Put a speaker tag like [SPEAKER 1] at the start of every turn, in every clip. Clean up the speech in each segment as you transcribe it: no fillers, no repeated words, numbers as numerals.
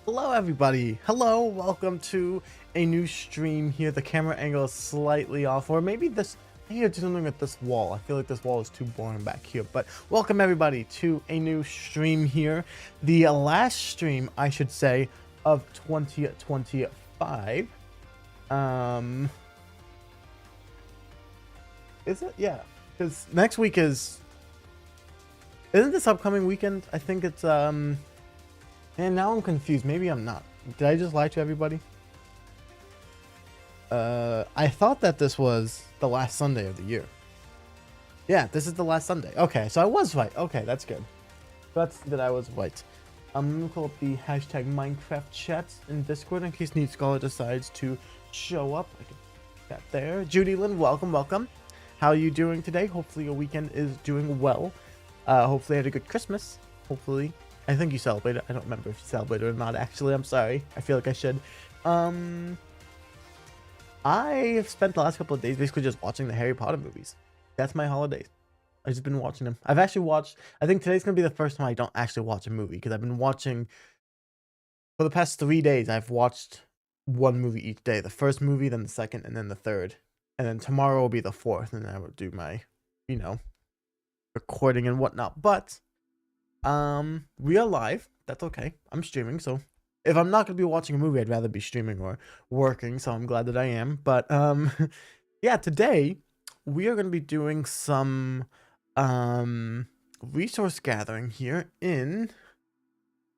[SPEAKER 1] Hello everybody, hello, welcome to a new stream here. The camera angle is slightly off, or maybe this, I need to do something with this wall. I feel like this wall is too boring back here, but welcome everybody to a new stream here. The last stream, I should say, of 2025. Is it? Yeah, because next week isn't this upcoming weekend? I think it's, and now I'm confused. Maybe I'm not. Did I just lie to everybody? I thought that this was the last Sunday of the year. Yeah, this is the last Sunday. Okay, so I was right. Okay, that's good. That's that I was right. I'm gonna call up the hashtag Minecraft chat in Discord in case Neat Scholar decides to show up. I can put that there. Judy Lynn, welcome. How are you doing today? Hopefully your weekend is doing well. Hopefully you had a good Christmas. Hopefully. I think you celebrated. I don't remember if you celebrated or not, actually. I'm sorry. I feel like I should. I've spent the last couple of days basically just watching the Harry Potter movies. That's my holidays. I've just been watching them. I've actually watched... I think today's going to be the first time I don't actually watch a movie, because I've been watching... For the past 3 days, I've watched one movie each day. The first movie, then the second, and then the third. And then tomorrow will be the fourth, and then I will do my, recording and whatnot. But... we are live. That's okay. I'm streaming, so if I'm not gonna be watching a movie, I'd rather be streaming or working, so I'm glad that I am. But yeah, today we are gonna be doing some resource gathering here in...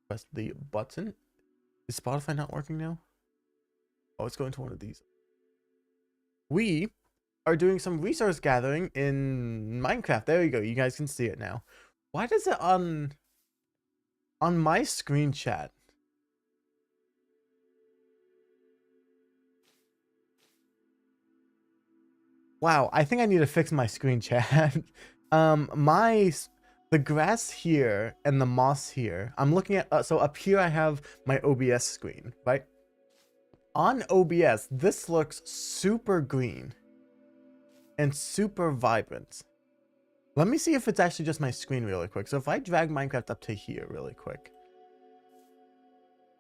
[SPEAKER 1] Press the button. Is Spotify not working now? Oh, it's going to one of these. We are doing some resource gathering in Minecraft. There you go. You guys can see it now. Why does it on my screen chat? Wow, I think I need to fix my screen chat. The grass here and the moss here. I'm looking at so up here I have my OBS screen, right? On OBS, this looks super green and super vibrant. Let me see if it's actually just my screen really quick. So if I drag Minecraft up to here really quick.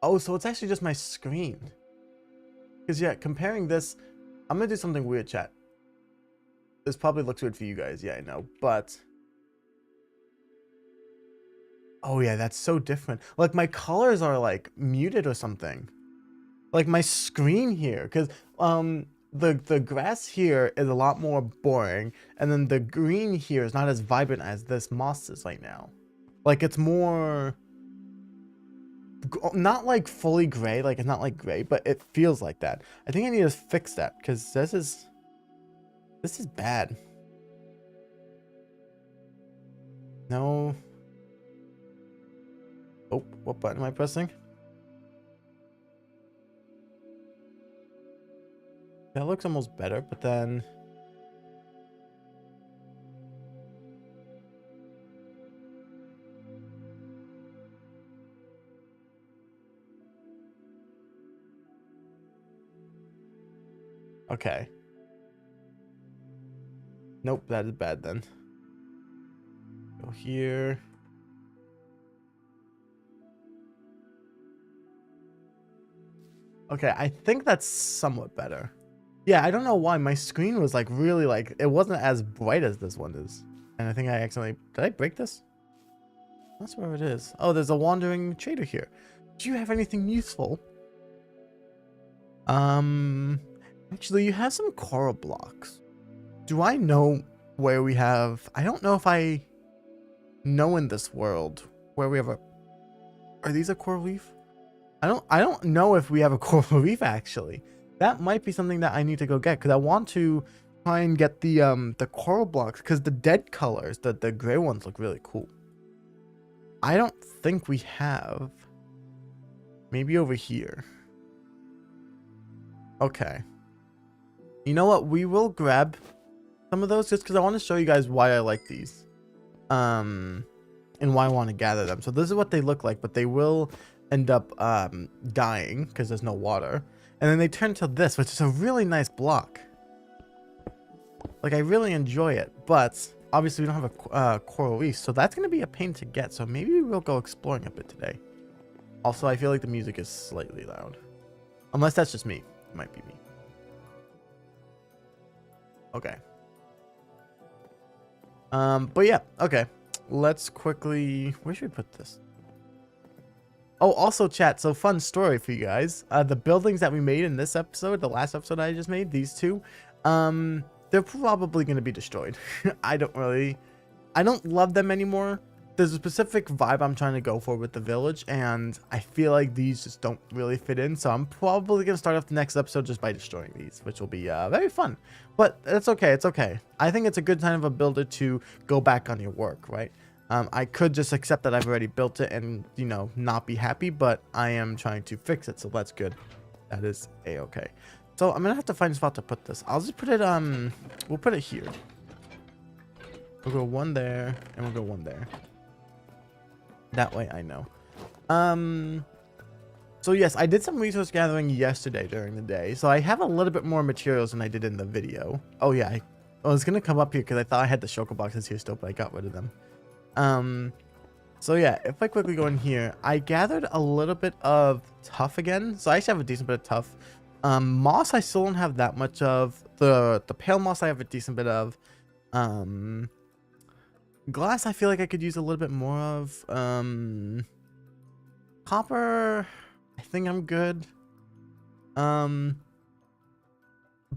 [SPEAKER 1] Oh, so it's actually just my screen. Because yeah, comparing this, I'm going to do something weird, chat. This probably looks weird for you guys. Yeah, I know. But... oh yeah, that's so different. Like my colors are like muted or something. Like my screen here. Because the grass here is a lot more boring, and then the green here is not as vibrant as this moss is right now. Like it's more not like fully gray, like it's not like gray, but it feels like that. I think I need to fix that because this is bad. No. Oh, what button am I pressing? That looks almost better, but then... okay. Nope, that is bad then. Go here. Okay, I think that's somewhat better. Yeah, I don't know why my screen was like really like, it wasn't as bright as this one is. And I think I accidentally, did I break this? That's where it is. Oh, there's a wandering trader here. Do you have anything useful? Actually, you have some coral blocks. Do I know where we have... I don't know if I know in this world where we have a... Are these a coral reef? I don't know if we have a coral reef, actually. That might be something that I need to go get, because I want to try and get the coral blocks, because the dead colors, the gray ones, look really cool. I don't think we have. Maybe over here. Okay. You know what? We will grab some of those just because I want to show you guys why I like these. And why I want to gather them. So this is what they look like, but they will end up dying because there's no water. And then they turn to this, which is a really nice block. Like, I really enjoy it, but obviously we don't have a coral reef, so that's going to be a pain to get. So maybe we will go exploring a bit today. Also, I feel like the music is slightly loud. Unless that's just me. It might be me. Okay. But yeah, okay. Let's quickly... Where should we put this? Oh, also chat, so fun story for you guys. The buildings that we made in this episode, the last episode I just made, these two, they're probably going to be destroyed. I don't love them anymore. There's a specific vibe I'm trying to go for with the village, and I feel like these just don't really fit in, so I'm probably going to start off the next episode just by destroying these, which will be very fun. But that's okay, it's okay. I think it's a good time of a builder to go back on your work, right? I could just accept that I've already built it and, you know, not be happy, but I am trying to fix it, so that's good. That is a-okay. So I'm gonna have to find a spot to put this. I'll just put it, we'll put it here. We'll go one there, and we'll go one there. That way I know. So yes, I did some resource gathering yesterday during the day, so I have a little bit more materials than I did in the video. Oh yeah, I was gonna come up here because I thought I had the shulker boxes here still, but I got rid of them. So yeah, if I quickly go in here, I gathered a little bit of tuff again. So I actually have a decent bit of tuff. Moss I still don't have that much of. The pale moss I have a decent bit of. Glass I feel like I could use a little bit more of. Copper, I think I'm good.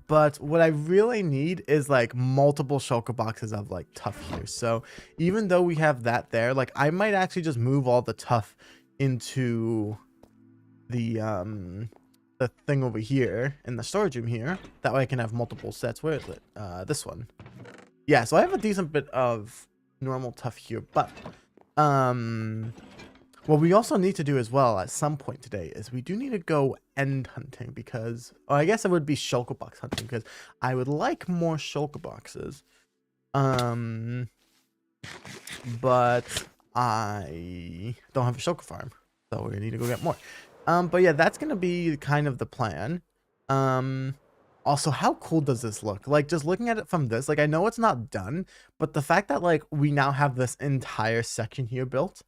[SPEAKER 1] But what I really need is like multiple shulker boxes of like tuff here. So even though we have that there, like I might actually just move all the tuff into the thing over here in the storage room here. That way I can have multiple sets. Where is it? This one. Yeah, so I have a decent bit of normal tuff here, but what we also need to do as well at some point today is we do need to go end hunting because, or I guess it would be shulker box hunting because I would like more shulker boxes. But I don't have a shulker farm, so we're gonna need to go get more. But yeah, that's gonna be kind of the plan. Also, how cool does this look? Like, just looking at it from this, like, I know it's not done, but the fact that, like, we now have this entire section here built,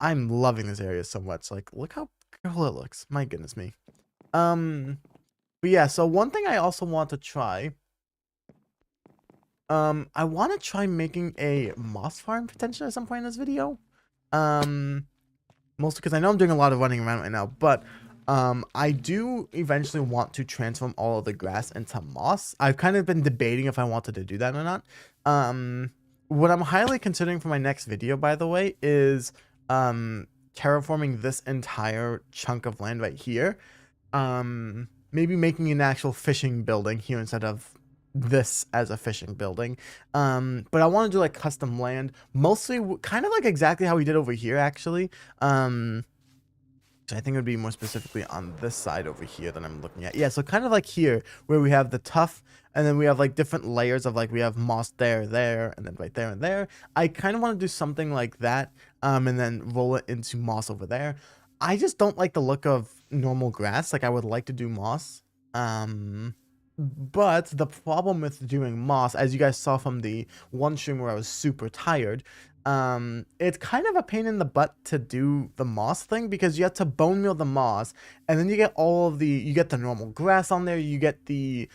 [SPEAKER 1] I'm loving this area so much. Like, look how cool it looks. My goodness me. But yeah, so one thing I also want to try, I want to try making a moss farm potentially at some point in this video. Mostly because I know I'm doing a lot of running around right now, but I do eventually want to transform all of the grass into moss. I've kind of been debating if I wanted to do that or not. What I'm highly considering for my next video, by the way, is terraforming this entire chunk of land right here. Maybe making an actual fishing building here instead of this as a fishing building. But I want to do like custom land, mostly kind of like exactly how we did over here actually. I think it would be more specifically on this side over here that I'm looking at. Yeah, so kind of like here where we have the tuff and then we have like different layers of like we have moss there, and then right there and there. I kind of want to do something like that and then roll it into moss over there. I just don't like the look of normal grass. Like I would like to do moss. But the problem with doing moss, as you guys saw from the one stream where I was super tired, it's kind of a pain in the butt to do the moss thing because you have to bone meal the moss and then you get all of the, you get the normal grass on there, you get the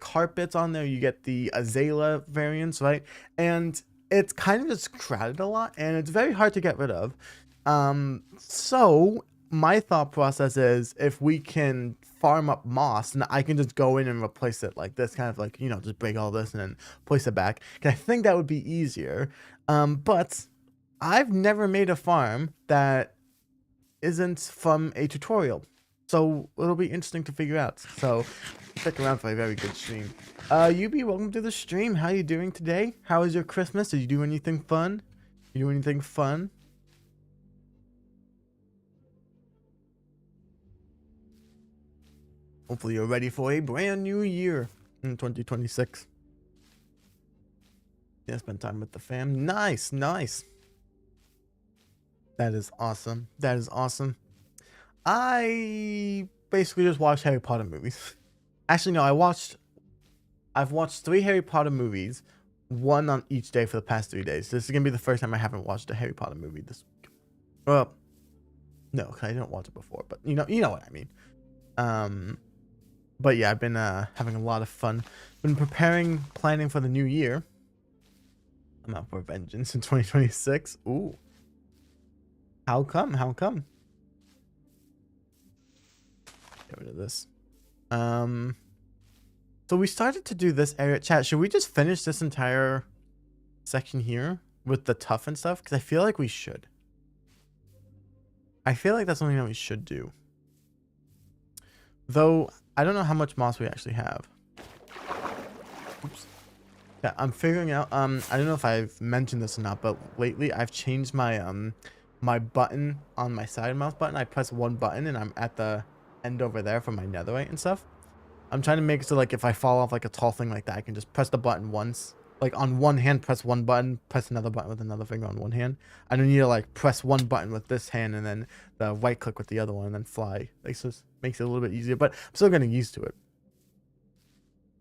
[SPEAKER 1] carpets on there, you get the azalea variants, right? And it's kind of just crowded a lot and it's very hard to get rid of. So my thought process is if we can farm up moss and I can just go in and replace it like this, kind of like, you know, just break all this and then place it back. I think that would be easier. But I've never made a farm that isn't from a tutorial. So it'll be interesting to figure out. So stick around for a very good stream. UB, welcome to the stream. How are you doing today? How was your Christmas? Did you do anything fun? You do anything fun? Hopefully you're ready for a brand new year in 2026. Yeah, spend time with the fam. Nice, nice. That is awesome. That is awesome. I basically just watched Harry Potter movies. Actually, no, I've watched 3 Harry Potter movies, one on each day for the past 3 days. This is gonna be the first time I haven't watched a Harry Potter movie this week. Well, No, 'cause I didn't watch it before, but you know what I mean. But yeah, I've been having a lot of fun. Been planning for the new year. I'm out for vengeance in 2026. Ooh. How come? How come? Get rid of this. So we started to do this area. Chat, should we just finish this entire section here with the tough and stuff? Because I feel like we should. I feel like that's something that we should do. Though, I don't know how much moss we actually have. Oops. Yeah, I'm figuring out, I don't know if I've mentioned this or not, but lately I've changed my, my button on my side mouse button. I press one button and I'm at the end over there for my netherite and stuff. I'm trying to make it so, like, if I fall off, like, a tall thing like that, I can just press the button once. Like, on one hand, press one button, press another button with another finger on one hand. I don't need to, like, press one button with this hand and then the right click with the other one and then fly. Like, so it makes it a little bit easier, but I'm still getting used to it.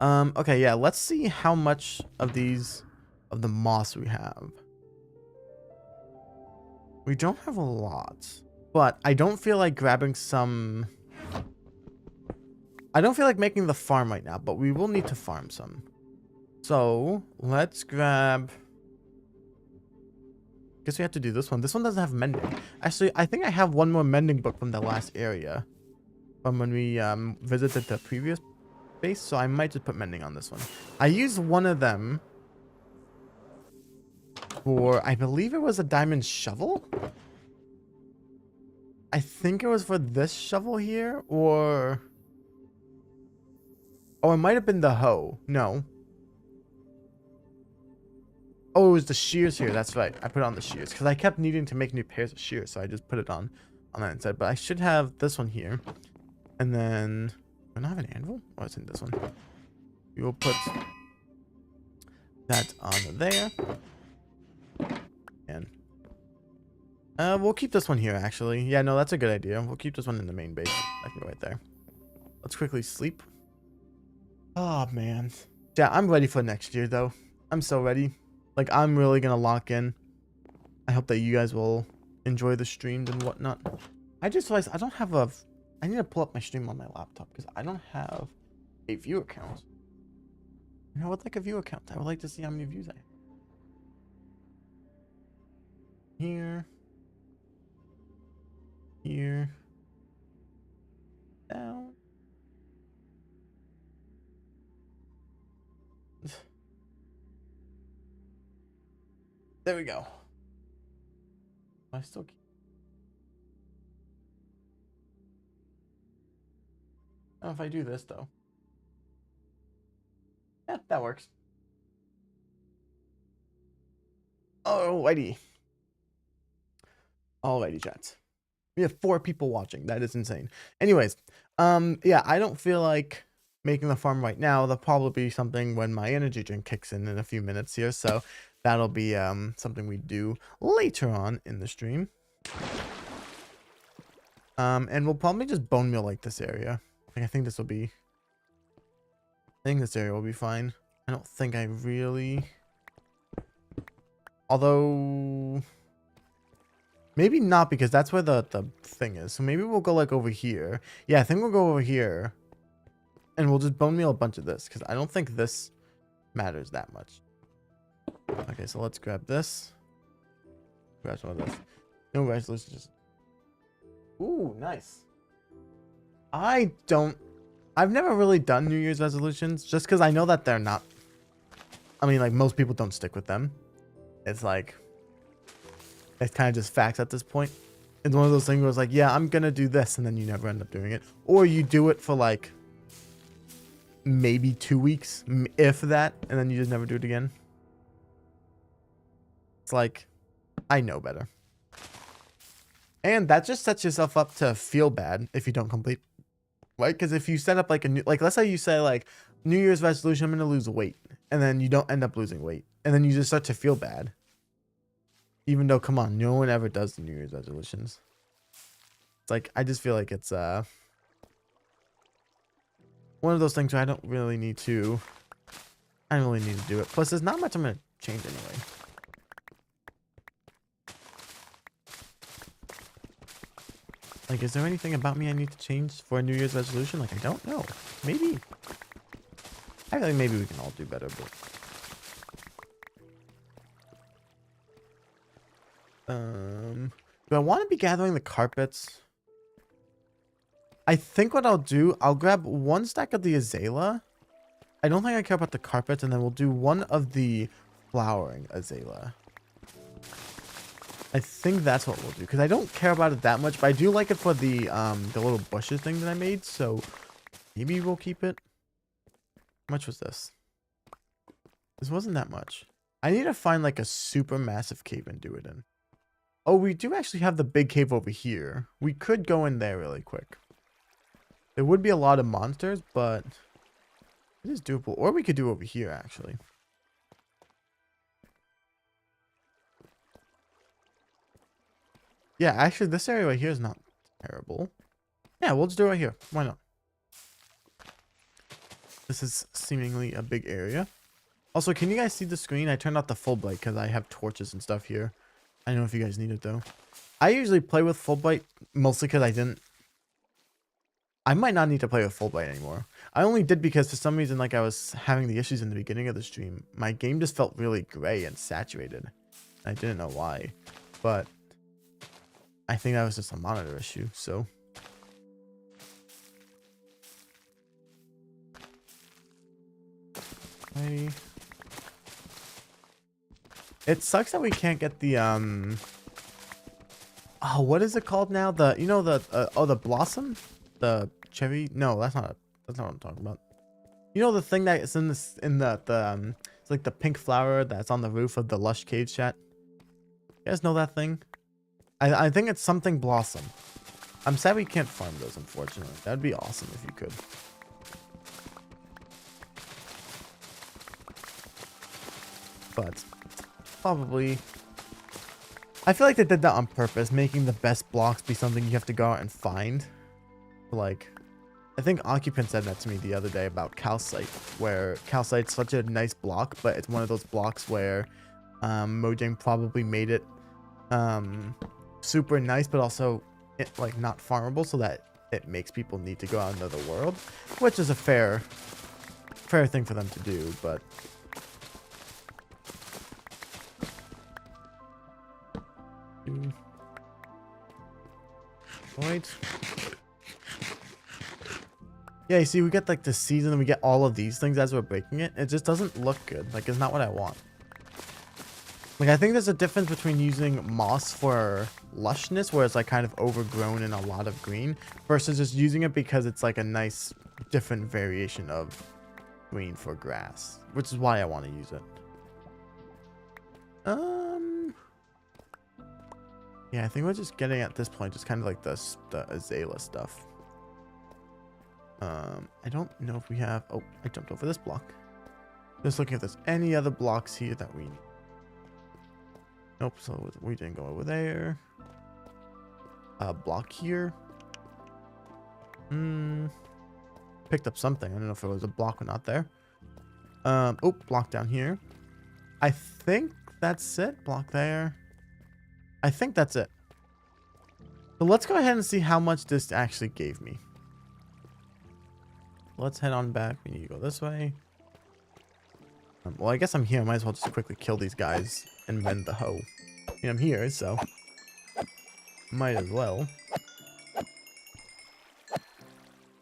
[SPEAKER 1] Okay, yeah, let's see how much of the moss we have. We don't have a lot, but I don't feel like grabbing some... I don't feel like making the farm right now, but we will need to farm some. So, let's grab... Guess we have to do this one. This one doesn't have mending. Actually, I think I have one more mending book from the last area. From when we visited the previous base, so I might just put mending on this one. I used one of them for, I believe it was a diamond shovel? I think it was for this shovel here, or... Oh, it might have been the hoe. No. Oh, it was the shears here. That's right. I put it on the shears because I kept needing to make new pairs of shears, so I just put it on that instead. But I should have this one here, and then do I not have an anvil? Oh, it's in this one. We will put that on there, and we'll keep this one here. Actually, yeah, no, that's a good idea. We'll keep this one in the main base. I can go right there. Let's quickly sleep. Oh man, yeah, I'm ready for next year though. I'm so ready. Like, I'm really gonna lock in. I hope that you guys will enjoy the streams and whatnot. I just realized I don't have a... I need to pull up my stream on my laptop because I don't have a view account. I would like a view account. I would like to see how many views I have. Here. Here. Down. There we go. I still keep... I don't know if I do this though. Yeah, that works. Alrighty. Alrighty, chat. We have 4 people watching. That is insane. Anyways, yeah, I don't feel like making the farm right now. There'll probably be something when my energy drink kicks in a few minutes here, so that'll be something we do later on in the stream. And we'll probably just bone meal like this area. Like, I think this area will be fine. I don't think I really... Although... Maybe not, because that's where the thing is. So maybe we'll go, like, over here. Yeah, I think we'll go over here. And we'll just bone meal a bunch of this, because I don't think this matters that much. Okay, so let's grab this. Grab some of this. No resolutions. Ooh, nice. I've never really done New Year's resolutions, just because I know that they're not... I mean, like, most people don't stick with them. It's like... It's kind of just facts at this point. It's one of those things where it's like, yeah, I'm gonna do this, and then you never end up doing it. Or you do it for, like, maybe 2 weeks, if that, and then you just never do it again. It's like, I know better. And that just sets yourself up to feel bad if you don't complete, right? Because if you set up like a new, like, let's say you say like New Year's resolution, I'm going to lose weight, and then you don't end up losing weight, and then you just start to feel bad. Even though, come on, no one ever does the New Year's resolutions. It's like, I just feel like it's one of those things where I don't really need to do it. Plus, there's not much I'm going to change anyway. Like, is there anything about me I need to change for a New Year's resolution? Like, I don't know. Maybe. I feel like maybe we can all do better, but... Do I want to be gathering the carpets? I think what I'll do, I'll grab one stack of the azalea. I don't think I care about the carpets, and then we'll do one of the flowering azalea. I think that's what we'll do, because I don't care about it that much, but I do like it for the little bushes thing that I made, so maybe we'll keep it. How much was this? This wasn't that much. I need to find like a super massive cave and do it in. Oh, we do actually have the big cave over here. We could go in there really quick. There would be a lot of monsters, but it is doable. Or we could do over here, actually. Yeah, actually, this area right here is not terrible. Yeah, we'll just do it right here. Why not? This is seemingly a big area. Also, can you guys see the screen? I turned off the full bright because I have torches and stuff here. I don't know if you guys need it, though. I usually play with full bright, mostly because I might not need to play with full bright anymore. I only did because for some reason, like I was having the issues in the beginning of the stream. My game just felt really gray and saturated. I didn't know why, but I think that was just a monitor issue, so. It sucks that we can't get the, oh, what is it called now? The, you know, the blossom? The cherry? No, that's not what I'm talking about. You know the thing that is in this, it's like the pink flower that's on the roof of the Lush Cave chat? You guys know that thing? I think it's something blossom. I'm sad we can't farm those, unfortunately. That'd be awesome if you could. But probably, I feel like they did that on purpose, making the best blocks be something you have to go out and find. Like, I think Occupant said that to me the other day about calcite, where calcite's such a nice block, but it's one of those blocks where Mojang probably made it super nice, but also like not farmable, so that it makes people need to go out into the world, which is a fair thing for them to do, but right. Yeah, you see, we get like the season and we get all of these things as we're breaking it. It just doesn't look good. Like, it's not what I want. Like, I think there's a difference between using moss for lushness, where it's like kind of overgrown and a lot of green, versus just using it because it's like a nice different variation of green for grass, which is why I want to use it. Yeah, I think we're just getting at this point just kind of like the azalea stuff. I don't know if we have... Oh, I jumped over this block. Just looking if there's any other blocks here that we need. Nope, so we didn't go over there. Block here. Picked up something. I don't know if it was a block or not there. Oh, block down here. I think that's it. Block there. I think that's it. So let's go ahead and see how much this actually gave me. Let's head on back. We need to go this way. Well, I guess I'm here. I might as well just quickly kill these guys and mend the hoe. I mean, I'm here, so might as well.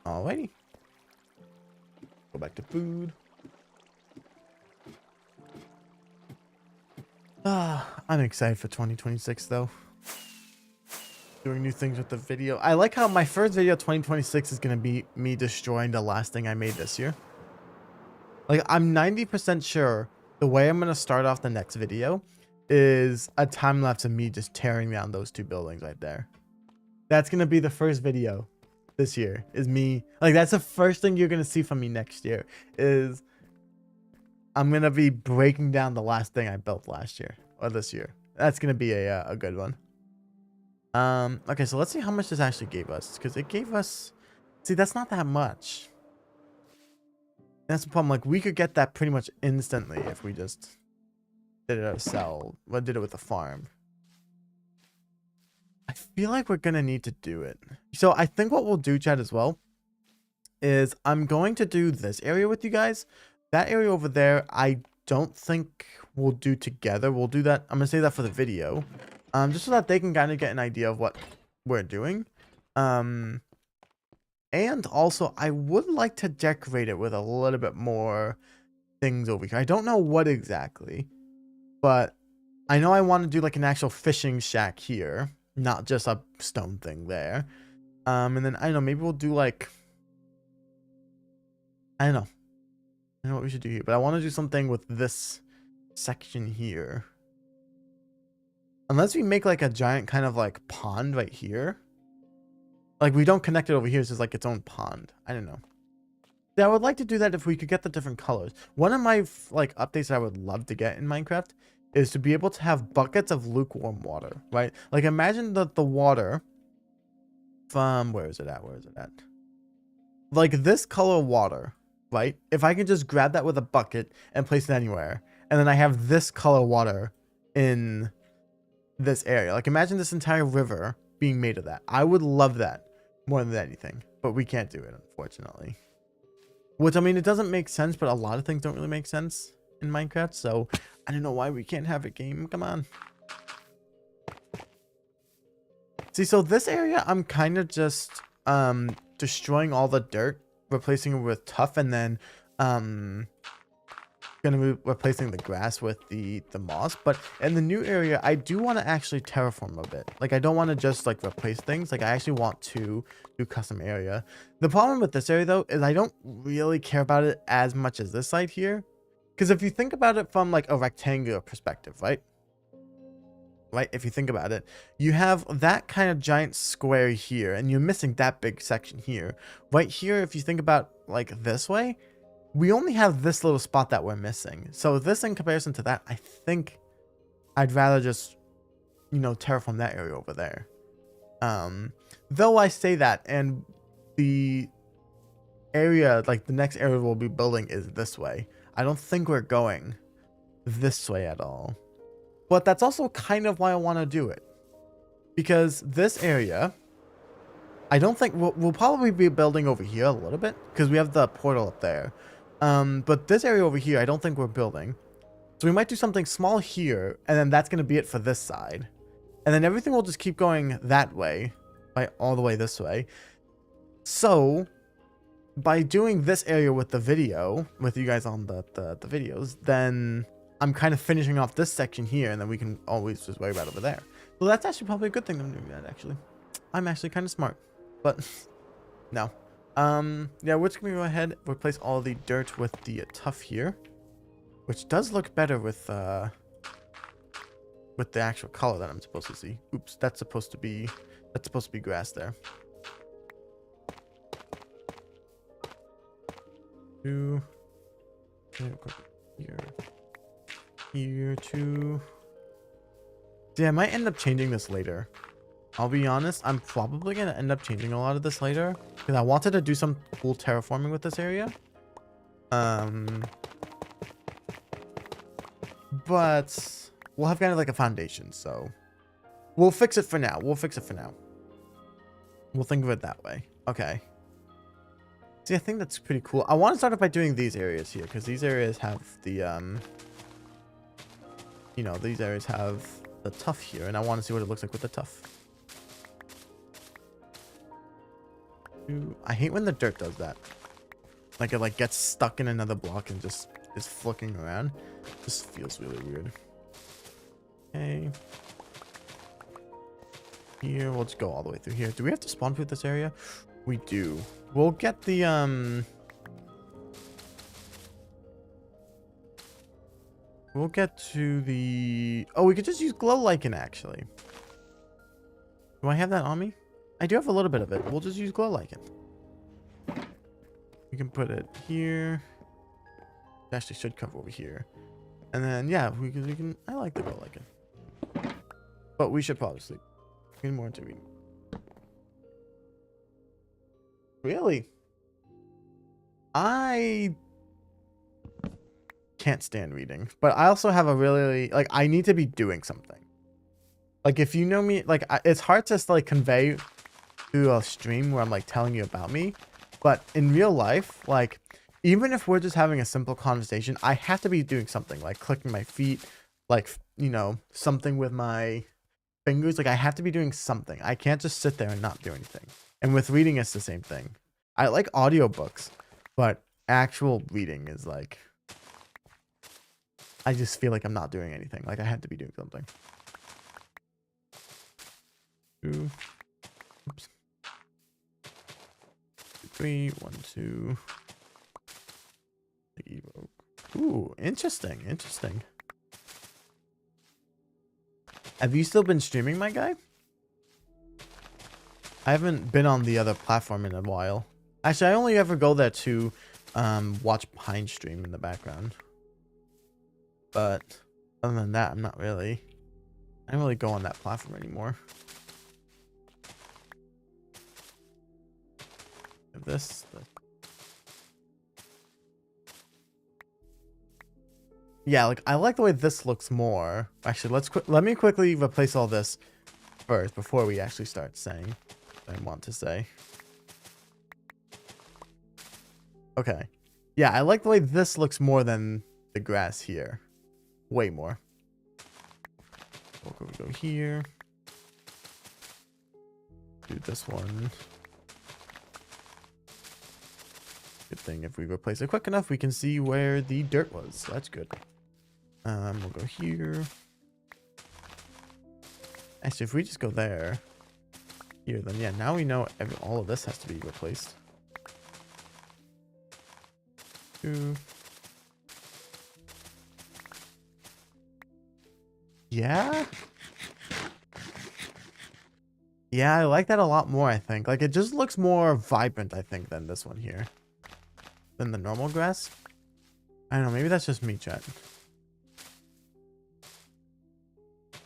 [SPEAKER 1] Alrighty. Go back to food. I'm excited for 2026 though. Doing new things with the video. I like how my first video 2026 is going to be me destroying the last thing I made this year. Like, I'm 90% sure the way I'm going to start off the next video is a time lapse of me just tearing down those two buildings right there. That's going to be the first video this year, is me. Like, that's the first thing you're going to see from me next year, is I'm going to be breaking down the last thing I built last year or this year. That's going to be a good one. Okay, so let's see how much this actually gave us, because it gave us, see, that's not that much. That's the problem. Like, we could get that pretty much instantly if we just did it ourselves. Well, did it with the farm. I feel like we're gonna need to do it. So I think what we'll do, Chad, as well, is I'm going to do this area with you guys. That area over there, I don't think we'll do together. We'll do that. I'm gonna say that for the video, just so that they can kind of get an idea of what we're doing. And also, I would like to decorate it with a little bit more things over here. I don't know what exactly, but I know I want to do like an actual fishing shack here, not just a stone thing there. And then I don't know, maybe we'll do like, I don't know. I know what we should do here, but I want to do something with this section here. Unless we make like a giant kind of like pond right here. Like we don't connect it over here, so it's like its own pond. I don't know. Yeah, I would like to do that if we could get the different colors. One of my like updates that I would love to get in Minecraft is to be able to have buckets of lukewarm water, right? Like imagine that the water from, where is it at? Where is it at? Like this color water, right? If I can just grab that with a bucket and place it anywhere, and then I have this color water in this area. Like imagine this entire river being made of that. I would love that more than anything, but we can't do it, unfortunately. Which, I mean, it doesn't make sense, but a lot of things don't really make sense in Minecraft, so I don't know why we can't have a game. Come on. See, so this area, I'm kind of just destroying all the dirt, replacing it with tuff, and then gonna be replacing the grass with the moss. But in the new area, I do want to actually terraform a bit. Like I don't want to just like replace things. Like I actually want to do custom area. The problem with this area though is I don't really care about it as much as this side here, because if you think about it from like a rectangular perspective, right, if you think about it, you have that kind of giant square here and you're missing that big section here. Right here, if you think about like this way, we only have this little spot that we're missing. So this in comparison to that, I think I'd rather just, you know, terraform that area over there. Though I say that, and the area, like the next area we'll be building is this way. I don't think we're going this way at all. But that's also kind of why I want to do it. Because this area, I don't think we'll probably be building over here a little bit because we have the portal up there. But this area over here, I don't think we're building. So we might do something small here, and then that's going to be it for this side. And then everything will just keep going that way, right, all the way this way. So by doing this area with the video, with you guys on the videos, then I'm kind of finishing off this section here, and then we can always just worry about over there. Well, that's actually probably a good thing I'm doing that, actually. I'm actually kind of smart, but no. Yeah, we're just gonna go ahead, replace all the dirt with the tuff here, which does look better with the actual color that I'm supposed to see. Oops, that's supposed to be grass there. Two, here, two. Yeah, I might end up changing this later. I'll be honest, I'm probably going to end up changing a lot of this later because I wanted to do some cool terraforming with this area. But we'll have kind of like a foundation, so we'll fix it for now. We'll think of it that way. Okay. See, I think that's pretty cool. I want to start off by doing these areas here because these areas have the, you know, these areas have the tuff here, and I want to see what it looks like with the tuff. I hate when the dirt does that. Like it like gets stuck in another block and just is flicking around. Just feels really weird. Okay. Here, we'll just go all the way through here. Do we have to spawn proof this area? We do. We'll get the we'll get to the, oh, we could just use glow lichen actually. Do I have that on me? I do have a little bit of it. We'll just use glow lichen. We can put it here. It actually should cover over here. And then yeah, we can I like the glow lichen. But we should probably sleep. We need more into reading. Really? I can't stand reading, but I also have a really, like, I need to be doing something. Like, if you know me, like, it's hard to like convey through a stream where I'm like telling you about me, but in real life, like, even if we're just having a simple conversation, I have to be doing something like clicking my feet, like, you know, something with my fingers. Like, I have to be doing something. I can't just sit there and not do anything. And with reading, it's the same thing. I like audiobooks, but actual reading is like, I just feel like I'm not doing anything. Like, I have to be doing something. Two. Oops. 3, 1, 2. Evoke. Ooh, interesting. Interesting. Have you still been streaming, my guy? I haven't been on the other platform in a while. Actually, I only ever go there to watch Pine stream in the background. But other than that, I'm not really. I don't really go on that platform anymore. This. Yeah, like I like the way this looks more. Actually, let me quickly replace all this first before we actually start saying what I want to say. Okay. Yeah, I like the way this looks more than the grass here. Way more. We'll go here. Do this one. Good thing if we replace it quick enough, we can see where the dirt was. So that's good. We'll go here. Actually, if we just go there, here, then yeah, now we know all of this has to be replaced. 2. Yeah? Yeah, I like that a lot more, I think. Like, it just looks more vibrant, I think, than this one here. Than the normal grass. I don't know, maybe that's just me, chat.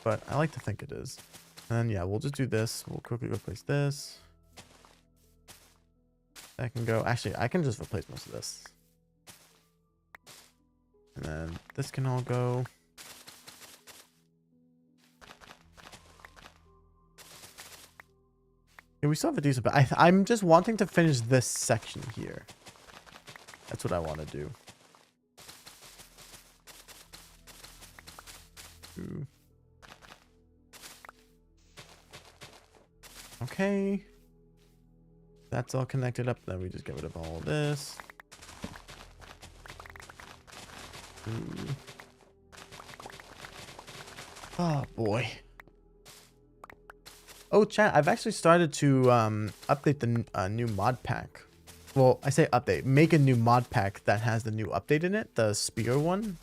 [SPEAKER 1] But I like to think it is. And then, yeah, we'll just do this. We'll quickly replace this. That can go. Actually, I can just replace most of this. And then this can all go. Yeah, we still have a decent, but I'm just wanting to finish this section here. That's what I want to do. 2. Okay. That's all connected up. Then we just get rid of all of this. 2. Oh boy. Oh, chat, I've actually started to update the new mod pack. Well, I say update. Make a new mod pack that has the new update in it, the spear one.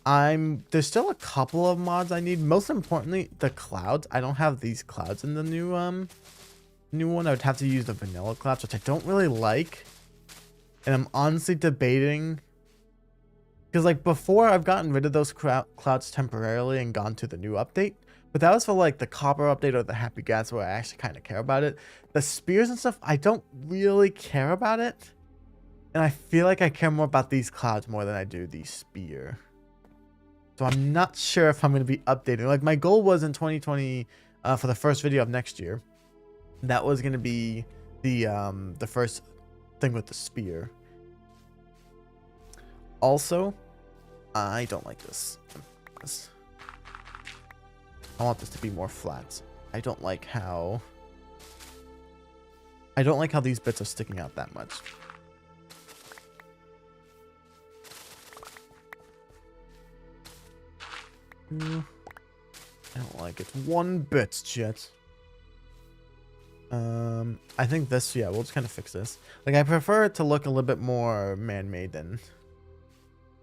[SPEAKER 1] There's still a couple of mods I need. Most importantly, the clouds. I don't have these clouds in the new one. I would have to use the vanilla clouds, which I don't really like. And I'm honestly debating, because like before I've gotten rid of those clouds temporarily and gone to the new update. But that was for like the copper update or the happy gas where I actually kind of care about it. The spears and stuff, I don't really care about it. And I feel like I care more about these clouds more than I do the spear. So I'm not sure if I'm going to be updating. Like my goal was in 2020 for the first video of next year. That was going to be the first thing with the spear. Also, I don't like this. I want this to be more flat. I don't like how these bits are sticking out that much. I don't like it one bit, chat. I think this, yeah, we'll just kind of fix this. Like, I prefer it to look a little bit more man-made than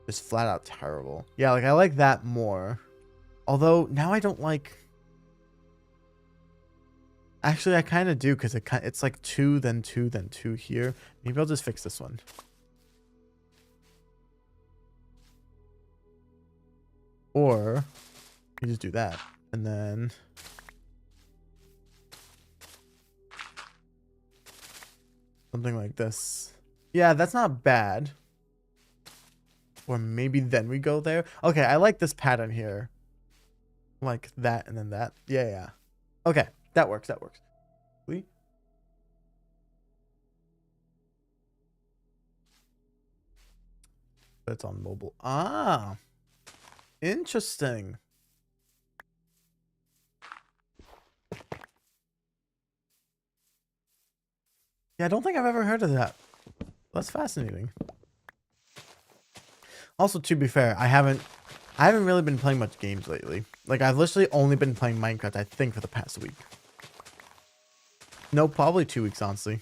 [SPEAKER 1] just flat out terrible. Yeah, like, I like that more. Although, now I don't like... Actually, I kind of do, because it's like 2, then 2, then 2 here. Maybe I'll just fix this one. Or, you just do that. And then... something like this. Yeah, that's not bad. Or maybe then we go there. Okay, I like this pattern here. like that and then that. Yeah, yeah. Okay, that works. That works. We. But it's on mobile. Ah, interesting. Yeah, I don't think I've ever heard of that. That's fascinating. Also, to be fair, I haven't really been playing much games lately. Like, I've literally only been playing Minecraft, I think, for the past week. No, probably 2 weeks, honestly.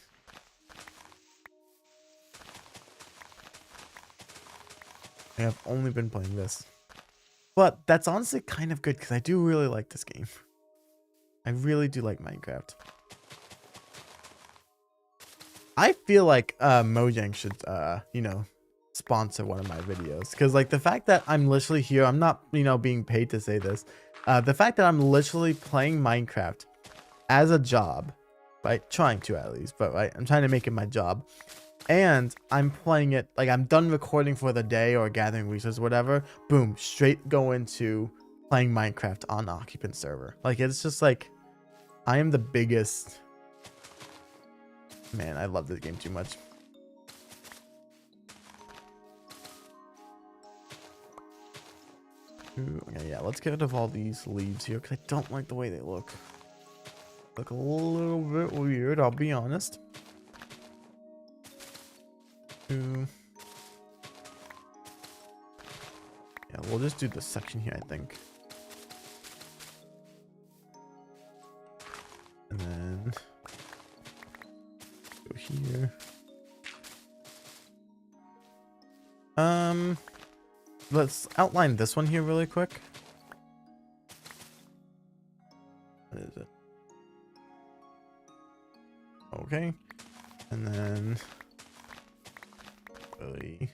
[SPEAKER 1] I have only been playing this. But that's honestly kind of good because I do really like this game. I really do like Minecraft. I feel like Mojang should, you know, sponsor one of my videos. Because, like, the fact that I'm literally here, I'm not, you know, being paid to say this. The fact that I'm literally playing Minecraft as a job, right? Trying to at least, but right? I'm trying to make it my job. And I'm playing it, like, I'm done recording for the day or gathering resources, whatever. Boom, straight go into playing Minecraft on Occupant server. Like, it's just like, I am the biggest... Man, I love this game too much. Ooh, okay, yeah, let's get rid of all these leaves here because I don't like the way they look. Look a little bit weird, I'll be honest. Ooh. Yeah, we'll just do this section here, I think. And then go here. Let's outline this one here really quick. What is it? Okay. And then really.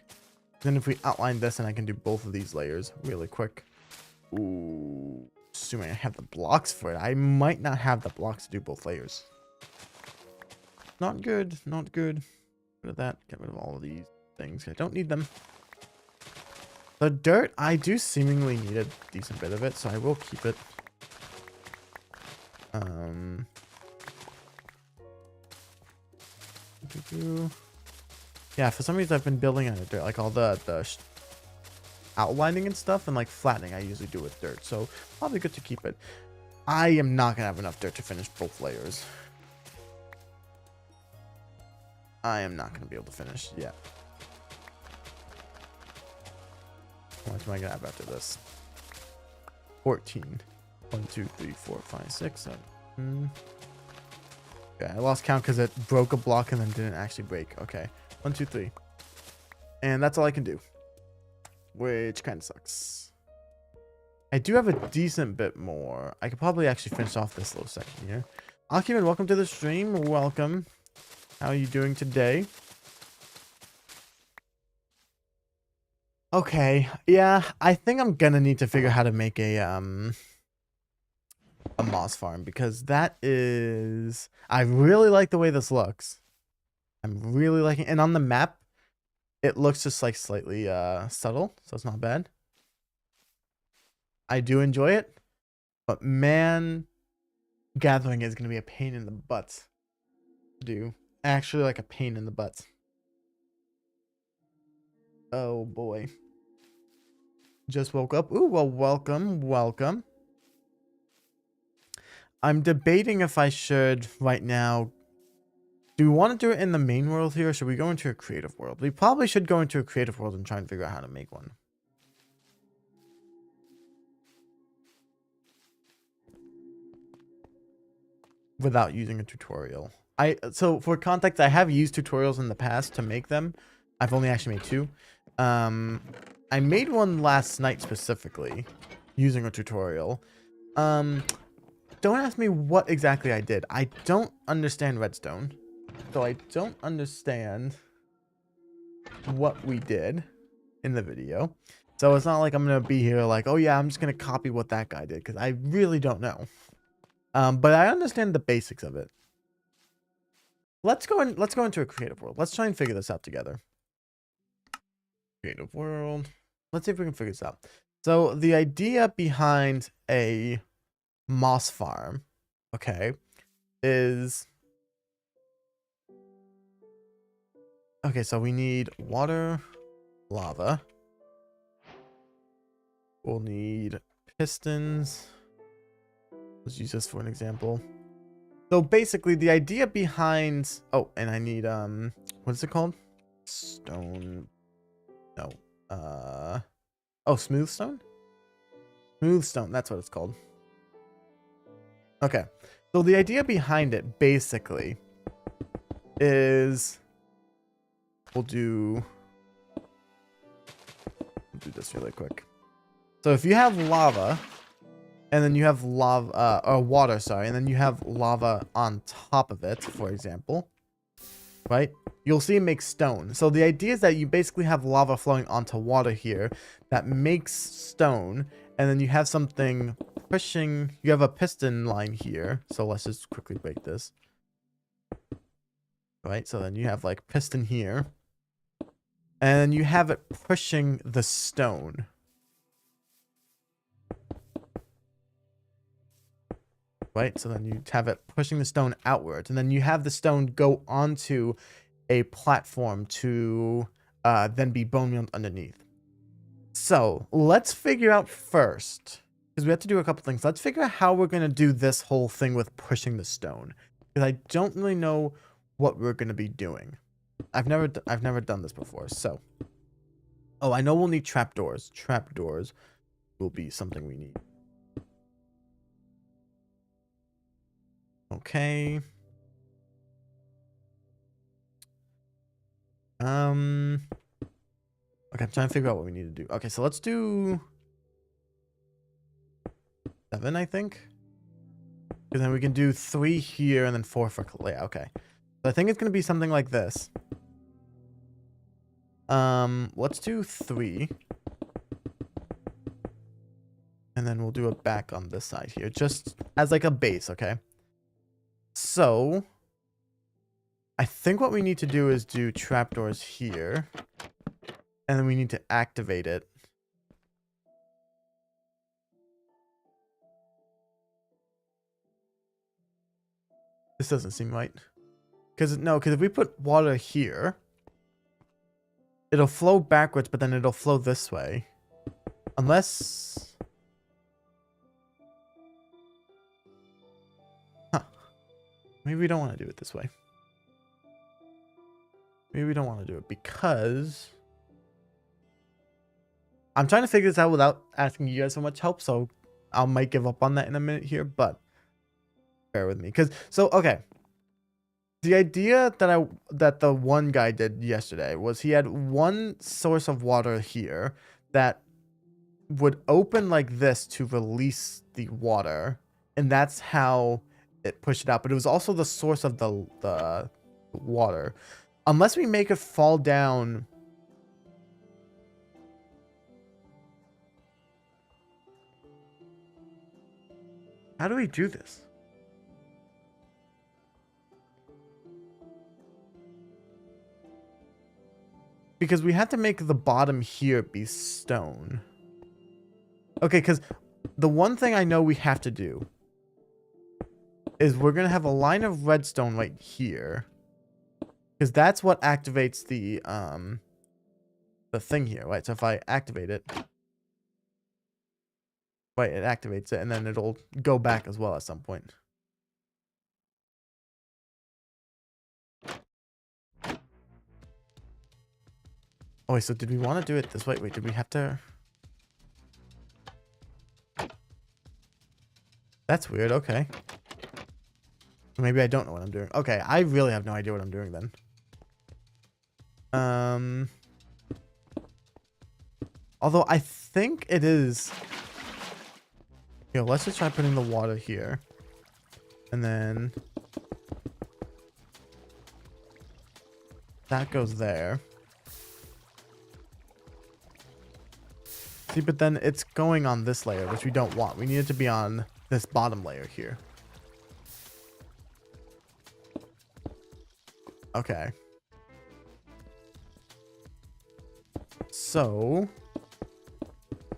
[SPEAKER 1] Then if we outline this, and I can do both of these layers really quick. Ooh. Assuming I have the blocks for it. I might not have the blocks to do both layers. Not good. Not good. Get rid of that. Get rid of all of these things. I don't need them. The dirt, I do seemingly need a decent bit of it, so I will keep it. Yeah, for some reason I've been building on dirt, like all the outlining and stuff, and like flattening I usually do with dirt, so probably good to keep it. I am not gonna have enough dirt to finish both layers. I am not gonna be able to finish yet. How much am I gonna have after this? 14. 1, 2, 3, 4, 5, 6, 7. Okay, I lost count because it broke a block and then didn't actually break. Okay. 1, 2, 3. And that's all I can do. Which kind of sucks. I do have a decent bit more. I could probably actually finish off this little section here. Akiman, welcome to the stream. Welcome. How are you doing today? Okay, yeah, I think I'm gonna need to figure out how to make a moss farm because that is... I really like the way this looks. I'm really liking, and on the map, it looks just like slightly subtle, so it's not bad. I do enjoy it, but man, gathering is gonna be a pain in the butt to do. Actually, like a pain in the butt. Oh boy. Just woke up. Ooh, well, welcome, welcome. I'm debating if I should right now. Do we want to do it in the main world here, or should we go into a creative world? We probably should go into a creative world and try and figure out how to make one. Without using a tutorial. So for context, I have used tutorials in the past to make them. I've only actually made 2. I made one last night specifically using a tutorial. Don't ask me what exactly I did. I don't understand redstone. So I don't understand what we did in the video. So it's not like I'm going to be here like, oh yeah, I'm just going to copy what that guy did. Because I really don't know. But I understand the basics of it. Let's go into a creative world. Let's try and figure this out together. Creative world. Let's see if we can figure this out. So the idea behind a moss farm, okay, is... Okay, so we need water, lava. We'll need pistons. Let's use this for an example. So basically the idea behind... Oh, and I need, what is it called? Stone. No. Oh, smooth stone? Smooth stone, that's what it's called. Okay. So the idea behind it basically is we'll do this really quick. So if you have lava, and then you have lava, or water, sorry, and then you have lava on top of it, for example, right? You'll see it makes stone. So the idea is that you basically have lava flowing onto water here that makes stone, and then you have something pushing, you have a piston line here. So let's just quickly break this. Right, so then you have like piston here, and you have it pushing the stone. Right, so then you have it pushing the stone outwards, and then you have the stone go onto a platform to then be bone mealed underneath. So let's figure out first, because we have to do a couple things. Let's figure out how we're going to do this whole thing with pushing the stone, because I don't really know what we're going to be doing. I've never done this before. So, oh, I know we'll need trapdoors. Trapdoors will be something we need. Okay. Okay, I'm trying to figure out what we need to do. Okay, so let's do 7, I think. Because then we can do 3 here and then 4 for... Yeah, okay. So I think it's going to be something like this. Let's do 3. And then we'll do a back on this side here. Just as like a base, okay? So... I think what we need to do is do trapdoors here. And then we need to activate it. This doesn't seem right. Because if we put water here, it'll flow backwards, but then it'll flow this way. Unless... Huh. Maybe we don't want to do it this way. Maybe we don't want to do it because... I'm trying to figure this out without asking you guys so much help, so I might give up on that in a minute here, but bear with me. Okay. The idea that the one guy did yesterday was he had one source of water here that would open like this to release the water, and that's how it pushed it out. But it was also the source of the water. Unless we make it fall down... How do we do this? Because we have to make the bottom here be stone. Okay, because the one thing I know we have to do is we're going to have a line of redstone right here. Because that's what activates the thing here, right? So if I activate it... Right, it activates it, and then it'll go back as well at some point. Oh, wait, so did we want to do it this way? Wait, did we have to... That's weird, okay. Maybe I don't know what I'm doing. Okay, I really have no idea what I'm doing then. Although I think it is... Yo, let's just try putting the water here. And then... that goes there. See, but then it's going on this layer, which we don't want. We need it to be on this bottom layer here. Okay. So...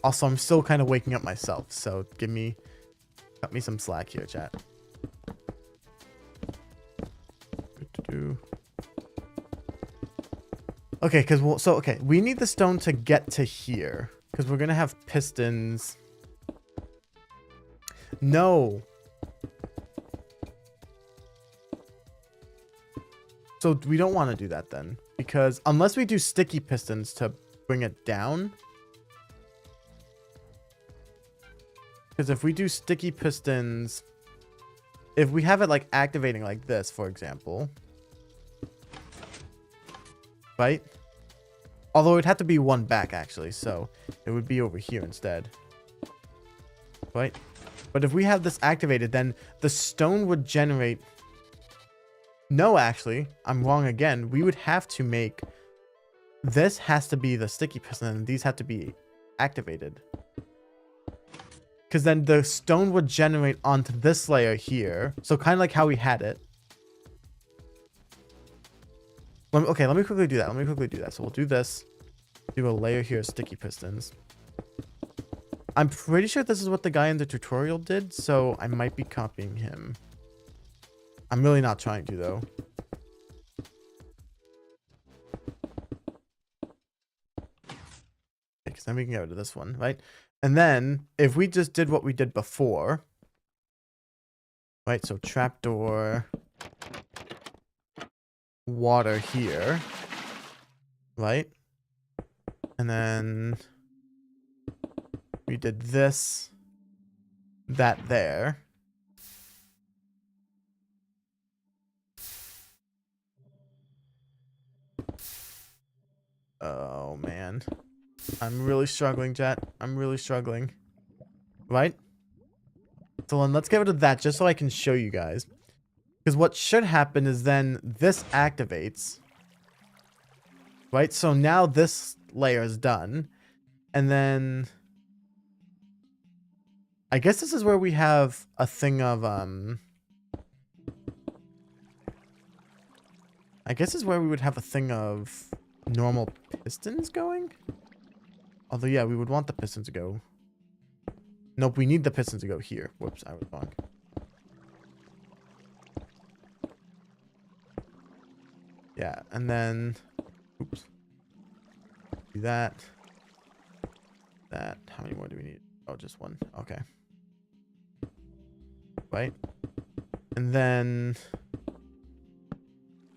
[SPEAKER 1] Also, I'm still kind of waking up myself, so cut me some slack here, chat. Okay, okay, we need the stone to get to here, because we're gonna have pistons. No. So we don't want to do that then, because unless we do sticky pistons to bring it down. Because if we do sticky pistons, if we have it like activating like this, for example, right? Although it'd have to be one back actually, so it would be over here instead, right? But if we have this activated, then the stone would generate. No, actually, I'm wrong again. We would have to make this has to be the sticky piston, and these have to be activated. Because then the stone would generate onto this layer here. So kind of like how we had it. Okay, let me quickly do that. So we'll do this. Do a layer here of sticky pistons. I'm pretty sure this is what the guy in the tutorial did, so I might be copying him. I'm really not trying to, though. Because then we can get rid of this one, right? And then, if we just did what we did before, right? So trapdoor, water here, right? And then we did this, that there. Oh, man. I'm really struggling, chat. I'm really struggling. Right? So then let's get rid of that just so I can show you guys. Because what should happen is then this activates. Right? So now this layer is done. And then I guess this is where we have a thing of I guess this is where we would have a thing of normal pistons going. Although yeah, we would want the pistons to go. Nope, we need the pistons to go here. Whoops, I was wrong. Yeah, and then oops. Do that. That. How many more do we need? Oh, just one. Okay. Right. And then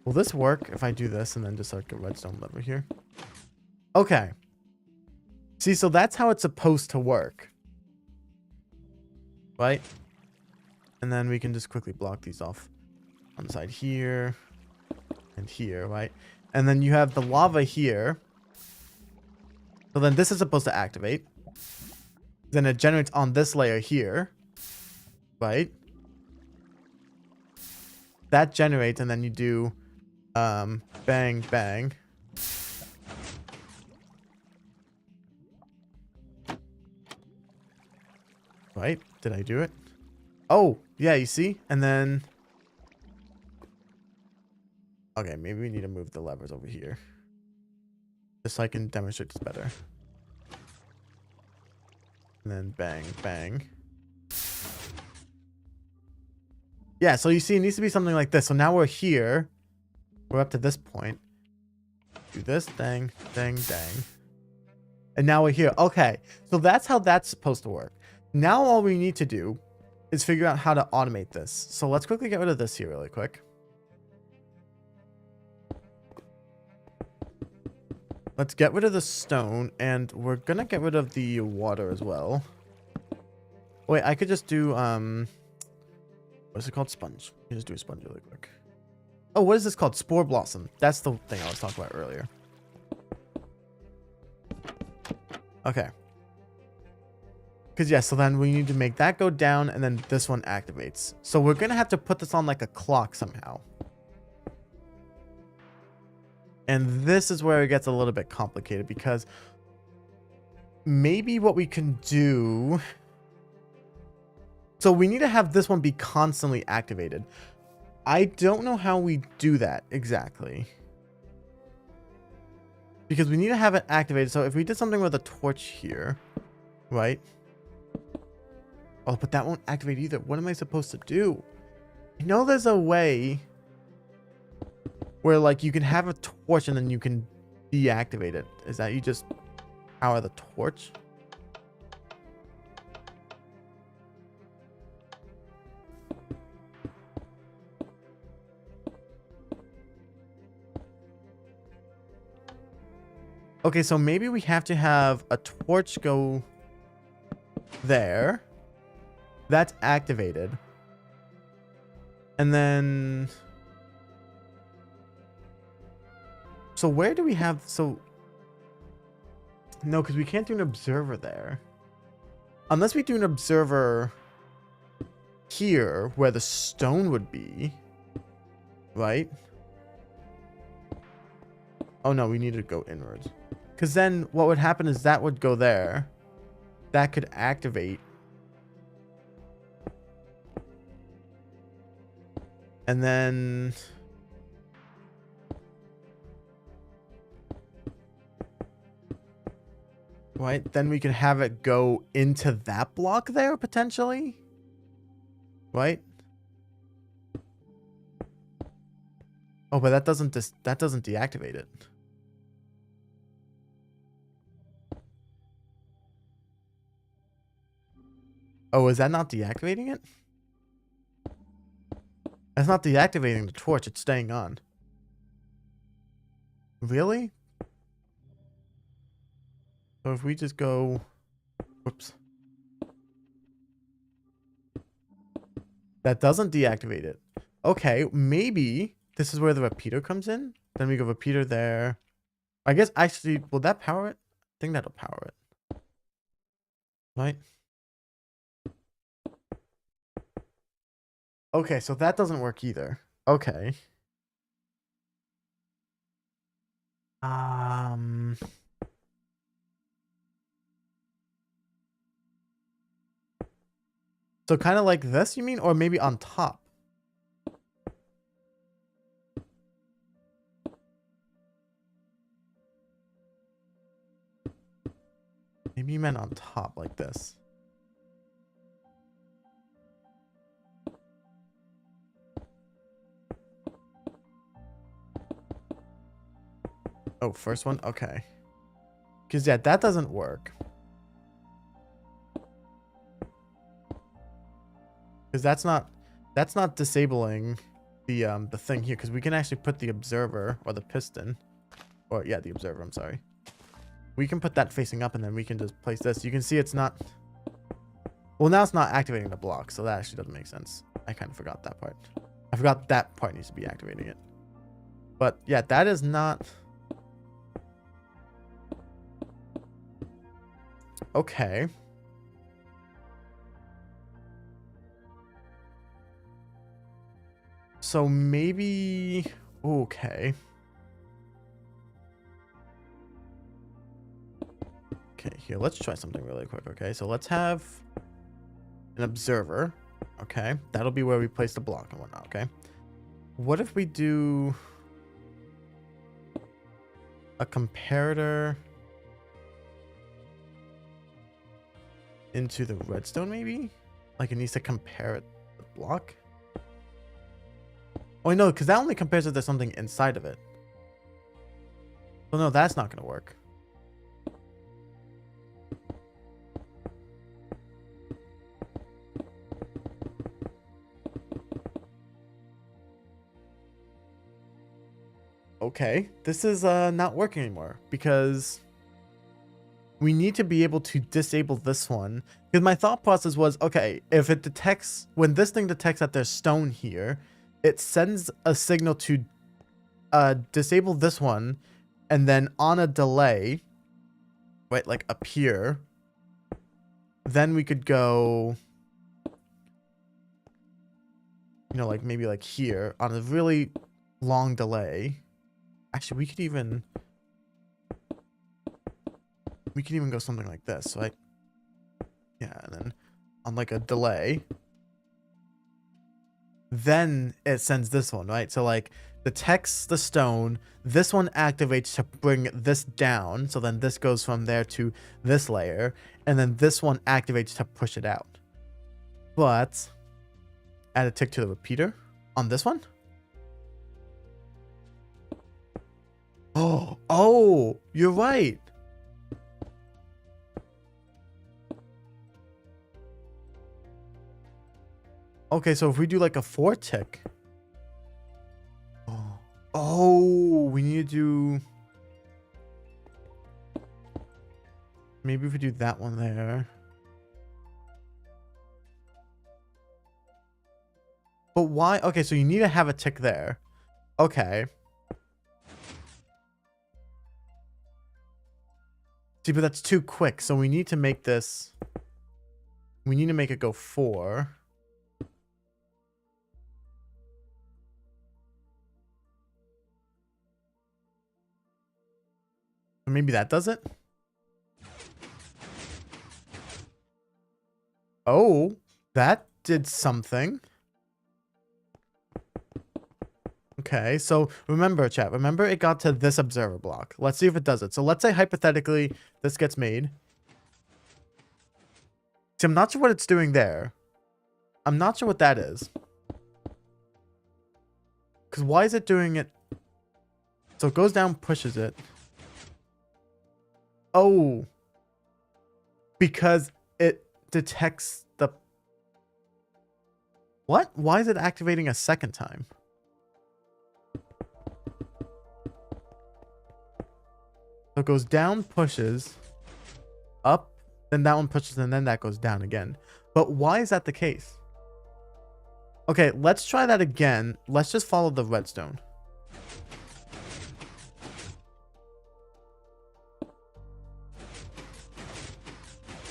[SPEAKER 1] will this work if I do this and then just like a redstone lever here? Okay. See, so that's how it's supposed to work. Right? And then we can just quickly block these off on the side here and here, right? And then you have the lava here. So then this is supposed to activate. Then it generates on this layer here, right? That generates, and then you do bang, bang. Right? Did I do it? Oh, yeah, you see? And then okay, maybe we need to move the levers over here. Just so I can demonstrate this better. And then bang, bang. Yeah, so you see it needs to be something like this. So now we're here. We're up to this point. Do this, dang, dang, dang. And now we're here. Okay, so that's how that's supposed to work. Now all we need to do is figure out how to automate this. So let's quickly get rid of this here really quick. Let's get rid of the stone, and we're gonna get rid of the water as well. Wait, I could just do, what's it called? Sponge. You just do a sponge really quick. Oh, what is this called? Spore Blossom. That's the thing I was talking about earlier. Okay. Because, yeah, so then we need to make that go down, and then this one activates. So we're gonna have to put this on like a clock somehow. And this is where it gets a little bit complicated, because maybe what we can do... So we need to have this one be constantly activated. I don't know how we do that exactly. Because we need to have it activated. So if we did something with a torch here... right? Oh, but that won't activate either. What am I supposed to do? I know there's a way where, like, you can have a torch and then you can deactivate it. Is that you just power the torch? Okay, so maybe we have to have a torch go there. That's activated. And then... So where do we have... So... No, because we can't do an observer there. Unless we do an observer here, where the stone would be. Right? Oh no, we need to go inwards. Because then what would happen is that would go there. That could activate. And then... Right, then we can have it go into that block there, potentially. Right? Oh, but that doesn't deactivate it. Oh, is that not deactivating it? That's not deactivating the torch, it's staying on. Really? So if we just go... Whoops. That doesn't deactivate it. Okay, maybe this is where the repeater comes in. Then we go repeater there. I guess actually, will that power it? I think that'll power it. Right? Okay, so that doesn't work either. Okay. So kind of like this, you mean? Or maybe on top? Maybe you meant on top like this. Oh, first one? Okay. Because, yeah, that doesn't work. Because that's not disabling the thing here. Because we can actually put the observer or the piston. Or, yeah, the observer, I'm sorry. We can put that facing up and then we can just place this. You can see it's not... Well, now it's not activating the block. So that actually doesn't make sense. I kind of forgot that part. I forgot that part needs to be activating it. But, yeah, that is not... Okay. So maybe... Okay. Okay, here, let's try something really quick, okay? So let's have an observer, okay? That'll be where we place the block and whatnot, okay? What if we do a comparator into the redstone, maybe? Like, it needs to compare it to the block? Oh, no, because that only compares it to something inside of it. So, no, that's not going to work. Okay, this is not working anymore because we need to be able to disable this one. Because my thought process was, okay, if it detects, when this thing detects that there's stone here, it sends a signal to disable this one, and then on a delay, right, like up here, then we could go, you know, like maybe like here on a really long delay. Actually, we could even go something like this, right? Yeah, and then on like a delay, then it sends this one, right? So like detects the stone. This one activates to bring this down. So then this goes from there to this layer. And then this one activates to push it out. But add a tick to the repeater on this one. Oh, you're right. Okay, so if we do like a 4 tick. Oh, we need to do. Maybe if we do that one there. But why? Okay, so you need to have a tick there. Okay. See, but that's too quick. So we need to make this. We need to make it go 4. Maybe that does it. Oh, that did something. Okay, so remember, chat. Remember it got to this observer block. Let's see if it does it. So let's say hypothetically this gets made. See, I'm not sure what it's doing there. I'm not sure what that is. Because why is it doing it? So it goes down, pushes it. Oh. Because it detects the... What? Why is it activating a second time? So it goes down, pushes, up, then that one pushes, and then that goes down again. But why is that the case? Okay, let's try that again. Let's just follow the redstone.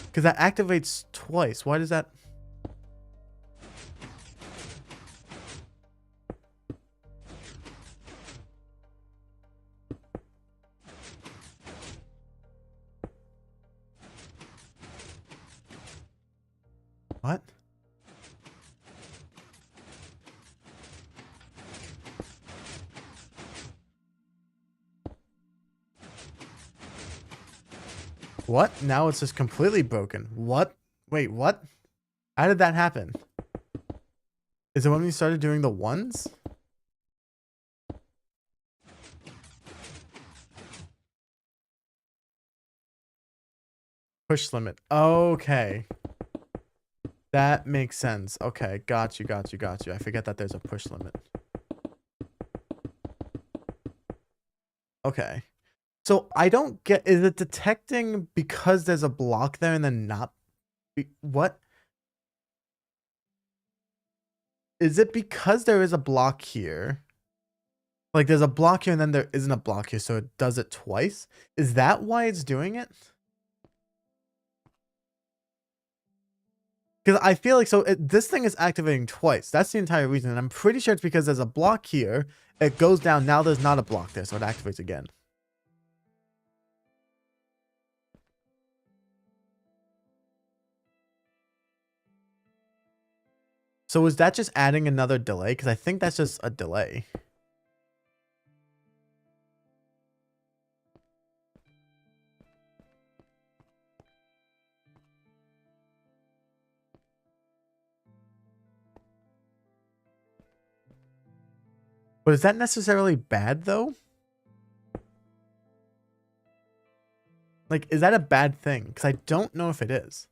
[SPEAKER 1] Because that activates twice. Why does that... What? What? Now it's just completely broken. What? Wait, what? How did that happen? Is it when we started doing the ones? Push limit. Okay. That makes sense. Okay, got you. I forget that there's a push limit. Okay. So I don't get, is it detecting because there's a block there and then not, what? Is it because there is a block here? Like there's a block here and then there isn't a block here, so it does it twice? Is that why it's doing it? Because I feel like, so this thing is activating twice. That's the entire reason. And I'm pretty sure it's because there's a block here. It goes down. Now there's not a block there, so it activates again. So is that just adding another delay? Because I think that's just a delay. But is that necessarily bad, though? Like, is that a bad thing? Because I don't know if it is.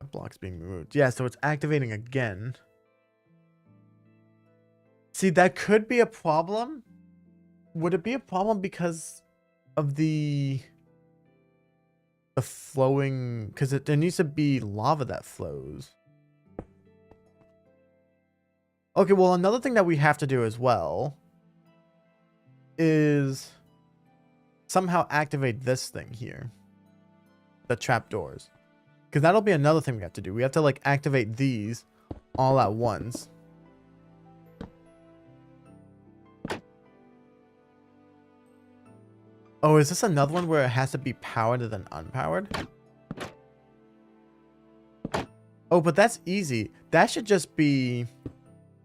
[SPEAKER 1] The block's being removed. Yeah, so it's activating again. See, that could be a problem. Would it be a problem because of the flowing? Because there needs to be lava that flows. Okay, well, another thing that we have to do as well is somehow activate this thing here. The trapdoors. Because that'll be another thing we have to do. We have to, like, activate these all at once. Oh, is this another one where it has to be powered and then unpowered? Oh, but that's easy. That should just be...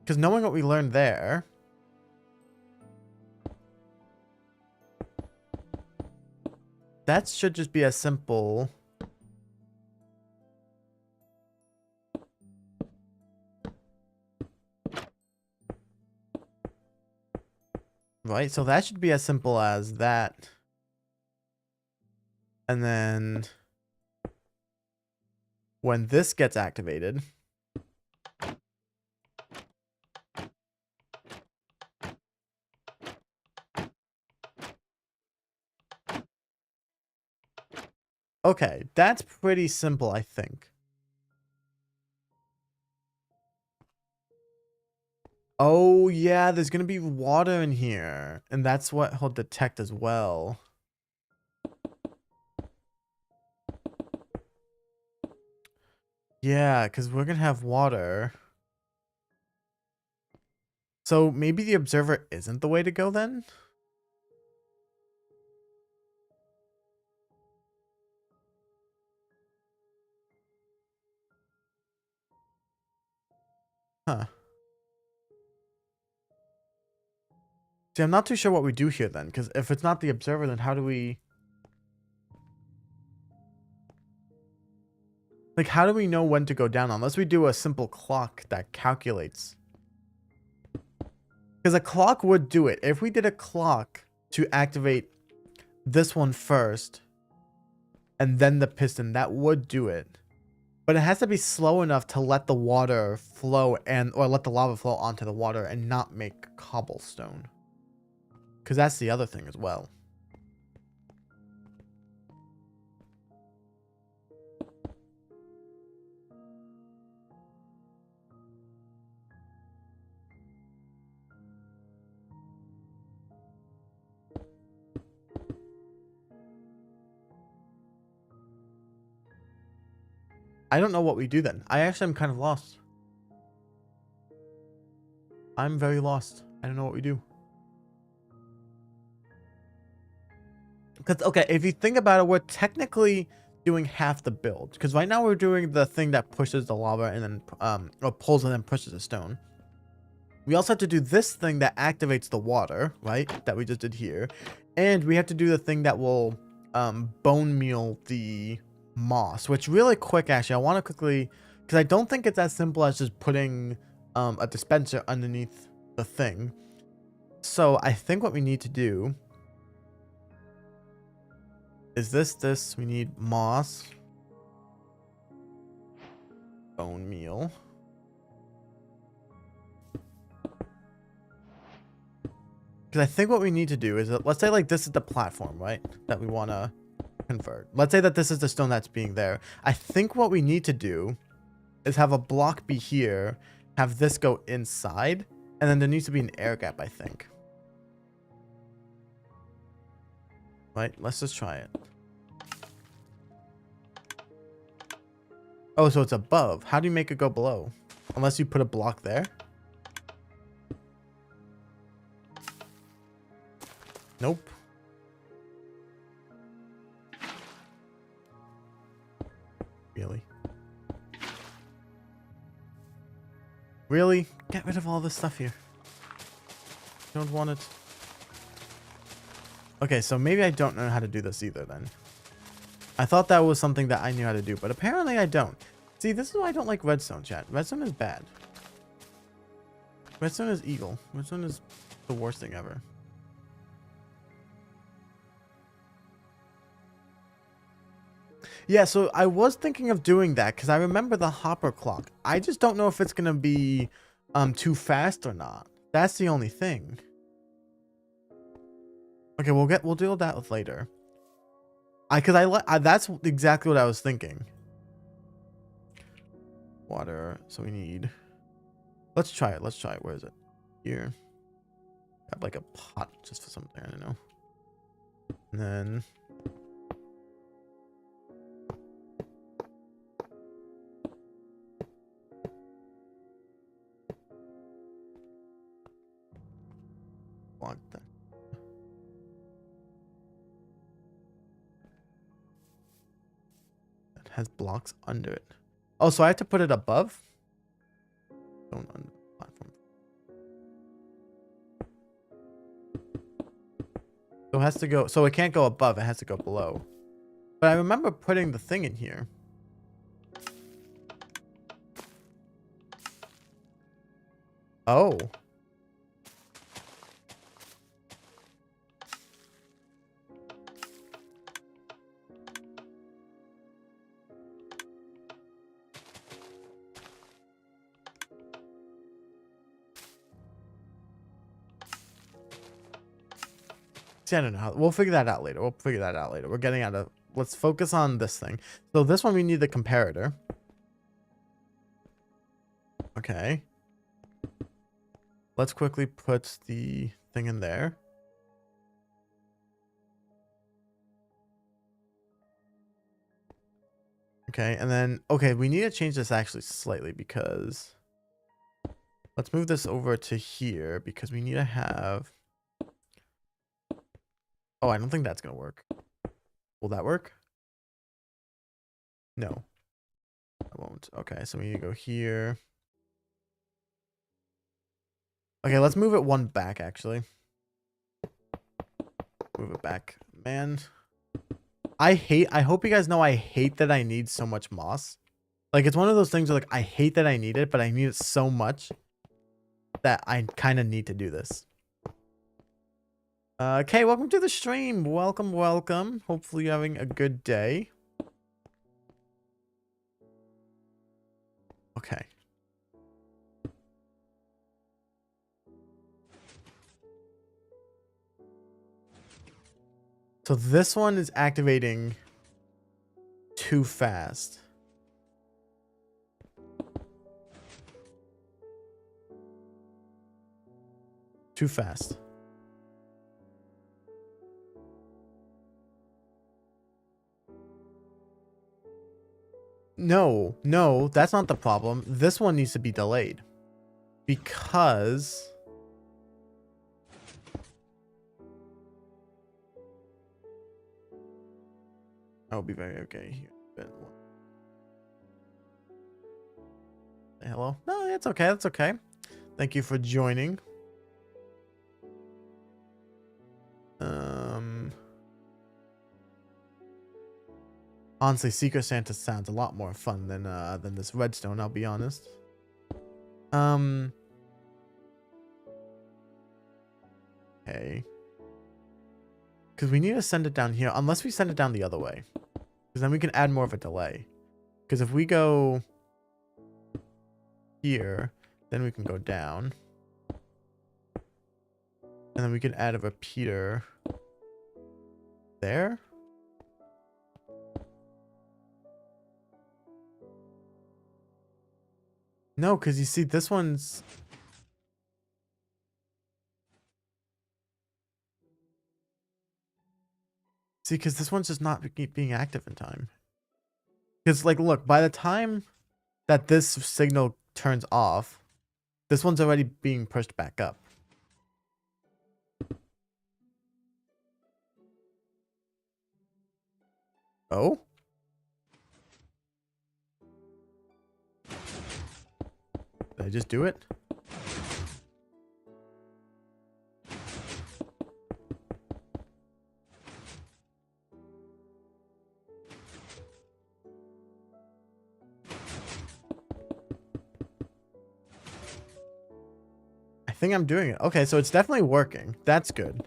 [SPEAKER 1] Because knowing what we learned there... That should just be as simple... Right? So that should be as simple as that. And then... When this gets activated... Okay, that's pretty simple, I think. Oh, yeah, there's gonna be water in here. And that's what he'll detect as well. Yeah, because we're gonna have water. So maybe the observer isn't the way to go then? Huh. See, I'm not too sure what we do here then, because if it's not the observer, then how do we... Like, how do we know when to go down unless we do a simple clock that calculates? Because a clock would do it. If we did a clock to activate this one first, and then the piston, that would do it. But it has to be slow enough to let the water flow or let the lava flow onto the water and not make cobblestone. Because that's the other thing as well. I don't know what we do then. I actually am kind of lost. I'm very lost. I don't know what we do. Because, okay, if you think about it, we're technically doing half the build. Because right now we're doing the thing that pushes the lava and then, or pulls and then pushes the stone. We also have to do this thing that activates the water, right? That we just did here. And we have to do the thing that will, bone meal the moss. Which really quick, actually, I want to quickly... Because I don't think it's as simple as just putting, a dispenser underneath the thing. So I think what we need to do... Is this? We need moss. Bone meal. Because I think what we need to do is, let's say like this is the platform, right? That we want to convert. Let's say that this is the stone that's being there. I think what we need to do is have a block be here, have this go inside, and then there needs to be an air gap, I think. Right? Let's just try it. Oh, so it's above. How do you make it go below? Unless you put a block there. Nope. Really? Really? Get rid of all this stuff here. Don't want it. Okay, so maybe I don't know how to do this either then. I thought that was something that I knew how to do, but apparently I don't. See, this is why I don't like redstone, chat. Redstone is bad. Redstone is evil. Redstone is the worst thing ever. Yeah, so I was thinking of doing that because I remember the hopper clock. I just don't know if it's going to be too fast or not. That's the only thing. Okay, we'll deal with that with later. That's exactly what I was thinking. Water. So we need. Let's try it. Let's try it. Where is it? Here. Got like a pot just for something. I don't know. And then. Block that. Has blocks under it. Oh, so I have to put it above? Don't on the platform. So it has to go. So it can't go above. It has to go below. But I remember putting the thing in here. Oh. See, I don't know how. We'll figure that out later. We're getting out of. Let's focus on this thing. So this one we need the comparator. Okay. Let's quickly put the thing in there. Okay, and then, okay, we need to change this actually slightly because let's move this over to here because we need to have, oh, I don't think that's going to work. Will that work? No, it won't. Okay, so we need to go here. Okay, let's move it one back actually. Move it back. Man, I hope you guys know I hate that I need so much moss. Like, it's one of those things where, like, I hate that I need it, but I need it so much that I kind of need to do this. Okay, welcome to the stream. Welcome, welcome. Hopefully you're having a good day. Okay. So this one is activating too fast. Too fast. No, no, that's not the problem. This one needs to be delayed. Because... I'll be very okay here. Hello? No, that's okay. That's okay. Thank you for joining. Honestly, Secret Santa sounds a lot more fun than this redstone, I'll be honest. Okay. Because we need to send it down here, unless we send it down the other way. Because then we can add more of a delay. Because if we go here, then we can go down. And then we can add a repeater there. No, because you see, this one's... See, because this one's just not being active in time. Because, like, look, by the time that this signal turns off, this one's already being pushed back up. Oh? Did I just do it? I think I'm doing it. Okay, so it's definitely working. That's good.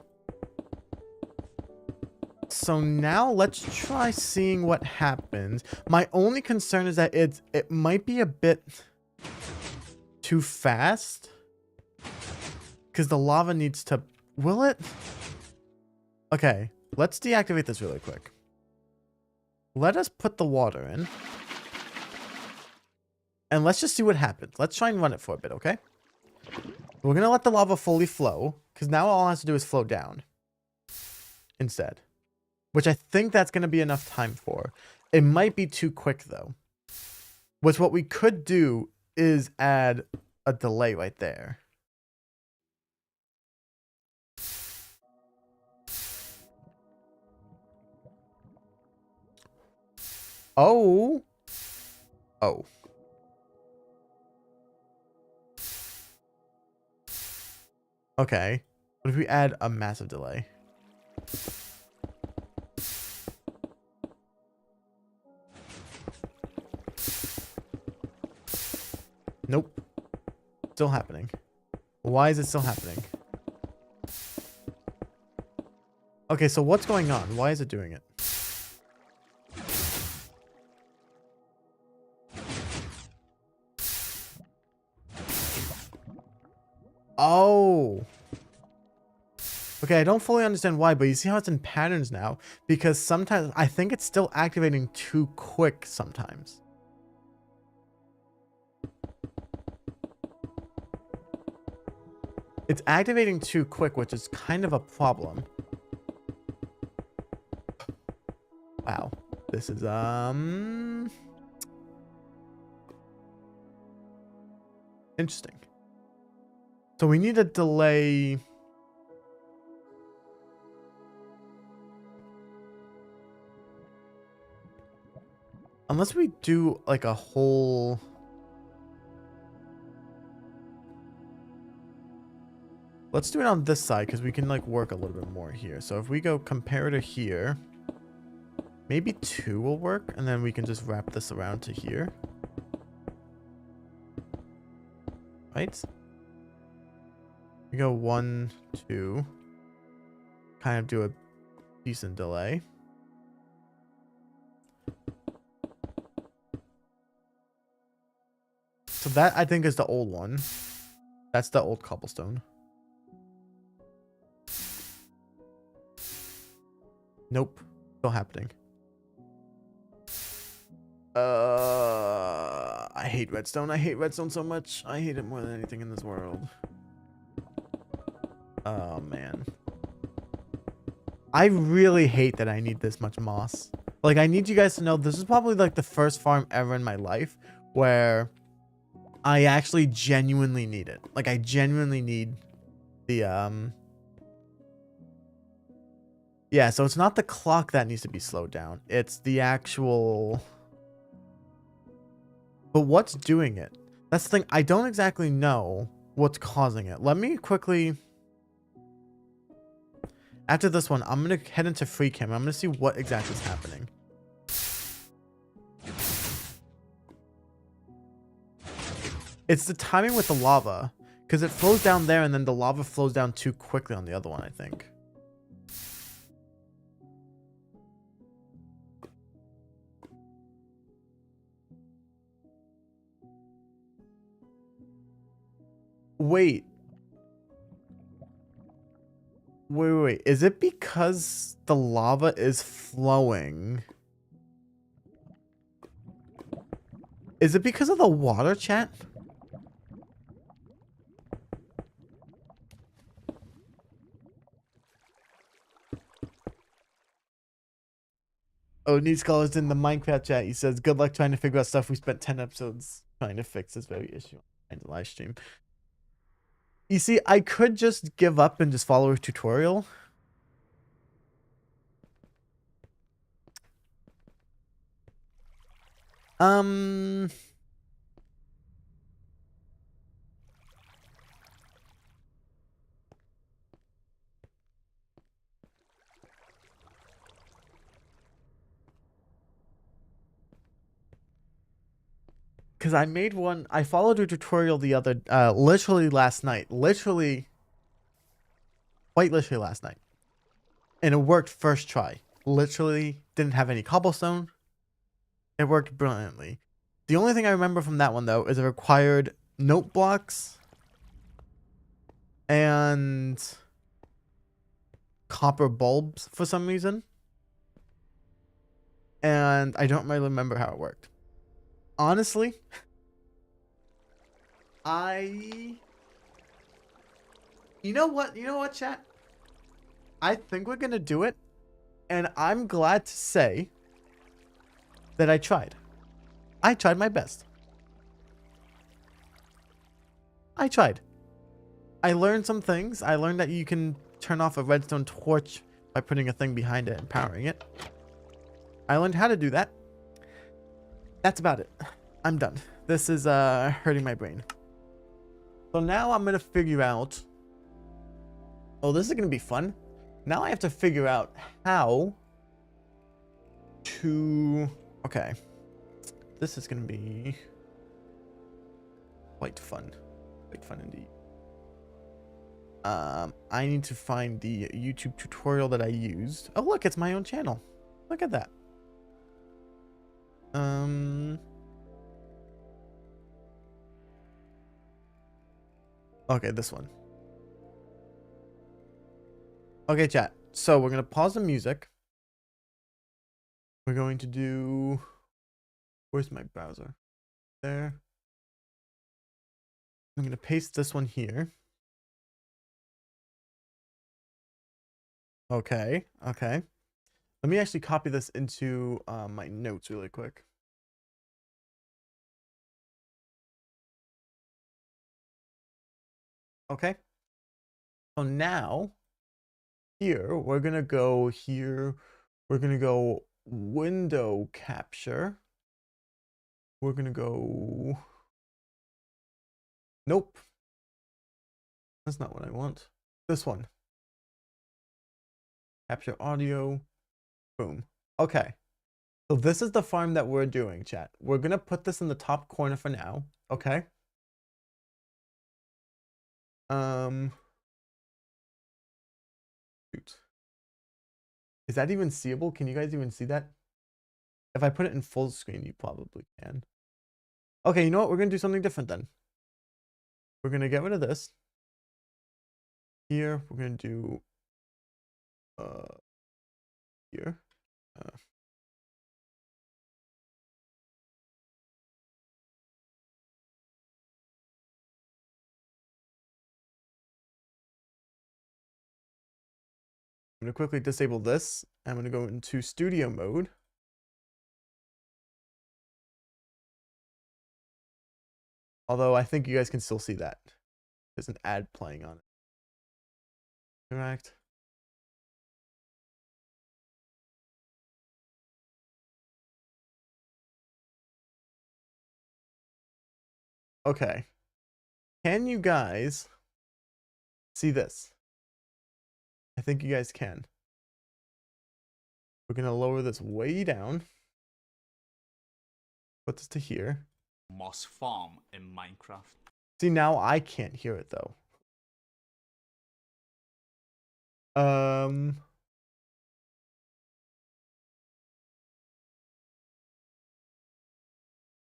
[SPEAKER 1] So now let's try seeing what happens. My only concern is that it might be a bit too fast. Because the lava needs to... Will it? Okay, let's deactivate this really quick. Let us put the water in. And let's just see what happens. Let's try and run it for a bit, okay? We're going to let the lava fully flow. Because now all it has to do is flow down. Instead. Which I think that's going to be enough time for. It might be too quick, though. Which what we could do is add a delay right there. Oh. Oh. Okay. What if we add a massive delay? Nope. Still happening. Why is it still happening? Okay, so what's going on? Why is it doing it? Oh. Okay, I don't fully understand why, but you see how it's in patterns now? Because sometimes I think it's still activating too quick sometimes. It's activating too quick, which is kind of a problem. Wow. This is, interesting. So we need a delay. Unless we do like a whole... Let's do it on this side because we can like work a little bit more here. So if we go compare to here, maybe 2 will work, and then we can just wrap this around to here. Right? We go 1, 2. Kind of do a decent delay. So that I think is the old one. That's the old cobblestone. Nope. Still happening. I hate redstone. I hate redstone so much. I hate it more than anything in this world. Oh, man. I really hate that I need this much moss. Like, I need you guys to know this is probably like the first farm ever in my life where I actually genuinely need it. Like, I genuinely need the, yeah, so it's not the clock that needs to be slowed down. It's the actual... But what's doing it? That's the thing. I don't exactly know what's causing it. Let me quickly... After this one, I'm going to head into free cam. I'm going to see what exactly is happening. It's the timing with the lava. Because it flows down there and then the lava flows down too quickly on the other one, I think. Wait. Wait. Is it because the lava is flowing? Is it because of the water, chat? Oh, Need Scholars in the Minecraft chat. He says, good luck trying to figure out stuff we spent 10 episodes trying to fix this very issue in the live stream. You see, I could just give up and just follow a tutorial. Because I made one, I followed a tutorial the other, literally last night. Quite literally last night. And it worked first try. Literally didn't have any cobblestone. It worked brilliantly. The only thing I remember from that one, though, is it required note blocks and copper bulbs for some reason. And I don't really remember how it worked. Honestly, you know what, chat? I think we're gonna do it, and I'm glad to say that I tried. I tried my best. I tried. I learned some things. I learned that you can turn off a redstone torch by putting a thing behind it and powering it. I learned how to do that. That's about it. I'm done. This is hurting my brain. So now I'm gonna figure out Oh, this is going to be fun. Now I have to figure out how to... Okay. This is going to be quite fun. Quite fun indeed. I need to find the YouTube tutorial that I used. Oh, look, it's my own channel. Look at that. Okay, this one. Okay, chat. So we're going to pause the music. We're going to do... Where's my browser? There. I'm going to paste this one here. Okay, okay. Let me actually copy this into my notes really quick. Okay. So now, here, we're going to go here. We're going to go window capture. We're going to go... Nope. That's not what I want. This one. Capture audio. Boom. Okay. So this is the farm that we're doing, chat. We're going to put this in the top corner for now. Okay. Shoot. Is that even seeable? Can you guys even see that? If I put it in full screen, you probably can. Okay, you know what? We're going to do something different then. We're going to get rid of this. Here, we're going to do here. I'm going to quickly disable this. I'm going to go into studio mode. Although I think you guys can still see that. There's an ad playing on it. Correct. Okay. Can you guys see this? I think you guys can. We're going to lower this way down. Put this to here.
[SPEAKER 2] Moss farm in Minecraft.
[SPEAKER 1] See, now I can't hear it though.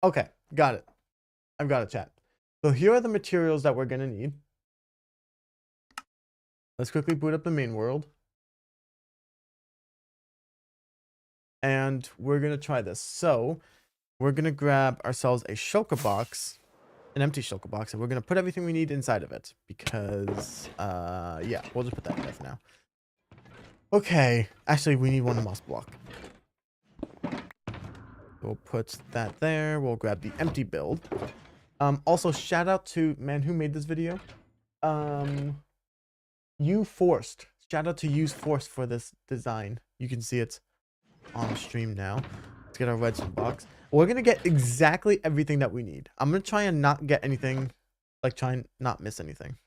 [SPEAKER 1] Okay, got it. I've got it, chat. So here are the materials that we're gonna need. Let's quickly boot up the main world. And we're gonna try this. So we're gonna grab ourselves a shulker box, an empty shulker box, and we're gonna put everything we need inside of it because yeah, we'll just put that in there for now. Okay, actually we need one moss block. We'll put that there. We'll grab the empty build. Also shout out to man who made this video. UForced. Shout out to UForced for this design. You can see it on stream now. Let's get our redstone box. We're gonna get exactly everything that we need. I'm gonna try and not get anything, like try and not miss anything.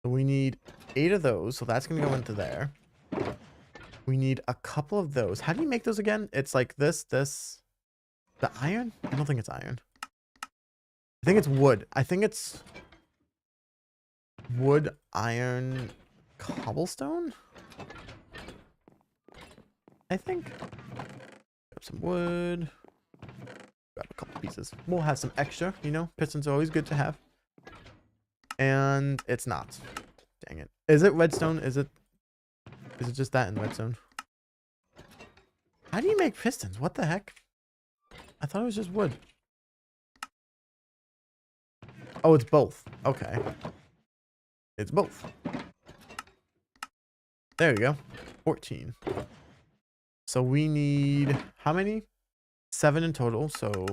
[SPEAKER 1] So we need 8 of those, so that's gonna go into there. We need a couple of those. How do you make those again? It's like this. The iron? I don't think it's iron. I think it's wood. I think it's wood, iron, cobblestone. I think. Grab some wood. Grab a couple pieces. We'll have some extra, you know. Pistons are always good to have. And it's not. Dang it. Is it redstone? Is it just that in redstone? How do you make pistons? What the heck? I thought it was just wood. Oh, it's both. Okay. It's both. There we go. 14. So we need how many? 7 in total. So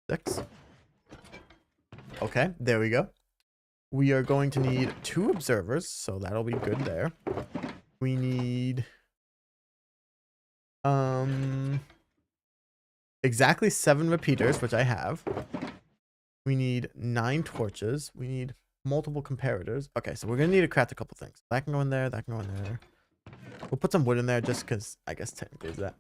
[SPEAKER 1] 6. Okay, there we go. We are going to need 2 observers, so that'll be good there. We need exactly 7 repeaters, which I have. We need 9 torches. We need multiple comparators. Okay, so we're gonna need to craft a couple things. That can go in there. That can go in there. We'll put some wood in there just because I guess technically is that.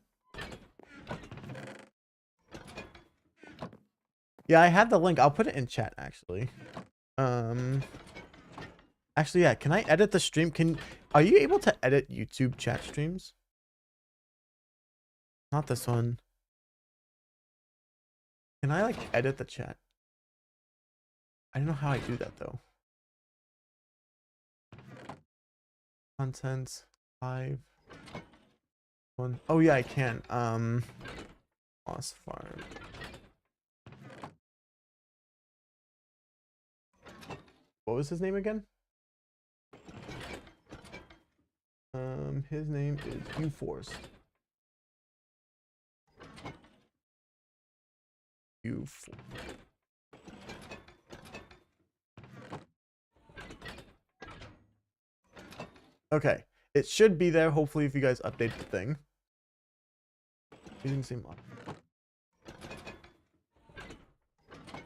[SPEAKER 1] Yeah, I had the link. I'll put it in chat actually. Actually, yeah. Can I edit the stream? Are you able to edit YouTube chat streams? Not this one. Can I like edit the chat? I don't know how I do that though. Content 5 1. Oh yeah, I can. Lost Farm. What was his name again? His name is UForced. UForced. Okay, it should be there. Hopefully, if you guys update the thing. Using the same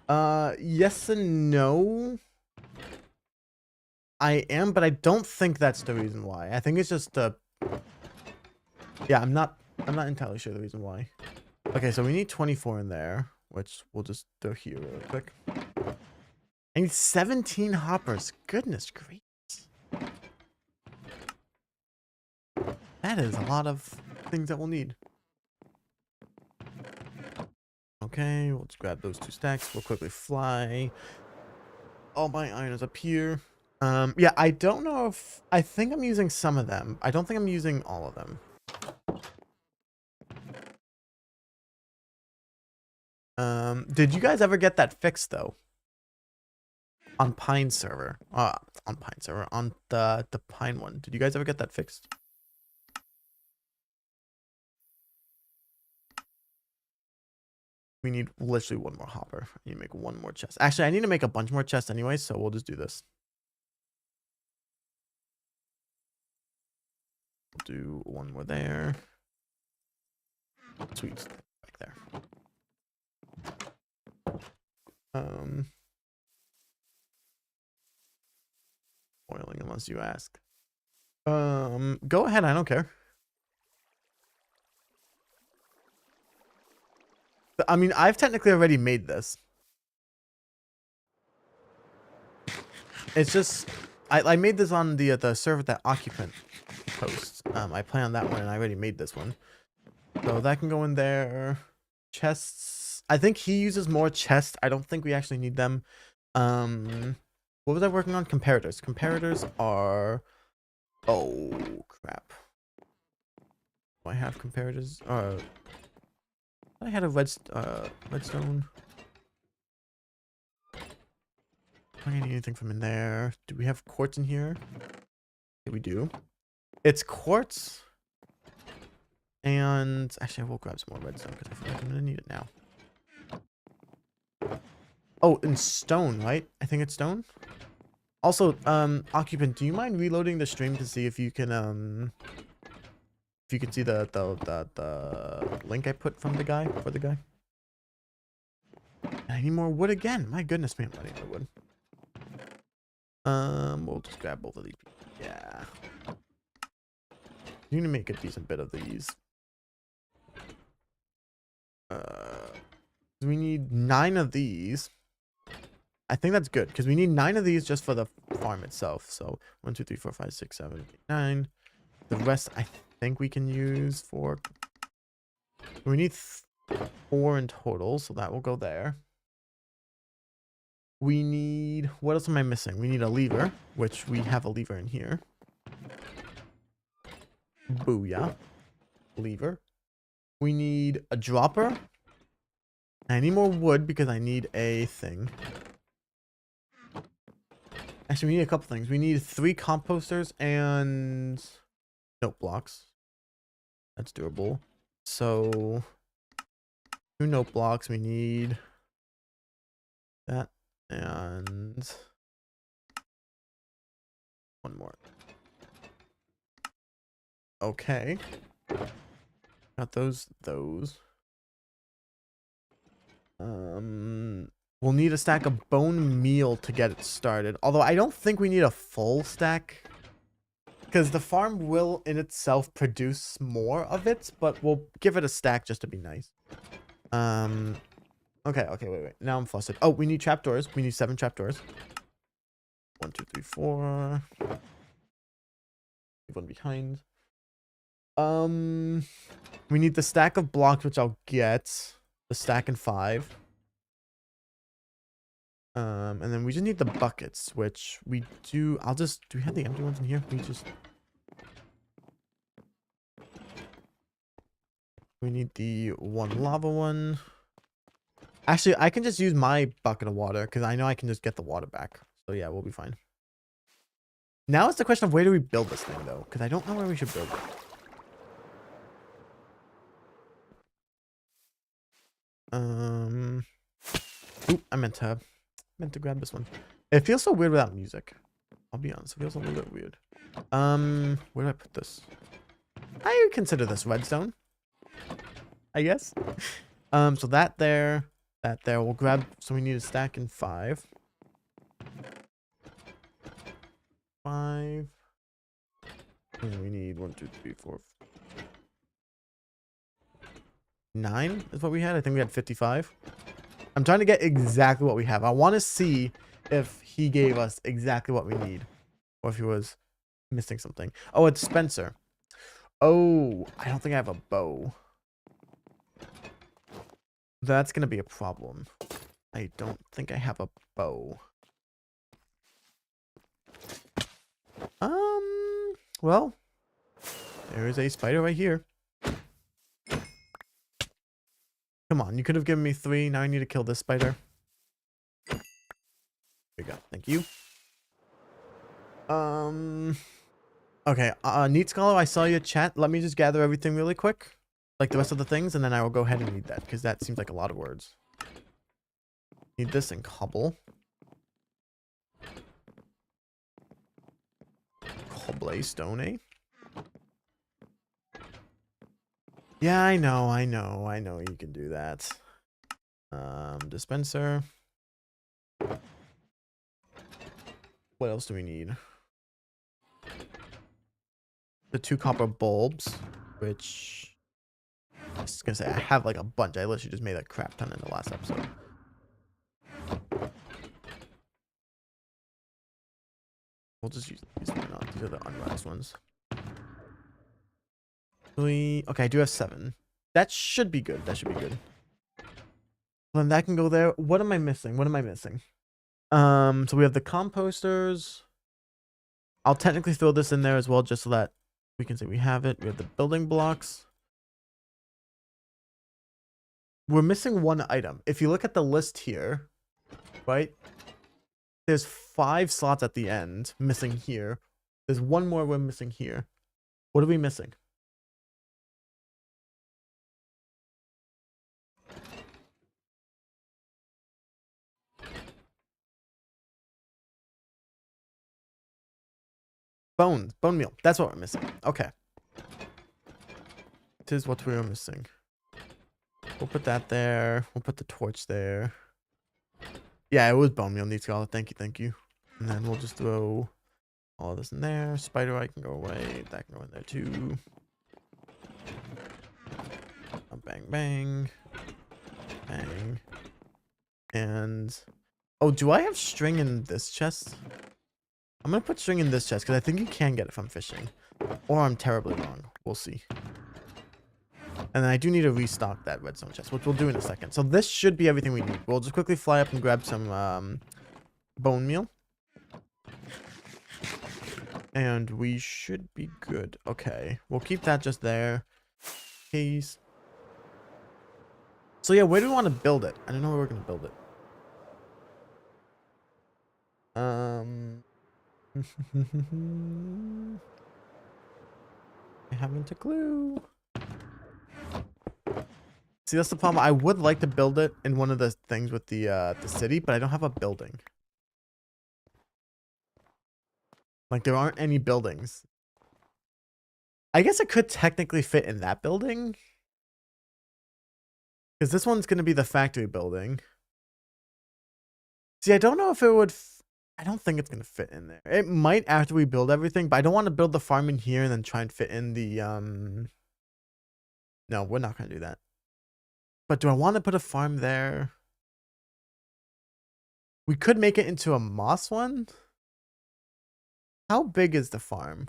[SPEAKER 1] mod. Yes and no. I am, but I don't think that's the reason why. I think it's just yeah, I'm not entirely sure the reason why. Okay, so we need 24 in there, which we'll just throw here really quick. I need 17 hoppers. Goodness gracious. That is a lot of things that we'll need. Okay, we'll just grab those 2 stacks. We'll quickly fly. All my iron is up here. Yeah, I don't know if... I think I'm using some of them. I don't think I'm using all of them. Did you guys ever get that fixed, though? On Pine server. On Pine server. On the Pine one. Did you guys ever get that fixed? We need literally 1 more hopper. I need to make 1 more chest. Actually, I need to make a bunch more chests anyway, so we'll just do this. We'll do 1 more there. Sweet. Back there. Boiling unless you ask. Go ahead, I don't care. I mean, I've technically already made this. It's just I made this on the server that occupant hosts. I play on that one and I already made this one. So that can go in there. Chests. I think he uses more chests. I don't think we actually need them. What was I working on? Comparators. Comparators are... Oh, crap. Do I have comparators? I had a redstone. I don't need anything from in there. Do we have quartz in here? Yeah, we do. It's quartz. And actually, I will grab some more redstone because I feel like I'm gonna need it now. Oh, and stone, right? I think it's stone. Also, occupant, do you mind reloading the stream to see if you can see the link I put from the guy for the guy? I need more wood again. My goodness, man, I'm running out of wood. We'll just grab both of these. Yeah. You need to make a decent bit of these. We need 9 of these. I think that's good because we need 9 of these just for the farm itself. So 1, 2, 3, 4, 5, 6, 7, 8, 9. The rest I think we can use for. We need 4 in total, so that will go there. We need, what else am I missing? We need a lever, which we have a lever in here. Booyah. Lever. We need a dropper. I need more wood because I need a thing. Actually, we need a couple things. We need 3 composters and note blocks. That's doable. So 2 note blocks. We need that and 1 more. Okay. Got those. We'll need a stack of bone meal to get it started. Although I don't think we need a full stack. Because the farm will in itself produce more of it. But we'll give it a stack just to be nice. Okay, wait. Now I'm flustered. Oh, we need trapdoors. We need 7 trapdoors. 1, 2, 3, 4. Leave one behind. We need the stack of blocks, which I'll get. The stack in 5. And then we just need the buckets, which we do. Do we have the empty ones in here? We need the 1 lava one. Actually, I can just use my bucket of water because I know I can just get the water back. So yeah, we'll be fine. Now it's the question of where do we build this thing though? Because I don't know where we should build it. Oop, I meant to grab this one. It feels so weird without music. I'll be honest, it feels a little bit weird. Where do I put this? I would consider this redstone, I guess. So that there. We'll grab. So we need a stack in 5. 5. And we need 1, 2, 3, 4. 9 is what we had. I think we had 55. I'm trying to get exactly what we have. I want to see if he gave us exactly what we need, or if he was missing something. Oh, it's Spencer. Oh, I don't think I have a bow. That's gonna be a problem. I don't think I have a bow. Well, there is a spider right here. Come on, you could have given me 3. Now I need to kill this spider. There we go. Thank you. Okay, Neat Scholar, I saw your chat. Let me just gather everything really quick. Like the rest of the things, and then I will go ahead and need that, because that seems like a lot of words. Need this in cobble. Cobblestone, eh? Yeah, I know you can do that. Dispenser. What else do we need? The 2 copper bulbs, which I was gonna say I have like a bunch. I literally just made a crap ton in the last episode. We'll just use these. Why not? These are the unraxed ones. Okay, I do have 7. That should be good. Then that can go there. What am I missing? So we have the composters. I'll technically throw this in there as well, just so that we can say we have it. We have the building blocks. We're missing 1 item. If you look at the list here, right? There's 5 slots at the end missing here. There's 1 more we're missing here. What are we missing? Bone meal. That's what we're missing. Okay. This is what we were missing. We'll put that there. We'll put the torch there. Yeah, it was bone meal. Neat Scholar. Thank you. And then we'll just throw all of this in there. Spider eye can go away. That can go in there too. Bang, bang. Bang. And... oh, do I have string in this chest? I'm going to put string in this chest because I think you can get it from fishing. Or I'm terribly wrong. We'll see. And then I do need to restock that redstone chest, which we'll do in a second. So this should be everything we need. We'll just quickly fly up and grab some bone meal. And we should be good. Okay. We'll keep that just there. Case. So yeah, where do we want to build it? I don't know where we're going to build it. I haven't a clue. See, that's the problem. I would like to build it in one of the things with the city, but I don't have a building. Like, there aren't any buildings. I guess it could technically fit in that building. Because this one's going to be the factory building. See, I don't know if it would. I don't think it's gonna fit in there. It might after we build everything, but I don't want to build the farm in here and then try and fit in the No, we're not gonna do that. But do I want to put a farm there? We could make it into a moss one. How big is the farm?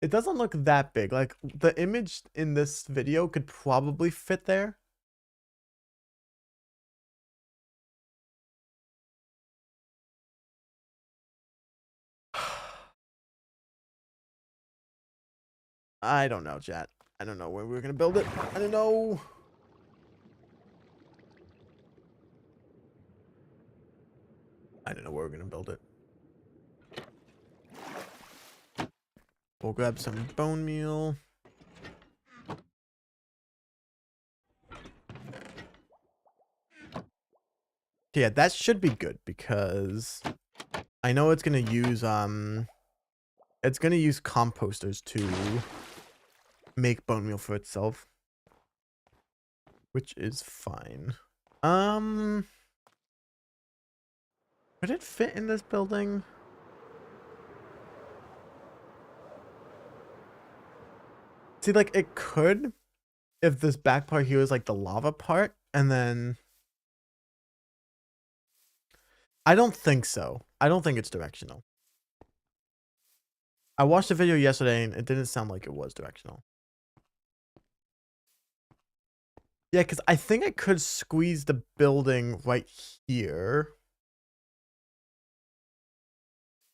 [SPEAKER 1] It doesn't look that big. Like the image in this video could probably fit there. I don't know, chat. I don't know where we're gonna build it. I don't know. I don't know where we're gonna build it. We'll grab some bone meal. Yeah, that should be good because I know it's gonna use composters to make bone meal for itself, which is fine. Could it fit in this building? See, like it could if this back part here is like the lava part, and then I don't think so. I don't think it's directional. I watched the video yesterday and it didn't sound like it was directional. Yeah, because I think I could squeeze the building right here.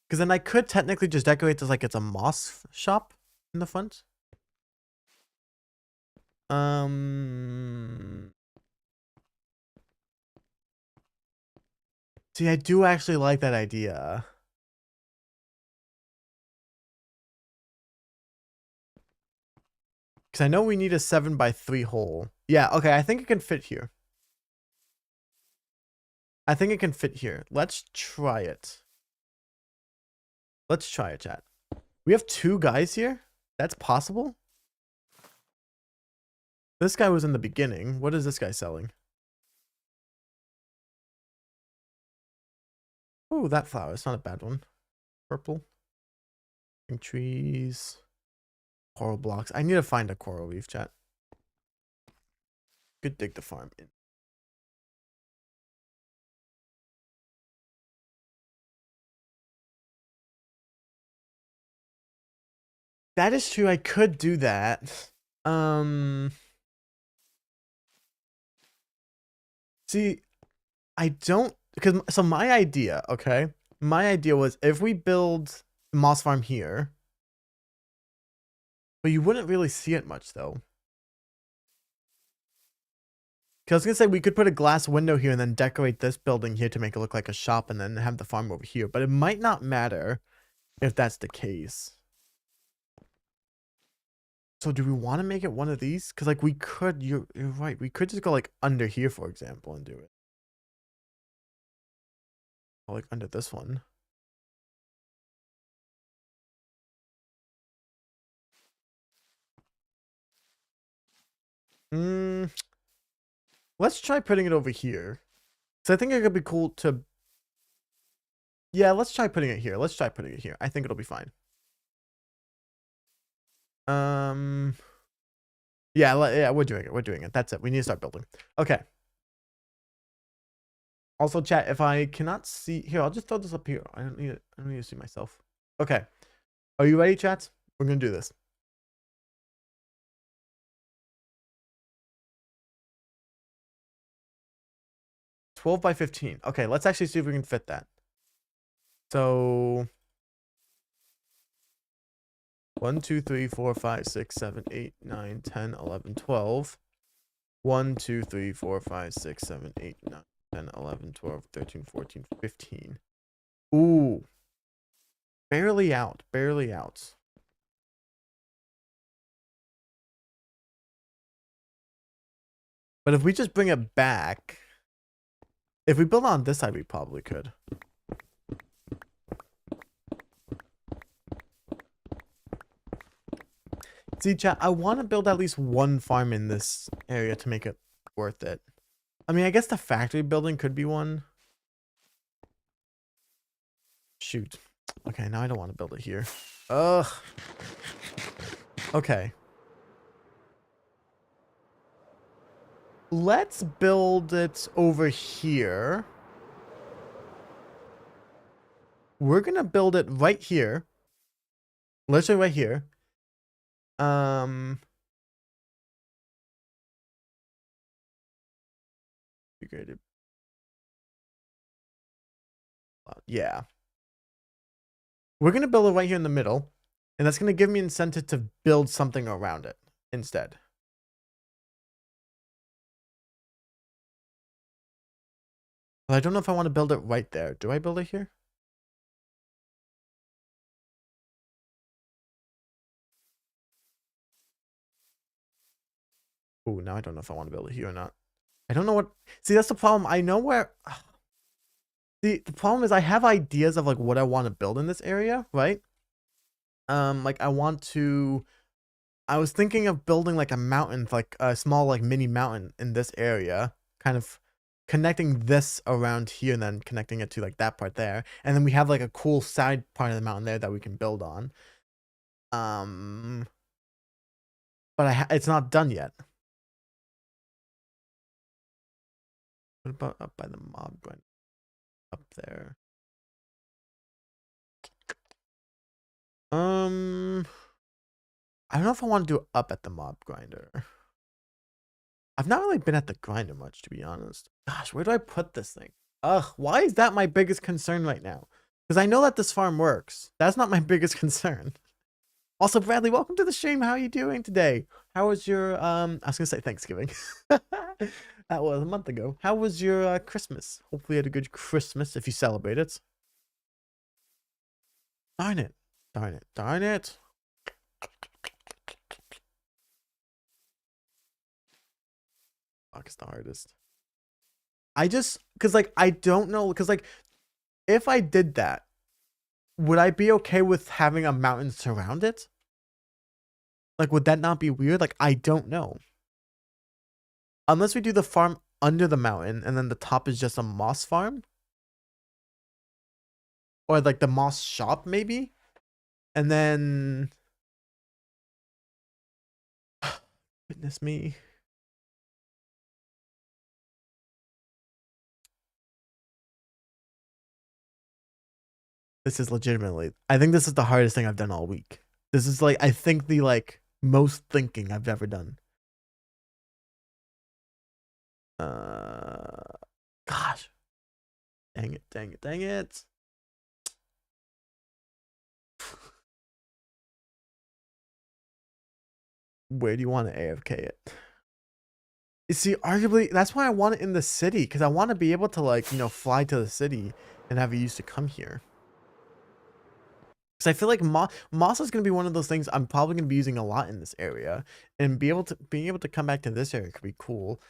[SPEAKER 1] Because then I could technically just decorate this like it's a moss shop in the front. See, I do actually like that idea. Because I know we need a 7x3 hole. Yeah, okay, I think it can fit here. I think it can fit here. Let's try it. Let's try it, chat. We have 2 guys here? That's possible? This guy was in the beginning. What is this guy selling? Oh, that flower. It's not a bad one. Purple. Trees. Coral blocks. I need to find a coral reef, chat. Could dig the farm in. That is true. I could do that. See, I don't, because so my idea, okay? My idea was if we build moss farm here, but you wouldn't really see it much though. Because I was gonna say we could put a glass window here and then decorate this building here to make it look like a shop and then have the farm over here, but it might not matter if that's the case. So do we want to make it one of these? Because like we could, you're right, we could just go like under here, for example, and do it. Or like under this one. Let's try putting it over here. So I think it could be cool to... Yeah, let's try putting it here. Let's try putting it here. I think it'll be fine. Yeah, we're doing it. We're doing it. That's it. We need to start building. Okay. Also, chat, if I cannot see... Here, I'll just throw this up here. I don't need to see myself. Okay. Are you ready, chat? We're going to do this. $12 by $15. Okay, let's actually see if we can fit that. So 1, 2, 3, 4, 5, 6, 7, 8, 9, 10, 11, 12. 1, 2, 3, 4, 5, 6, 7, 8, 9, 10, 11, 12, 13, 14, 15. Ooh. Barely out. Barely out. But if we just bring it back... If we build on this side, we probably could. See, chat, I want to build at least one farm in this area to make it worth it. I mean, I guess the factory building could be one. Shoot. Okay, now I don't want to build it here. Ugh. Okay. Let's build it over here. We're gonna build it right here. Literally right here. Figured yeah. We're gonna build it right here in the middle, and that's gonna give me incentive to build something around it instead. But I don't know if I want to build it right there. Do I build it here? Ooh, now I don't know if I want to build it here or not. I don't know what. See, that's the problem. I know where. The problem is I have ideas of like what I want to build in this area, right? Like I want to. I was thinking of building like a mountain, like a small like mini mountain in this area, kind of connecting this around here and then connecting it to like that part there, and then we have like a cool side part of the mountain there that we can build on. But it's not done yet. What about up by the mob grinder? Up there. I don't know if I want to do it up at the mob grinder. I've not really been at the grinder much, to be honest. Gosh, where do I put this thing? Ugh, why is that my biggest concern right now? Because I know that this farm works. That's not my biggest concern. Also, Bradley, welcome to the stream. How are you doing today? How was your, I was going to say Thanksgiving. That was a month ago. How was your Christmas? Hopefully you had a good Christmas if you celebrate it. Darn it. Darn it. Darn it. Fuck, it's the hardest. I just, because like, I don't know, because like, if I did that, would I be okay with having a mountain surround it? Like, would that not be weird? Like, I don't know. Unless we do the farm under the mountain and then the top is just a moss farm. Or like the moss shop, maybe. And then... Goodness me. This is legitimately... I think this is the hardest thing I've done all week. This is like, I think the like most thinking I've ever done. Gosh. Dang it, dang it, dang it. Where do you want to AFK it? You see, arguably, that's why I want it in the city, because I want to be able to, like, you know, fly to the city and have it used to come here. Because I feel like moss is going to be one of those things I'm probably going to be using a lot in this area, and being able to come back to this area could be cool.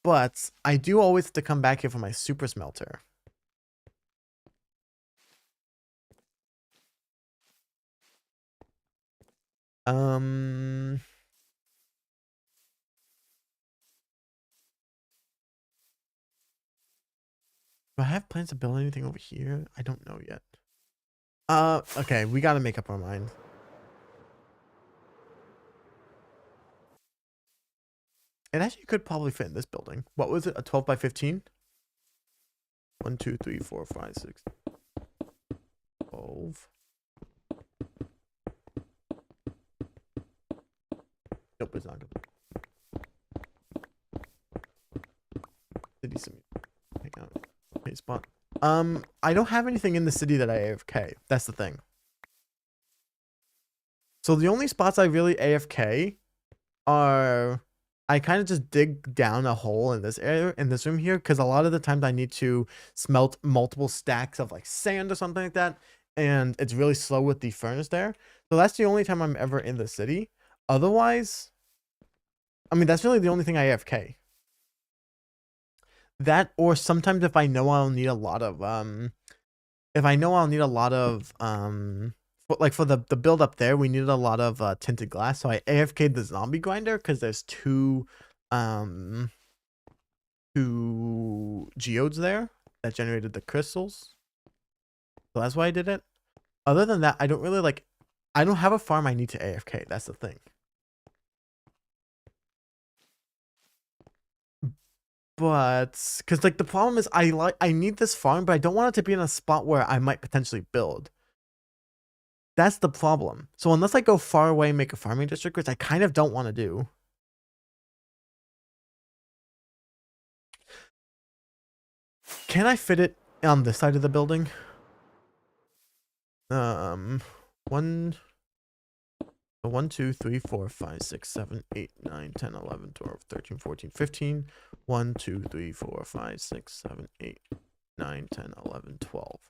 [SPEAKER 1] But I do always have to come back here for my super smelter. Do I have plans to build anything over here? I don't know yet. Okay, we gotta make up our mind. It actually could probably fit in this building. What was it? A 12 by 15? 1, 2, 3, 4, 5, 6, 12. Nope, it's not good. City sim. Hang on. Okay, spot. I don't have anything in the city that I AFK. That's the thing. So the only spots I really AFK are I kind of just dig down a hole in this area, in this room here, because a lot of the times I need to smelt multiple stacks of like sand or something like that, and it's really slow with the furnace there. So that's the only time I'm ever in the city. Otherwise, I mean, that's really the only thing I AFK. That, or sometimes if I know I'll need a lot of like for the build up there, we needed a lot of tinted glass, so I AFK'd the zombie grinder because there's two geodes there that generated the crystals. So that's why I did it. Other than that, I don't really like. I don't have a farm I need to AFK. That's the thing. But because like the problem is I need this farm, but I don't want it to be in a spot where I might potentially build. That's the problem. So unless I go far away and make a farming district, which I kind of don't want to do. Can I fit it on this side of the building? One, 1, 2, 3, 4, 5, 6, 7, 8, 9, 10, 11, 12, 13, 14, 15. 1, 2, 3, 4, 5, 6, 7, 8, 9, 10, 11, 12.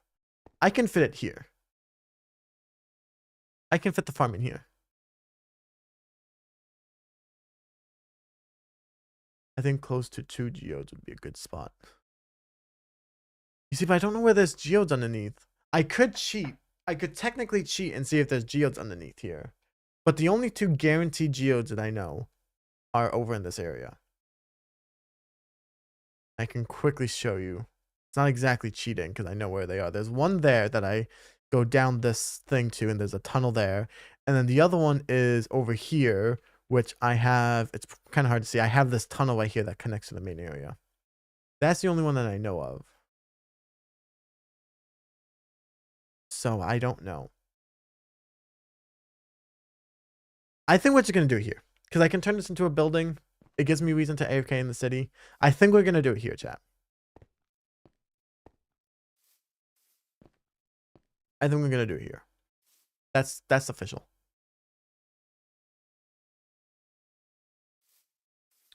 [SPEAKER 1] I can fit it here. I can fit the farm in here. I think close to 2 geodes would be a good spot. You see, but I don't know where there's geodes underneath. I could cheat. I could technically cheat and see if there's geodes underneath here. But the only 2 guaranteed geodes that I know are over in this area. I can quickly show you. It's not exactly cheating because I know where they are. There's one there that I go down this thing to, and there's a tunnel there. And then the other one is over here, which I have. It's kind of hard to see. I have this tunnel right here that connects to the main area. That's the only one that I know of. So I don't know. I think we're just going to do it here. Because I can turn this into a building. It gives me reason to AFK in the city. I think we're going to do it here, chat. I think we're going to do it here. That's official.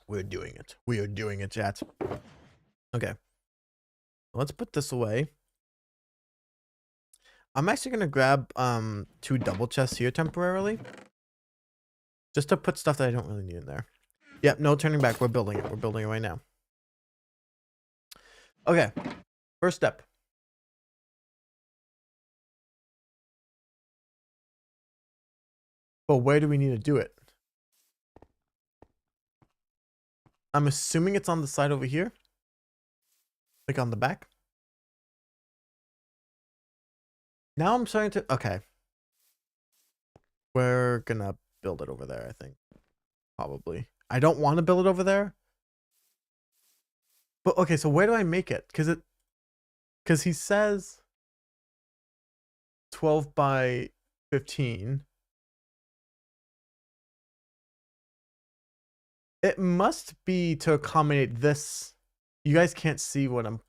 [SPEAKER 1] We're doing it. We are doing it, chat. Okay. Let's put this away. I'm actually going to grab 2 double chests here temporarily. Just to put stuff that I don't really need in there. Yep, no turning back. We're building it. We're building it right now. Okay. First step. But where do we need to do it? I'm assuming it's on the side over here. Like on the back. Now I'm starting to... Okay. We're gonna build it over there, I think. Probably. I don't want to build it over there. But okay, so where do I make it? Because he says 12 by 15. It must be to accommodate this. You guys can't see what I'm...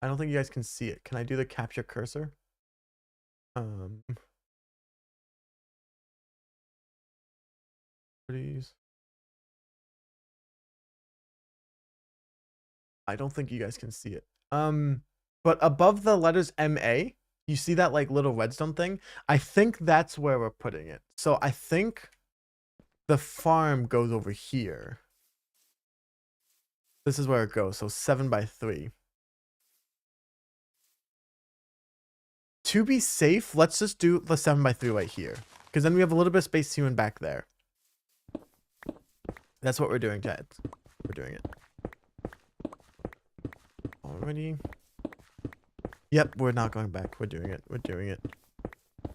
[SPEAKER 1] I don't think you guys can see it. Can I do the capture cursor? Please. I don't think you guys can see it. But above the letters MA, you see that like little redstone thing? I think that's where we're putting it. So I think the farm goes over here. This is where it goes. So 7 by 3. To be safe, let's just do the 7 by 3 right here. Because then we have a little bit of space here and back there. That's what we're doing, chat. We're doing it. Already. Yep, we're not going back. We're doing it. We're doing it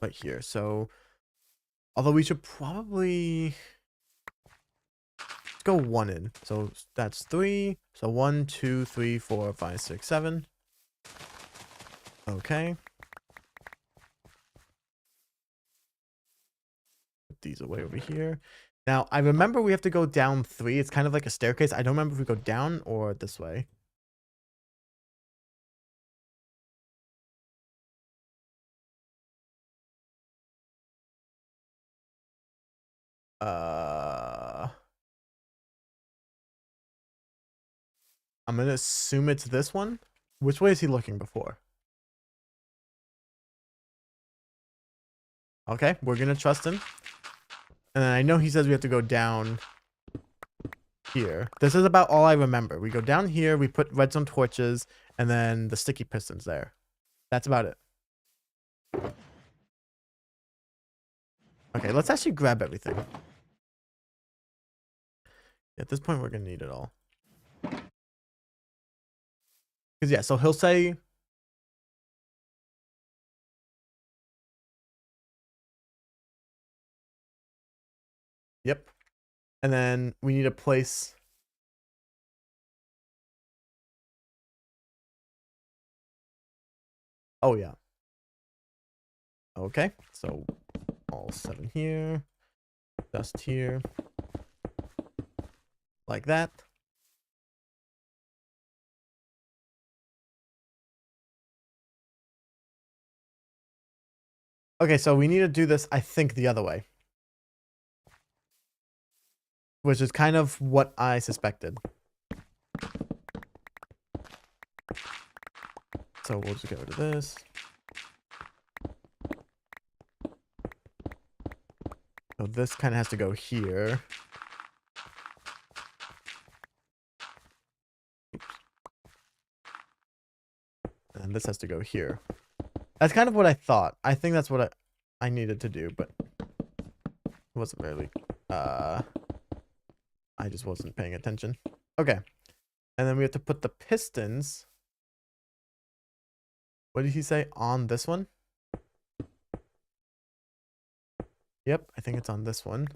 [SPEAKER 1] right here. So, although we should probably go 1 in. So that's 3. So 1, 2, 3, 4, 5, 6, 7. Okay. Put these away over here. Now, I remember we have to go down 3. It's kind of like a staircase. I don't remember if we go down or this way. I'm going to assume it's this one. Which way is he looking before? Okay, we're going to trust him. And then I know he says we have to go down here. This is about all I remember. We go down here, we put redstone torches, and then the sticky pistons there. That's about it. Okay, let's actually grab everything. At this point, we're going to need it all. Because, yeah, so he'll say... Yep. And then we need a place. Oh, yeah. Okay. So all 7 here. Dust here. Like that. Okay, so we need to do this, I think, the other way. Which is kind of what I suspected. So we'll just get rid of this. So this kind of has to go here. Oops. And this has to go here. That's kind of what I thought. I think that's what I needed to do, but it wasn't really... I just wasn't paying attention. Okay. And then we have to put the pistons... What did he say? On this one? Yep, I think it's on this one.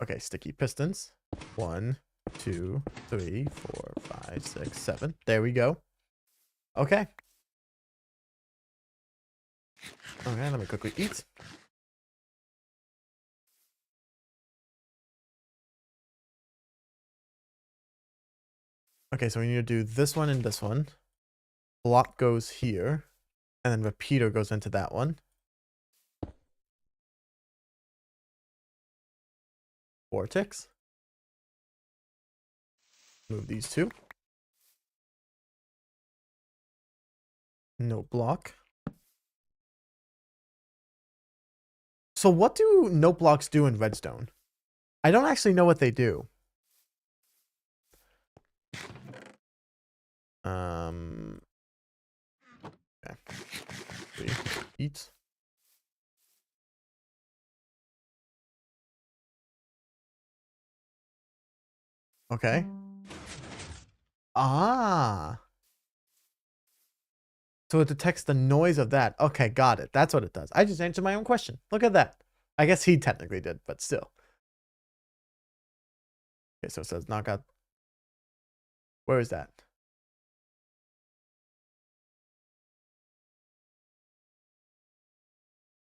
[SPEAKER 1] Okay, sticky pistons. 1, 2, 3, 4, 5, 6, 7. There we go. Okay. Okay, let me quickly eat. Okay, so we need to do this one and this one. Block goes here. And then repeater goes into that one. Vortex. Move these two. No block. So what do note blocks do in redstone? I don't actually know what they do. Okay. Eat. Okay. Ah. So it detects the noise of that. Okay, got it. That's what it does. I just answered my own question. Look at that. I guess he technically did, but still. Okay, so it says knock out. Where is that?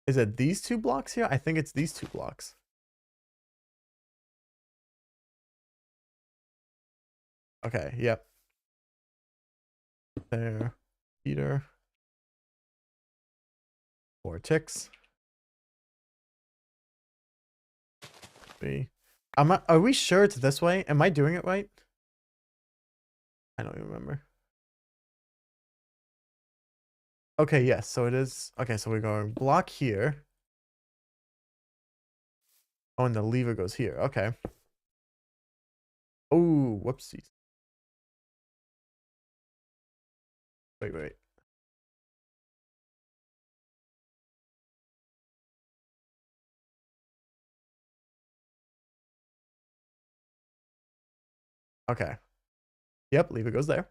[SPEAKER 1] Is it these 2 blocks here? I think it's these 2 blocks. Okay, yep. There. Heater. Vortex. B. Are we sure it's this way? Am I doing it right? I don't even remember. Okay, yes, so it is. Okay, so we're going block here. Oh, and the lever goes here. Okay. Oh, whoopsies. Wait. Okay. Yep, lever goes there.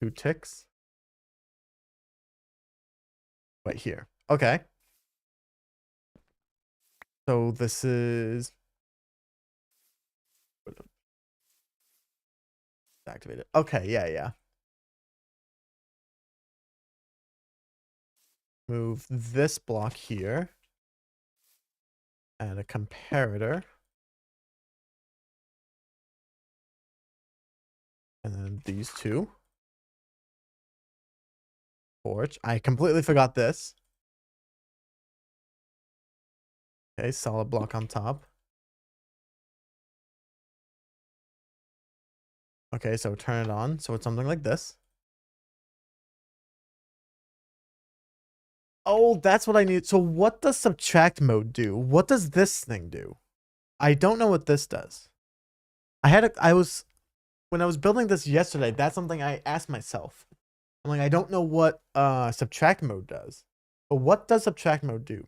[SPEAKER 1] Two ticks. Right here. Okay. So this is activated. Okay, yeah. Move this block here. Add a comparator. And then these 2. Torch. I completely forgot this. Okay, solid block on top. Okay, so turn it on. So it's something like this. Oh, that's what I need. So what does subtract mode do? What does this thing do? I don't know what this does. When I was building this yesterday, that's something I asked myself. I'm like, I don't know what subtract mode does. But what does subtract mode do?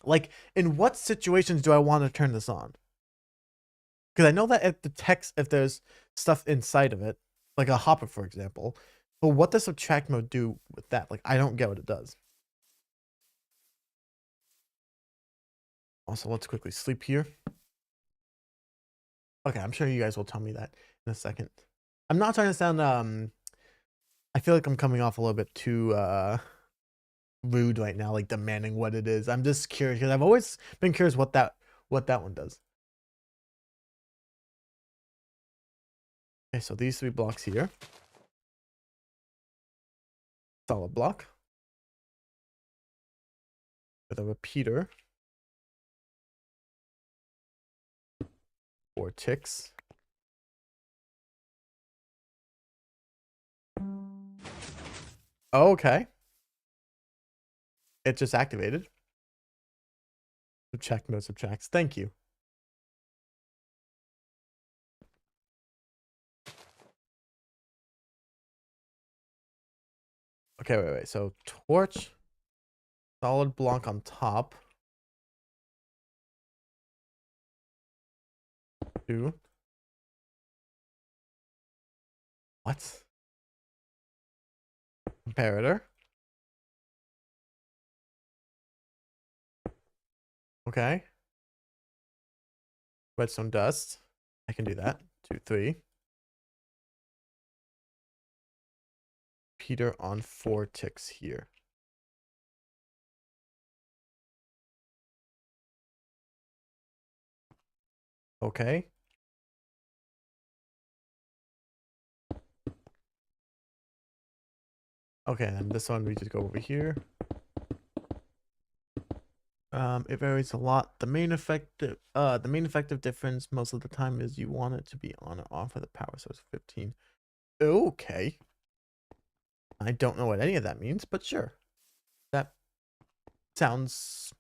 [SPEAKER 1] Like, in what situations do I want to turn this on? Because I know that if the text, if there's stuff inside of it, like a hopper, for example, but what does subtract mode do with that? Like, I don't get what it does. Also, let's quickly sleep here. Okay, I'm sure you guys will tell me that in a second. I'm not trying to sound I feel like I'm coming off a little bit too rude right now, like demanding what it is. I'm just curious because I've always been curious what that one does. Okay, so these 3 blocks here. Solid block. With a repeater. 4 ticks. Okay. It just activated. Subtract mode subtracts. Thank you. Okay, wait. So torch, solid block on top. 2. What? Comparator. Okay. Redstone dust. I can do that. 2, 3. Peter on 4 ticks here. Okay. Okay, and this one we just go over here. It varies a lot. The main effective difference most of the time is you want it to be on or off with a power source of 15. Okay. I don't know what any of that means, but sure. That sounds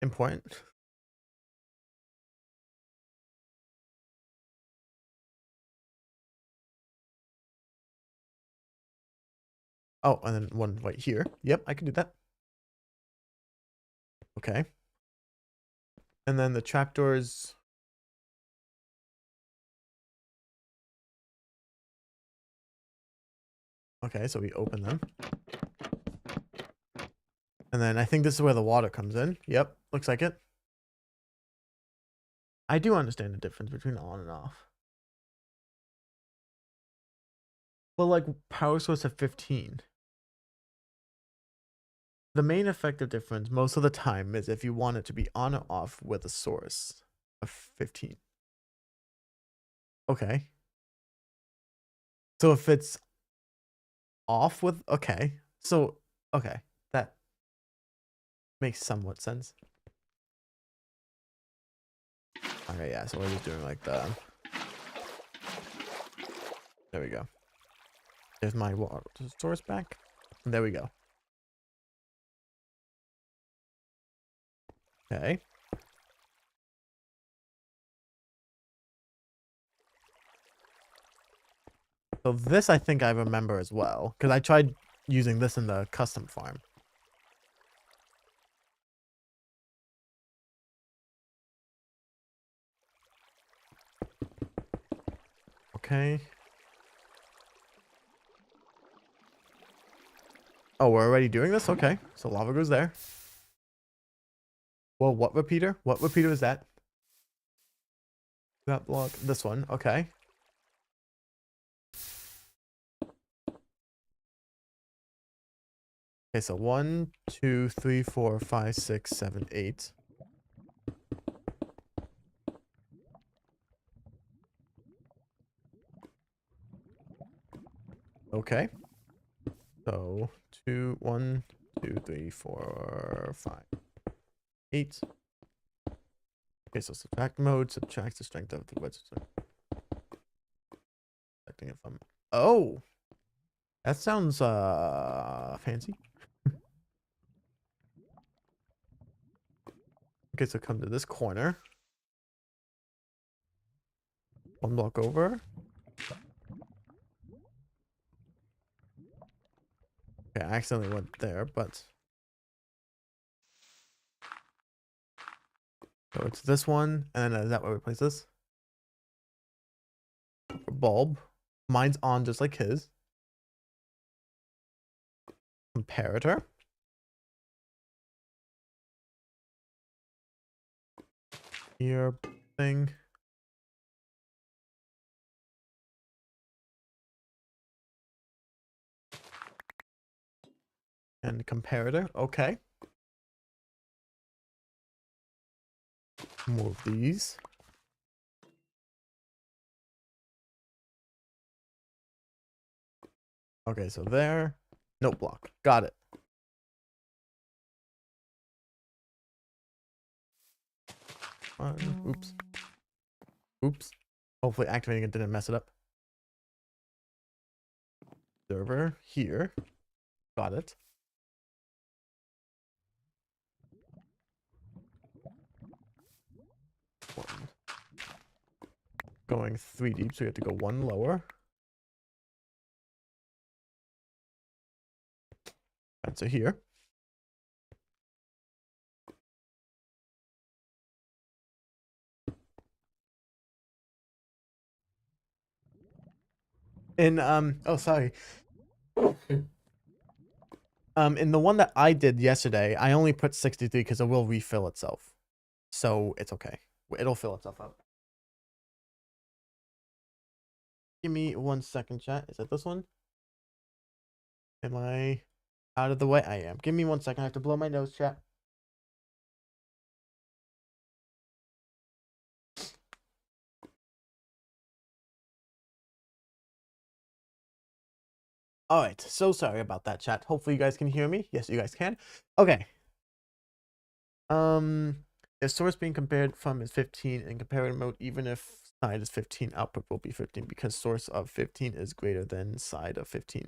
[SPEAKER 1] important. Oh, and then one right here. Yep, I can do that. Okay. And then the trapdoors. Okay, so we open them. And then I think this is where the water comes in. Yep, looks like it. I do understand the difference between on and off. Well, like power source of 15. The main effective difference most of the time is if you want it to be on or off with a source of 15. Okay. So if it's off with, okay. So, okay. That makes somewhat sense. Okay, yeah, so we're just doing like the, there we go. There's my water source back. And there we go. Okay. So this I think I remember as well, because I tried using this in the custom farm. Okay. Oh, we're already doing this? Okay. So lava goes there. Well, what repeater? What repeater is that? That block. This one. Okay. Okay, so 1, 2, 3, 4, 5, 6, 7, 8. Okay. So 2, 1, 2, 3, 4, 5, 8. Okay, so subtract mode subtracts the strength of the wedge. Subtracting it from. Oh, that sounds fancy. Okay, so come to this corner. 1 block over. Okay, I accidentally went there, but So it's this one, and then is that where we place this? Bulb. Mine's on just like his. Comparator. Here thing. And comparator. Okay. More of these. Okay, so there. Note block. Got it. Oops. Oops. Hopefully activating it didn't mess it up. Server here. Got it. One. Going 3 deep, so we have to go 1 lower. Right, so here. In oh sorry. In the one that I did yesterday, I only put 63 because it will refill itself. So it's okay. It'll fill itself up. Give me 1 second, chat. Is that this one? Am I out of the way? I am. Give me 1 second. I have to blow my nose, chat. All right. So sorry about that, chat. Hopefully you guys can hear me. Yes, you guys can. Okay. If source being compared from is 15 in comparative mode, even if side is 15, output will be 15 because source of 15 is greater than side of 15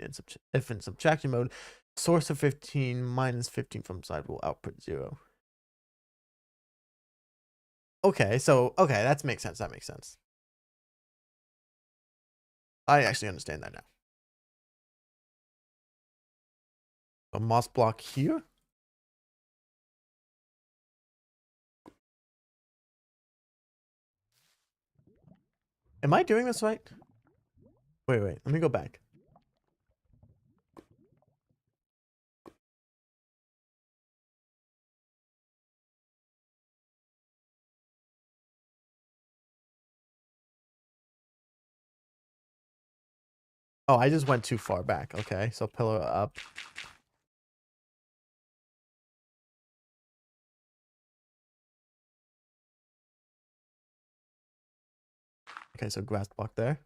[SPEAKER 1] if in subtraction mode, source of 15 minus 15 from side will output 0. Okay, so okay, that makes sense. That makes sense. I actually understand that now. A moss block here. Am I doing this right? Wait, let me go back. Oh, I just went too far back. Okay, so pillar up. Okay, so grass block there.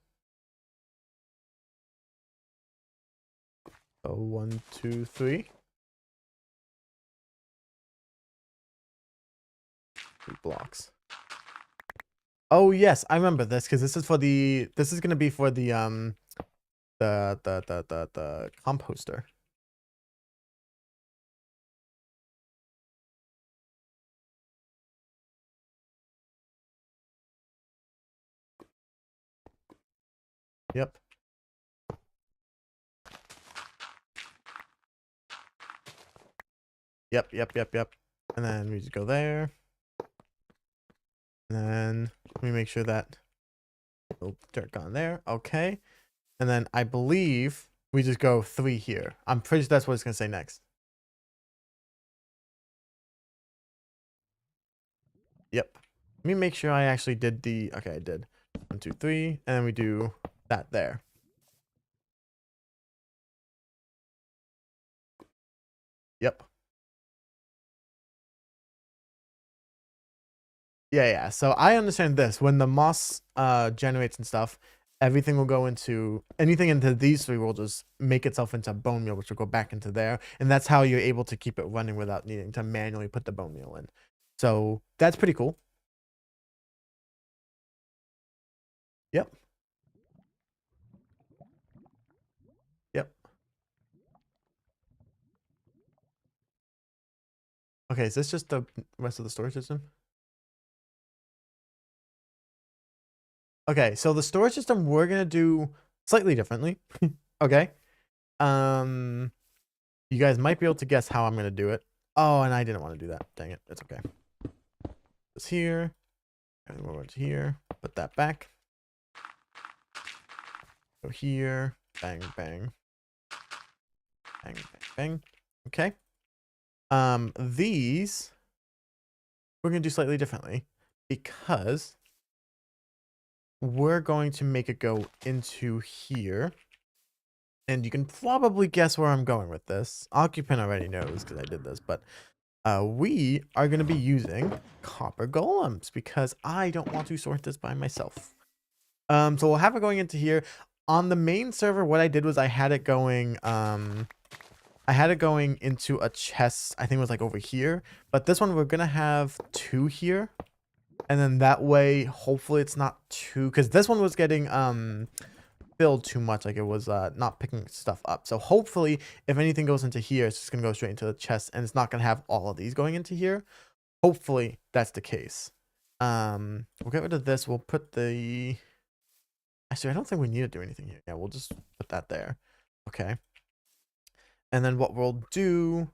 [SPEAKER 1] So 1, 2, 3. 3 blocks. Oh yes, I remember this because this is for the. This is gonna be for the the composter. Yep. Yep. And then we just go there. And then let me make sure that no dirt gone there. Okay. And then I believe we just go 3 here. I'm pretty sure that's what it's gonna say next. Yep. Let me make sure I actually did the. Okay, I did 1, 2, 3, and then we do that there. Yep. Yeah. So I understand this. When the moss generates and stuff, everything will go into anything into these 3 will just make itself into bone meal, which will go back into there, and that's how you're able to keep it running without needing to manually put the bone meal in. So that's pretty cool. Yep. Okay, is this just the rest of the storage system? Okay, so the storage system we're gonna do slightly differently. Okay. You guys might be able to guess how I'm gonna do it. Oh, and I didn't want to do that. Dang it. It's okay. This here. And we'll go to here. Put that back. Go here. Bang, bang. Bang, bang, bang. Okay. These we're gonna do slightly differently because we're going to make it go into here. And you can probably guess where I'm going with this. Occupant already knows because I did this, but we are going to be using copper golems because I don't want to sort this by myself. So we'll have it going into here. On the main server, what I did was I had it going into a chest. I think it was like over here, but this one we're going to have 2 here. And then that way, hopefully it's not too, because this one was getting filled too much, like it was not picking stuff up. So hopefully if anything goes into here, it's just gonna go straight into the chest and it's not gonna have all of these going into here. Hopefully that's the case. We'll get rid of this. We'll put the, actually I don't think we need to do anything here. Yeah, we'll just put that there. Okay. And then what we'll do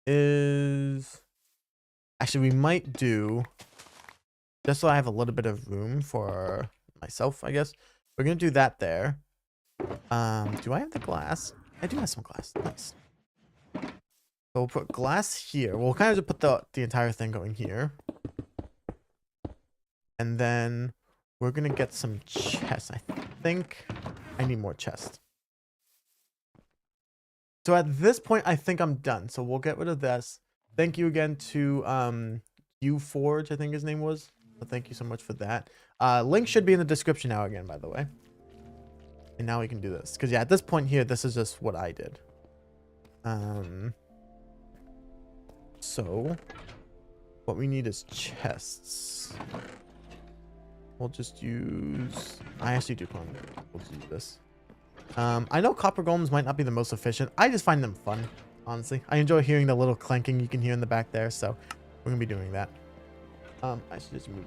[SPEAKER 1] is, actually we might do, just so I have a little bit of room for myself, I guess. We're gonna do that there. Do I have the glass? I do have some glass. Nice. So we'll put glass here. We'll kind of just put the entire thing going here. And then we're gonna get some chests. I think I need more chests. So at this point, I think I'm done. So we'll get rid of this. Thank you again to UForced, I think his name was. So thank you so much for that. Link should be in the description now again, by the way. And now we can do this. Because yeah, at this point here, this is just what I did. So what we need is chests. We'll just use, I actually do plan to, we'll just use this. I know copper golems might not be the most efficient. I just find them fun, honestly. I enjoy hearing the little clanking you can hear in the back there, so we're gonna be doing that. I should just move.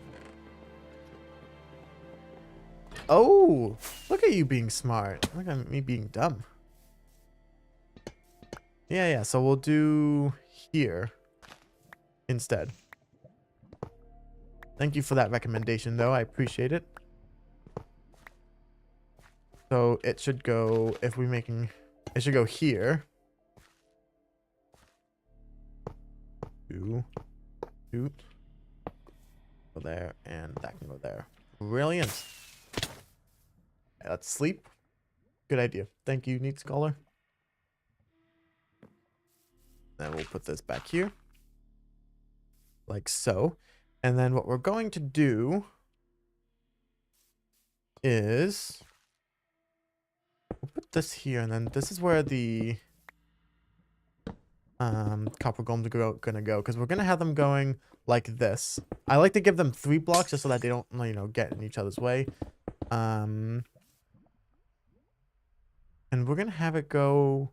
[SPEAKER 1] Oh, look at you being smart. Look at me being dumb. Yeah, so we'll do here instead. Thank you for that recommendation, though. I appreciate it. So it should go, if we're making, it should go here. Two. Go there, and that can go there. Brilliant. Let's sleep. Good idea. Thank you, Neat Scholar. Then we'll put this back here. Like so. And then what we're going to do is we'll put this here, and then this is where the copper golems are gonna go, because we're gonna have them going like this. I like to give them 3 blocks just so that they don't, you know, get in each other's way. And we're gonna have it go,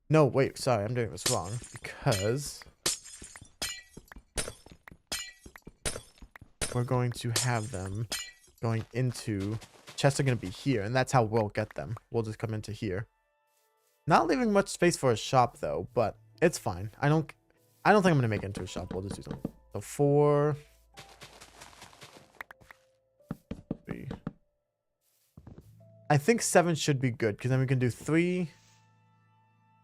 [SPEAKER 1] no, wait, sorry, I'm doing this wrong, because we're going to have them going into, chests are going to be here, and that's how we'll get them. We'll just come into here. Not leaving much space for a shop, though, but it's fine. I don't think I'm going to make it into a shop. We'll just do something. So 4, 3. I think 7 should be good, because then we can do 3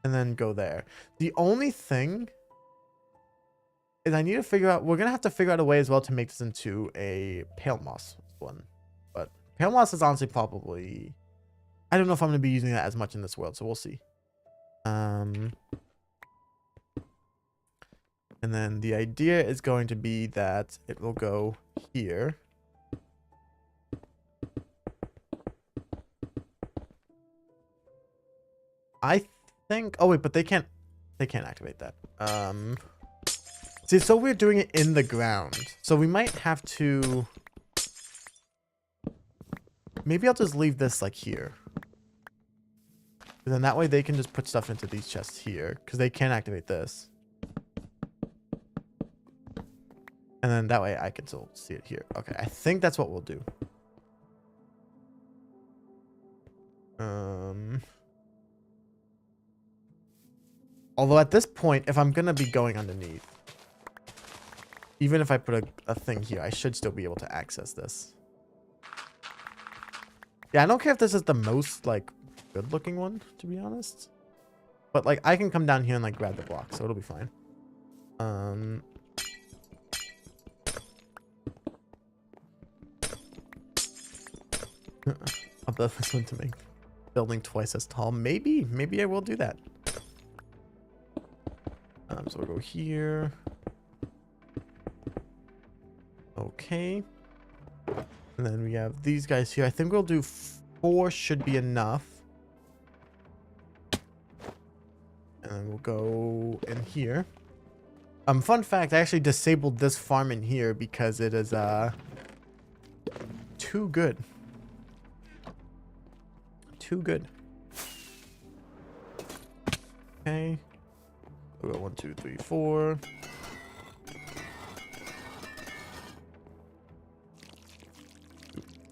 [SPEAKER 1] and then go there. The only thing is I need to figure out, we're going to have to figure out a way as well to make this into a pale moss one. But pale moss is honestly probably, I don't know if I'm going to be using that as much in this world, so we'll see. And then the idea is going to be that it will go here. I think, oh wait, but they can't activate that. See, so we're doing it in the ground. So we might have to, maybe I'll just leave this like here. And then that way they can just put stuff into these chests here, because they can't activate this. And then that way I can still see it here. Okay, I think that's what we'll do. Although at this point, if I'm going to be going underneath, Even if I put a thing here, I should still be able to access this. Yeah, I don't care if this is the most, like, good-looking one, to be honest. But, like, I can come down here and, like, grab the block, so it'll be fine. I'll build this one to make building twice as tall. Maybe I will do that. So we'll go here. Okay. And then we have these guys here. I think we'll do 4 should be enough. And then we'll go in here. Fun fact, I actually disabled this farm in here because it is too good. Too good. Okay. We'll go 1, 2, 3, 4.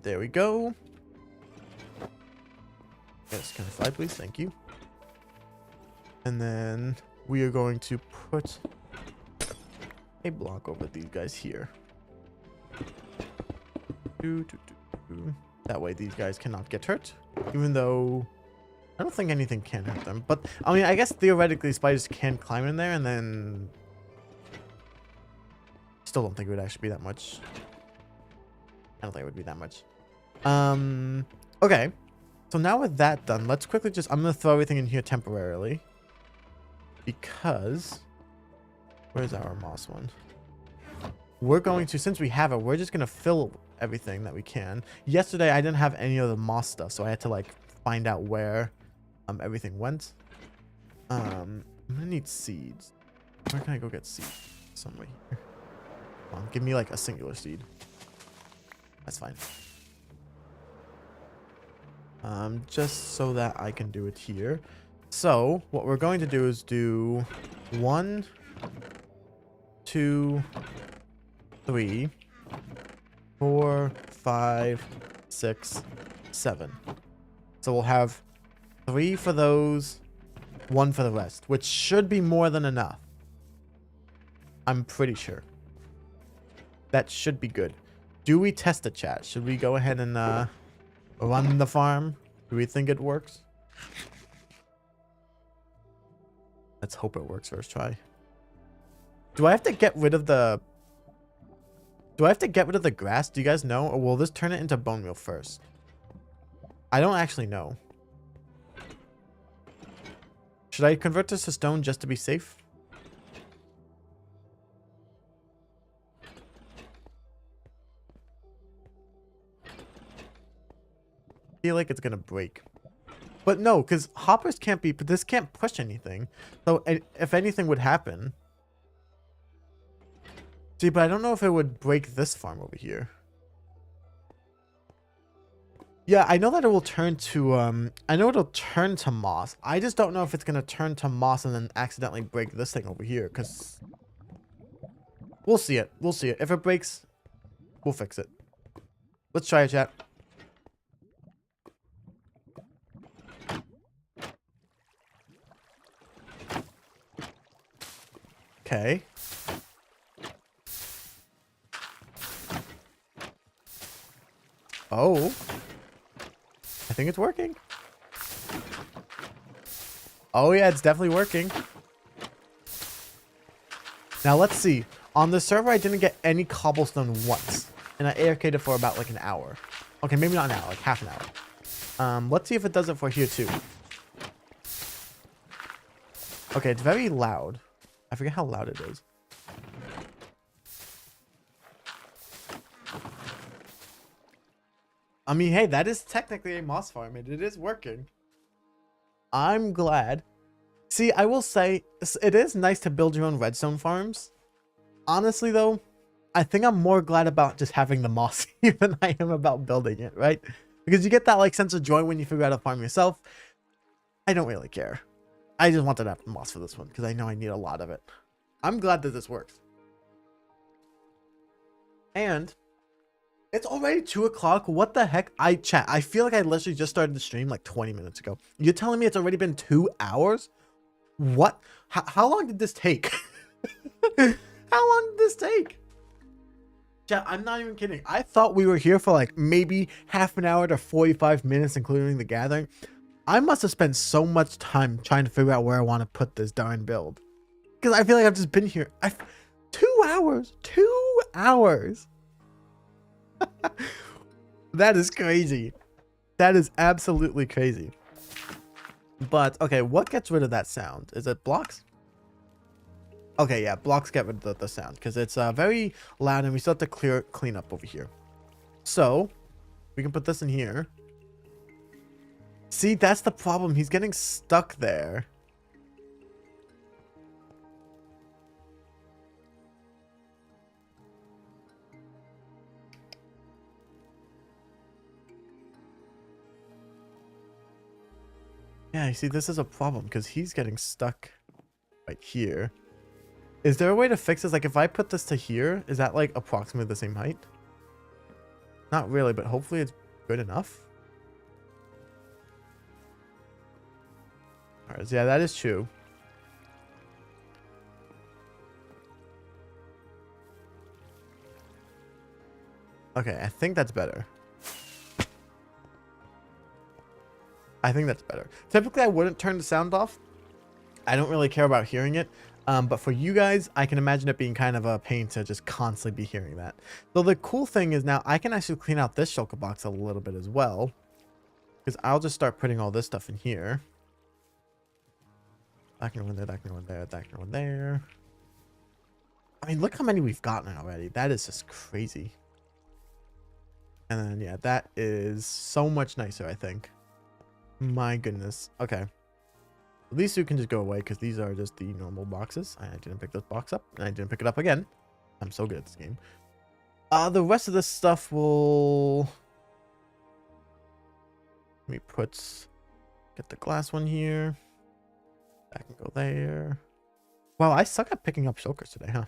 [SPEAKER 1] There we go. Yes, can I fly, please? Thank you. And then we are going to put a block over these guys here. That way these guys cannot get hurt. Even though I don't think anything can hurt them. But, I mean, I guess theoretically spiders can climb in there and then... Still don't think it would actually be that much. I don't think it would be that much. Okay. So now with that done, let's quickly just... I'm going to throw everything in here temporarily. Because... Where's our moss one? We're going to... Since we have it, we're just going to fill everything that we can. Yesterday, I didn't have any of the moss stuff, so I had to, like, find out where everything went. I'm going to need seeds. Where can I go get seeds? Somewhere here. Come on, give me, like, a singular seed. That's fine. Just so that I can do it here. So, what we're going to do is do 1, 2, 3, 4, 5, 6, 7. So we'll have 3 for those, 1 for the rest, which should be more than enough. I'm pretty sure. That should be good. Do we test the chat? Should we go ahead and run the farm? Do we think it works? Let's hope it works first try. Do I have to get rid of the... Do I have to get rid of the grass? Do you guys know? Or will this turn it into bone meal first? I don't actually know. Should I convert this to stone just to be safe? I feel like it's gonna break. But no, because hoppers can't be... But this can't push anything. So if anything would happen... See, but I don't know if it would break this farm over here. Yeah, I know that it will turn to... I know it'll turn to moss. I just don't know if it's gonna turn to moss and then accidentally break this thing over here, because... We'll see it. We'll see it. If it breaks, we'll fix it. Let's try it, chat. Okay. Oh. I think it's working. Oh yeah, it's definitely working. Now let's see. On the server, I didn't get any cobblestone once. And I AFK'd it for about like an hour. Okay, maybe not an hour, like half an hour. Let's see if it does it for here too. Okay, it's very loud. I forget how loud it is. I mean, hey, that is technically a moss farm, and it is working. I'm glad. See, I will say, it is nice to build your own redstone farms. Honestly, though, I think I'm more glad about just having the moss here than I am about building it, right? Because you get that, like, sense of joy when you figure out a farm yourself. I don't really care. I just wanted to have moss for this one, because I know I need a lot of it. I'm glad that this works. And... it's already 2 o'clock. What the heck? Chat, I feel like I literally just started the stream like 20 minutes ago. You're telling me it's already been 2 hours? What? How long did this take? How long did this take? Chat, I'm not even kidding. I thought we were here for like maybe half an hour to 45 minutes, including the gathering. I must have spent so much time trying to figure out where I want to put this darn build. Because I feel like I've just been here. 2 hours. 2 hours. That is crazy. That is absolutely crazy. But, okay, what gets rid of that sound? Is it blocks? Okay, yeah, blocks get rid of the sound. Because it's very loud and we still have to clean up over here. So, we can put this in here. See, that's the problem. He's getting stuck there. Yeah, you see, this is a problem because he's getting stuck right here. Is there a way to fix this? Like, if I put this to here, is that, like, approximately the same height? Not really, but hopefully it's good enough. Alright, so yeah, that is true. Okay, I think that's better. I think that's better. Typically, I wouldn't turn the sound off. I don't really care about hearing it. But for you guys, I can imagine it being kind of a pain to just constantly be hearing that. So the cool thing is now I can actually clean out this shulker box a little bit as well. Because I'll just start putting all this stuff in here. That can go in there, that can go in there, that can go in there. I mean, look how many we've gotten already. That is just crazy. And then, yeah, that is so much nicer, I think. My goodness. Okay. These two can just go away because these are just the normal boxes. I didn't pick this box up and I didn't pick it up again. I'm so good at this game. The rest of this stuff will... Let me get the glass one here. That can go there. Wow, I suck at picking up shulkers today, huh?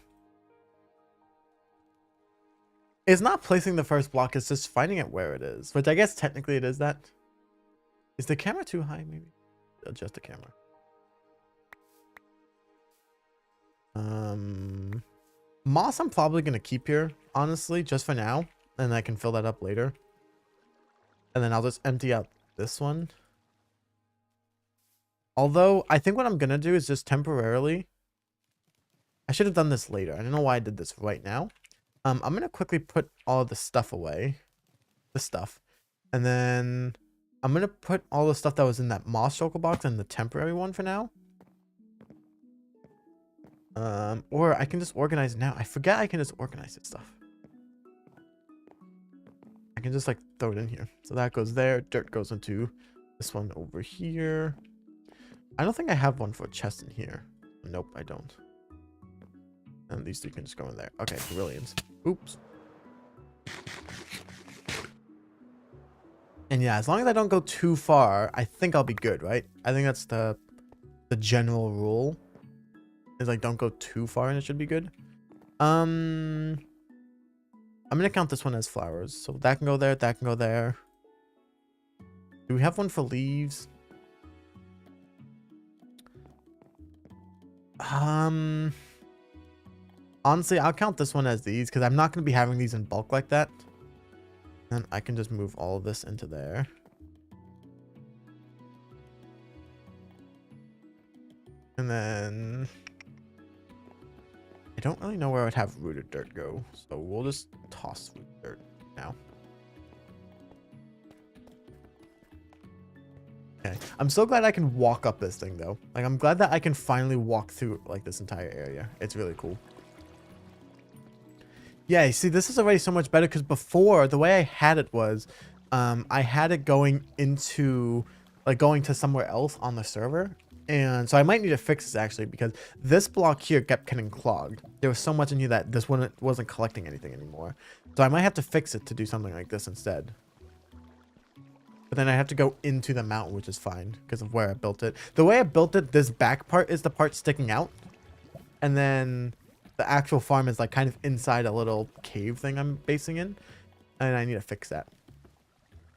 [SPEAKER 1] It's not placing the first block, it's just finding out where it is. Which I guess technically it is that. Is the camera too high, maybe? Adjust the camera. Moss I'm probably going to keep here, honestly, just for now. And I can fill that up later. And then I'll just empty out this one. Although, I think what I'm going to do is just temporarily... I should have done this later. I don't know why I did this right now. I'm going to quickly put all of the stuff away. This stuff. And then... I'm going to put all the stuff that was in that moss shulker box in the temporary one for now. Or I can just organize it now. I forget I can just organize this stuff. I can just like throw it in here. So that goes there. Dirt goes into this one over here. I don't think I have one for a chest in here. Nope, I don't. And these two can just go in there. Okay, brilliant. Oops. And yeah, as long as I don't go too far, I think I'll be good, right? I think that's the general rule. Is like don't go too far and it should be good. I'm gonna count this one as flowers. So that can go there, that can go there. Do we have one for leaves? Honestly, I'll count this one as these because I'm not gonna be having these in bulk like that. And I can just move all of this into there. And then I don't really know where I would have rooted dirt go. So we'll just toss rooted dirt now. Okay. I'm so glad I can walk up this thing though. Like I'm glad that I can finally walk through like this entire area. It's really cool. Yeah, you see, this is already so much better because before, the way I had it was, I had it going into, like, going to somewhere else on the server. And so I might need to fix this, actually, because this block here kept getting clogged. There was so much in here that this one wasn't collecting anything anymore. So I might have to fix it to do something like this instead. But then I have to go into the mountain, which is fine because of where I built it. The way I built it, this back part is the part sticking out. And then... the actual farm is like kind of inside a little cave thing I'm basing in. And I need to fix that.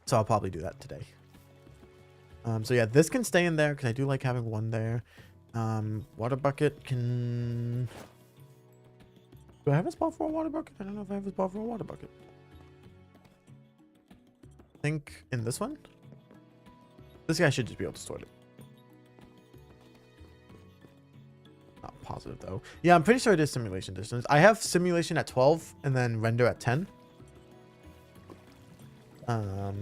[SPEAKER 1] So I'll probably do that today. So yeah, this can stay in there because I do like having one there. Water bucket can... Do I have a spot for a water bucket? I don't know if I have a spot for a water bucket. I think in this one? This guy should just be able to store it. Not positive though. Yeah, I'm pretty sure it is simulation distance. I have simulation at 12 and then render at 10. Yeah,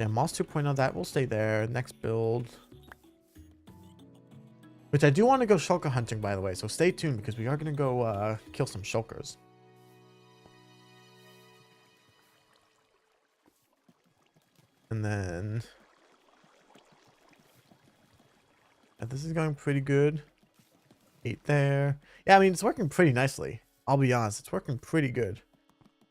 [SPEAKER 1] Moss 2.0, that will stay there. Next build. Which I do want to go shulker hunting, by the way. So stay tuned because we are going to go kill some shulkers. And then... yeah, this is going pretty good. 8 there. Yeah, I mean, it's working pretty nicely. I'll be honest. It's working pretty good.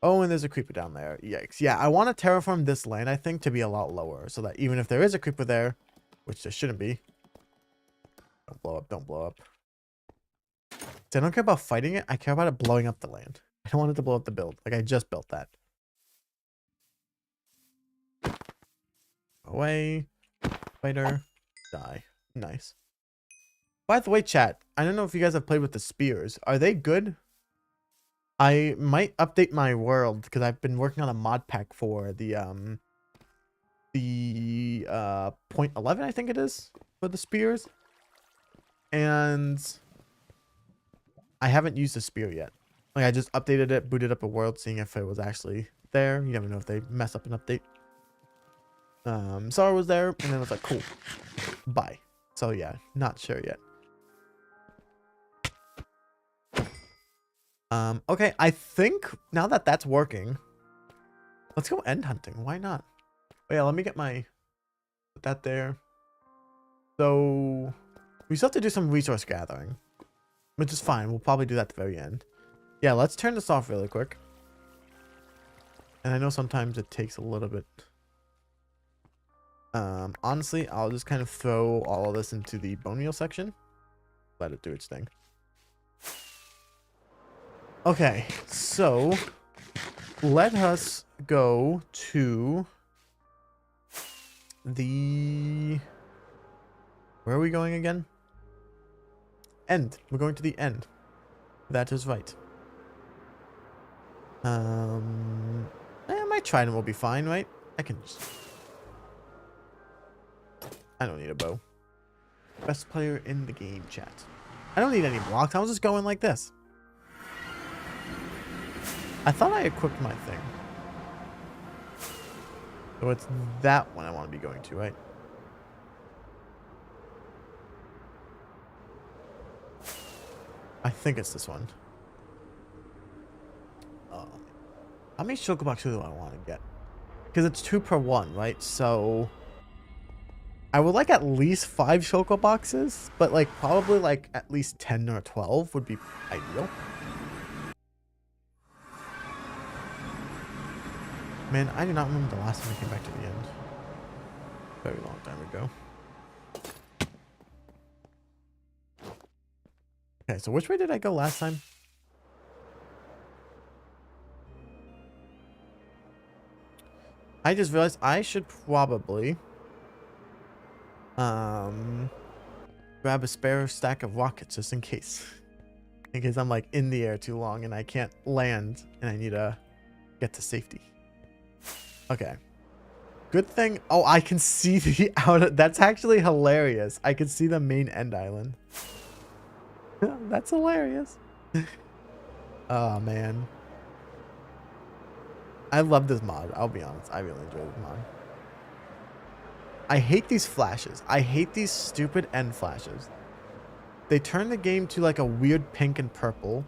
[SPEAKER 1] Oh, and there's a creeper down there. Yikes. Yeah, I want to terraform this land, I think, to be a lot lower. So that even if there is a creeper there, which there shouldn't be. Don't blow up. Don't blow up. So I don't care about fighting it. I care about it blowing up the land. I don't want it to blow up the build. Like, I just built that. Away. Fighter. Die. Nice. By the way, chat, I don't know if you guys have played with the spears. Are they good? I might update my world because I've been working on a mod pack for the point 11, I think it is, for the spears. And I haven't used the spear yet. Like, I just updated it, booted up a world, seeing if it was actually there. You never know if they mess up an update. Sorrow was there, and then I was like, cool, bye. So yeah, not sure yet. Okay, I think now that that's working, let's go end hunting. Why not? Oh, yeah, let me get my, put that there. So we still have to do some resource gathering, which is fine. We'll probably do that at the very end. Yeah, let's turn this off really quick. And I know sometimes it takes a little bit. Honestly, I'll just kind of throw all of this into the bone meal section. Let it do its thing. Okay, so let us go to the... where are we going again? End. We're going to the end. That is right. My trident will be fine, right? I can just... I don't need a bow. Best player in the game, chat. I don't need any blocks. I was just going like this. I thought I equipped my thing. So it's that one I want to be going to, right? I think it's this one. How many shulker boxes do I want to get? Because it's 2 per 1, right? So I would like at least 5 shulker boxes, but like probably like at least 10 or 12 would be ideal. Man, I do not remember the last time I came back to the end. Very long time ago. Okay, so which way did I go last time? I just realized I should probably grab a spare stack of rockets just in case. In case I'm like in the air too long and I can't land and I need to get to safety. Okay. Good thing. Oh, I can see the outer. That's actually hilarious. I can see the main end island. That's hilarious. Oh, man. I love this mod. I'll be honest. I really enjoy this mod. I hate these flashes. I hate these stupid end flashes. They turn the game to like a weird pink and purple.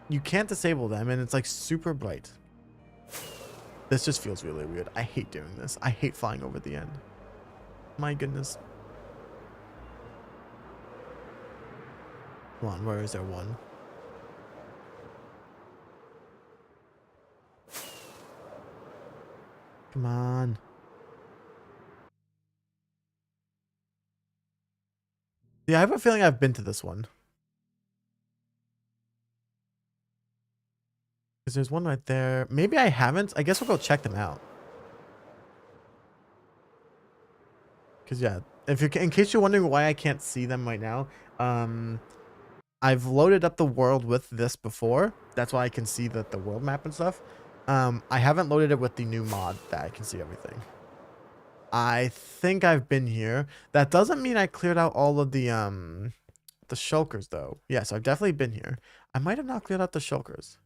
[SPEAKER 1] You can't disable them and it's like super bright. This just feels really weird. I hate doing this. I hate flying over the end. My goodness. Come on, where is there one? Come on. Yeah, I have a feeling I've been to this one. Because there's one right there. Maybe I haven't. I guess we'll go check them out. Because, yeah, if you in case you're wondering why I can't see them right now, I've loaded up the world with this before. That's why I can see the world map and stuff. I haven't loaded it with the new mod that I can see everything. I think I've been here. That doesn't mean I cleared out all of the shulkers though. Yes, I've definitely been here. I might have not cleared out the shulkers.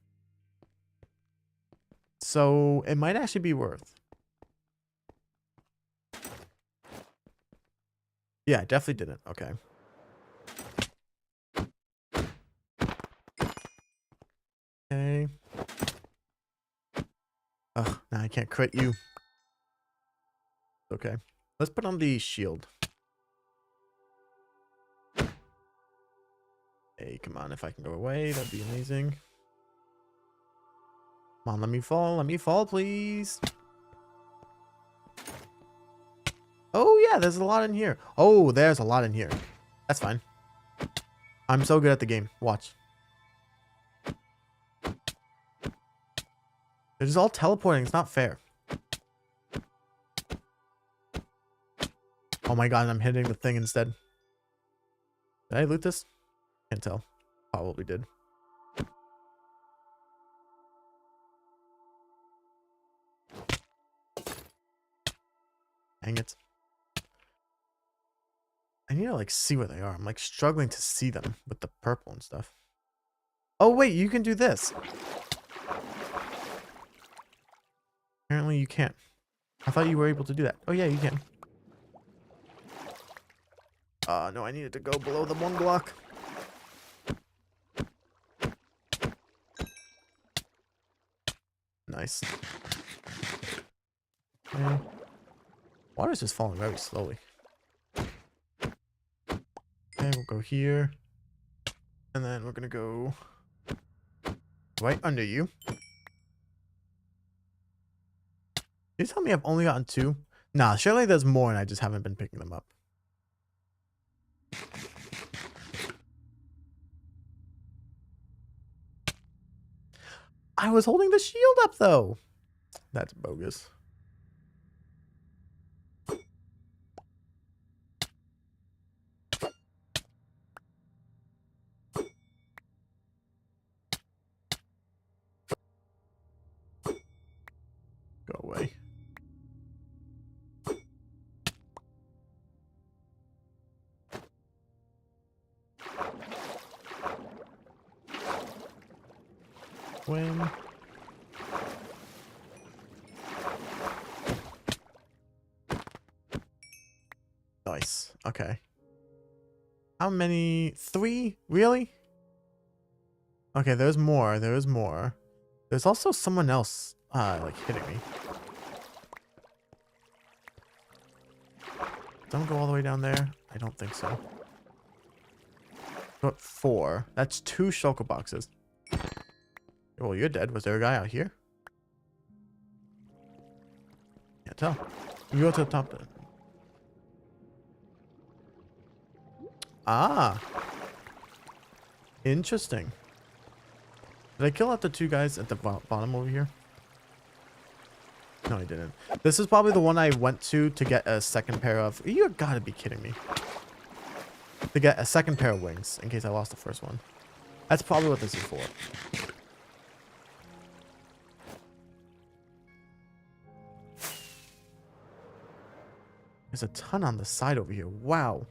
[SPEAKER 1] So it might actually be worth. Yeah, I definitely didn't. Okay. Okay. Ugh, now I can't crit you. Okay. Let's put on the shield. Hey, come on. If I can go away, that'd be amazing. Come on, let me fall. Let me fall, please. Oh, yeah, there's a lot in here. Oh, there's a lot in here. That's fine. I'm so good at the game. Watch. They're just all teleporting. It's not fair. Oh my god, I'm hitting the thing instead. Did I loot this? Can't tell. Probably did. Dang it. I need to like see where they are. I'm like struggling to see them with the purple and stuff. Oh wait, you can do this. Apparently you can't. I thought you were able to do that. Oh yeah, you can. No, I needed to go below the 1 block. Nice. Okay. Water's just falling very slowly. Okay, we'll go here. And then we're gonna go right under you. You tell me I've only gotten 2? Nah, surely there's more and I just haven't been picking them up. I was holding the shield up though. That's bogus. Go away. When? Nice. Okay. How many? 3? Really? Okay, there's more. There is more. There's also someone else, like hitting me. Don't go all the way down there. I don't think so. Go up 4. That's 2 shulker boxes. Well, you're dead. Was there a guy out here? Can't tell. You go to the top then. Ah. Interesting. Did I kill out the 2 guys at the bottom over here? No, I didn't. This is probably the one I went to get a second pair of... You gotta be kidding me. To get a second pair of wings, in case I lost the first one. That's probably what this is for. There's a ton on the side over here. Wow.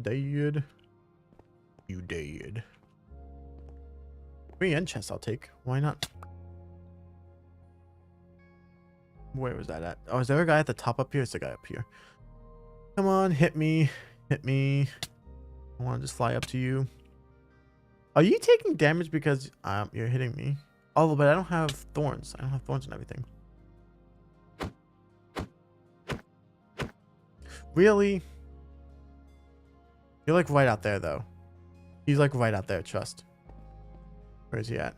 [SPEAKER 1] Dead. You dead. 3 end chests I'll take. Why not? Where was that at? Oh, is there a guy at the top up here? It's a guy up here. Come on, hit me. Hit me. I want to just fly up to you. Are you taking damage because you're hitting me? Oh, but I don't have thorns. I don't have thorns and everything. Really? You're like right out there, though. He's like right out there, trust. Where is he at?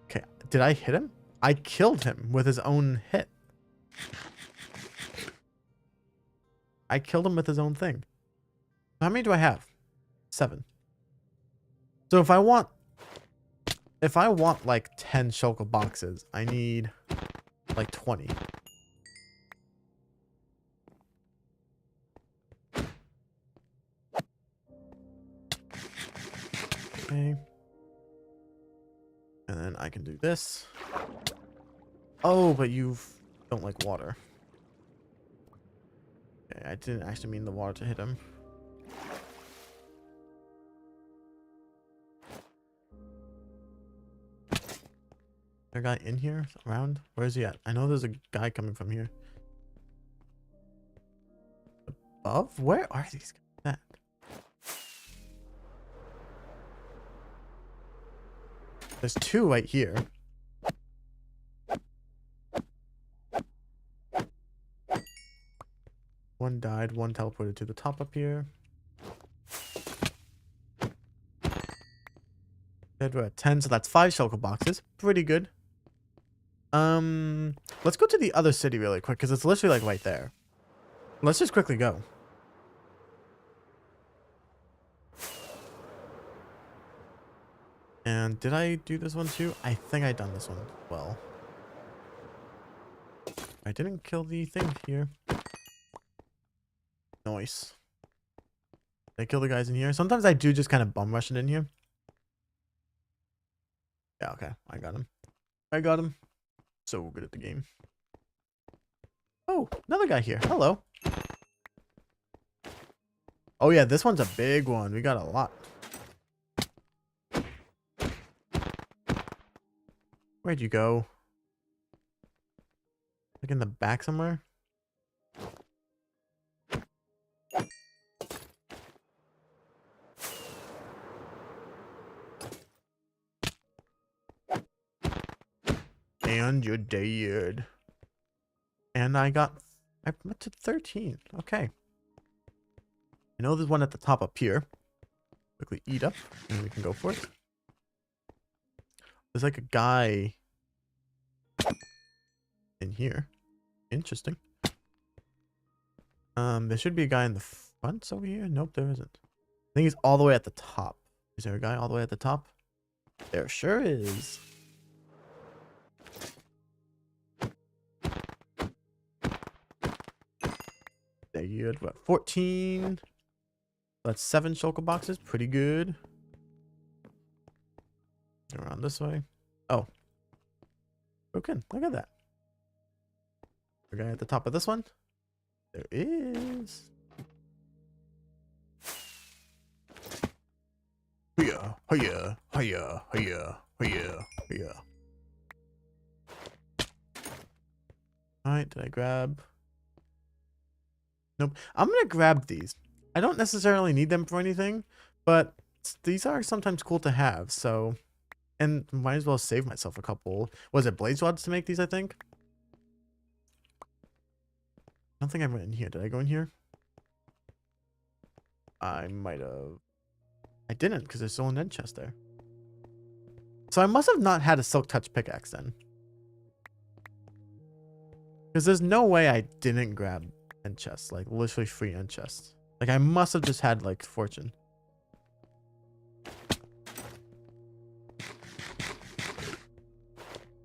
[SPEAKER 1] Okay, did I hit him? I killed him with his own hit. I killed him with his own thing. How many do I have? 7. So if I want if I want like 10 shulker boxes, I need like 20. Okay. And then I can do this. Oh, but you don't like water. Okay, I didn't actually mean the water to hit him. Is there a guy in here? Around? Where is he at? I know there's a guy coming from here. Above? Where are these guys at? There's two right here. One died, one teleported to the top up here. Dead, we're at 10, so that's 5 shulker boxes. Pretty good. Let's go to the other city really quick, because it's literally like right there. Let's just quickly go. And did I do this one too? I think I done this one well. I didn't kill the thing here. Nice. Did I kill the guys in here? Sometimes I do just kind of bum rush it in here. Yeah, okay. I got him. I got him. So good at the game. Oh, another guy here. Hello. Oh yeah, this one's a big one. We got a lot. Where'd you go? Like in the back somewhere? And you're dead. And I went to 13. Okay. I know there's one at the top up here. Quickly eat up, and we can go for it. There's like a guy in here. Interesting. There should be a guy in the front over here. Nope, there isn't. I think he's all the way at the top. Is there a guy all the way at the top? There sure is. There you go. What, 14? That's 7 shulker boxes. Pretty good. Around this way. Oh. Okay, look at that. The guy at the top of this one. There is. Hiya, hiya, hiya, hiya, hiya, hiya. Alright, did I grab? Nope. I'm gonna grab these. I don't necessarily need them for anything, but these are sometimes cool to have, so. And might as well save myself a couple. Was it blaze rods to make these, I think? I don't think I went in here. Did I go in here? I might have. I didn't, because there's still an end chest there. So I must have not had a silk touch pickaxe then. Because there's no way I didn't grab end chests. Like, literally free end chests. Like, I must have just had, like, fortune.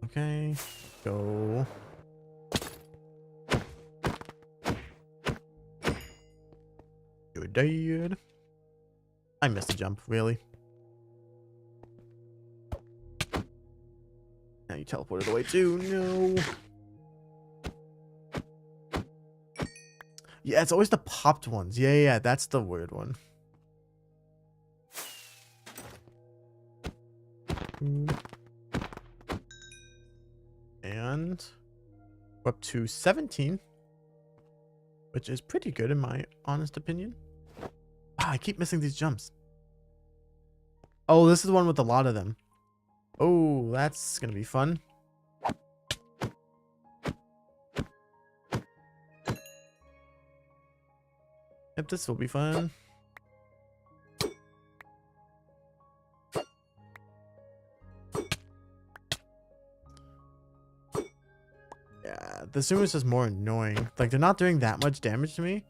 [SPEAKER 1] Okay, go. You're dead. I missed a jump, really. Now you teleported away too. No. Yeah, it's always the popped ones. Yeah, that's the weird one. And we're up to 17, which is pretty good in my honest opinion. Wow, I keep missing these jumps. Oh, this is the one with a lot of them. Oh, that's gonna be fun. Yep, this will be fun. Yeah, the Sumo is just more annoying. Like, they're not doing that much damage to me.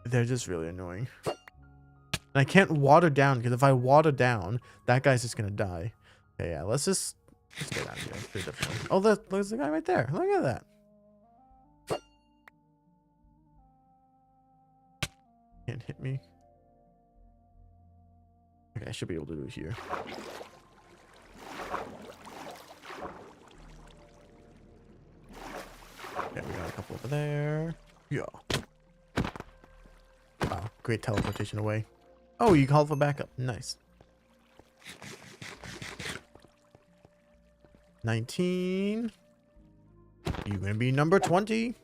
[SPEAKER 1] They're just really annoying. And I can't water down, because if I water down, that guy's just gonna die. Okay, yeah, let's get out of here. It's pretty difficult. Oh, there's the guy right there. Look at that. Can't hit me. Okay, I should be able to do it here. Okay, we got a couple over there. Yeah. Wow, great teleportation away. Oh, you called for backup. Nice. 19. You gonna be number 20?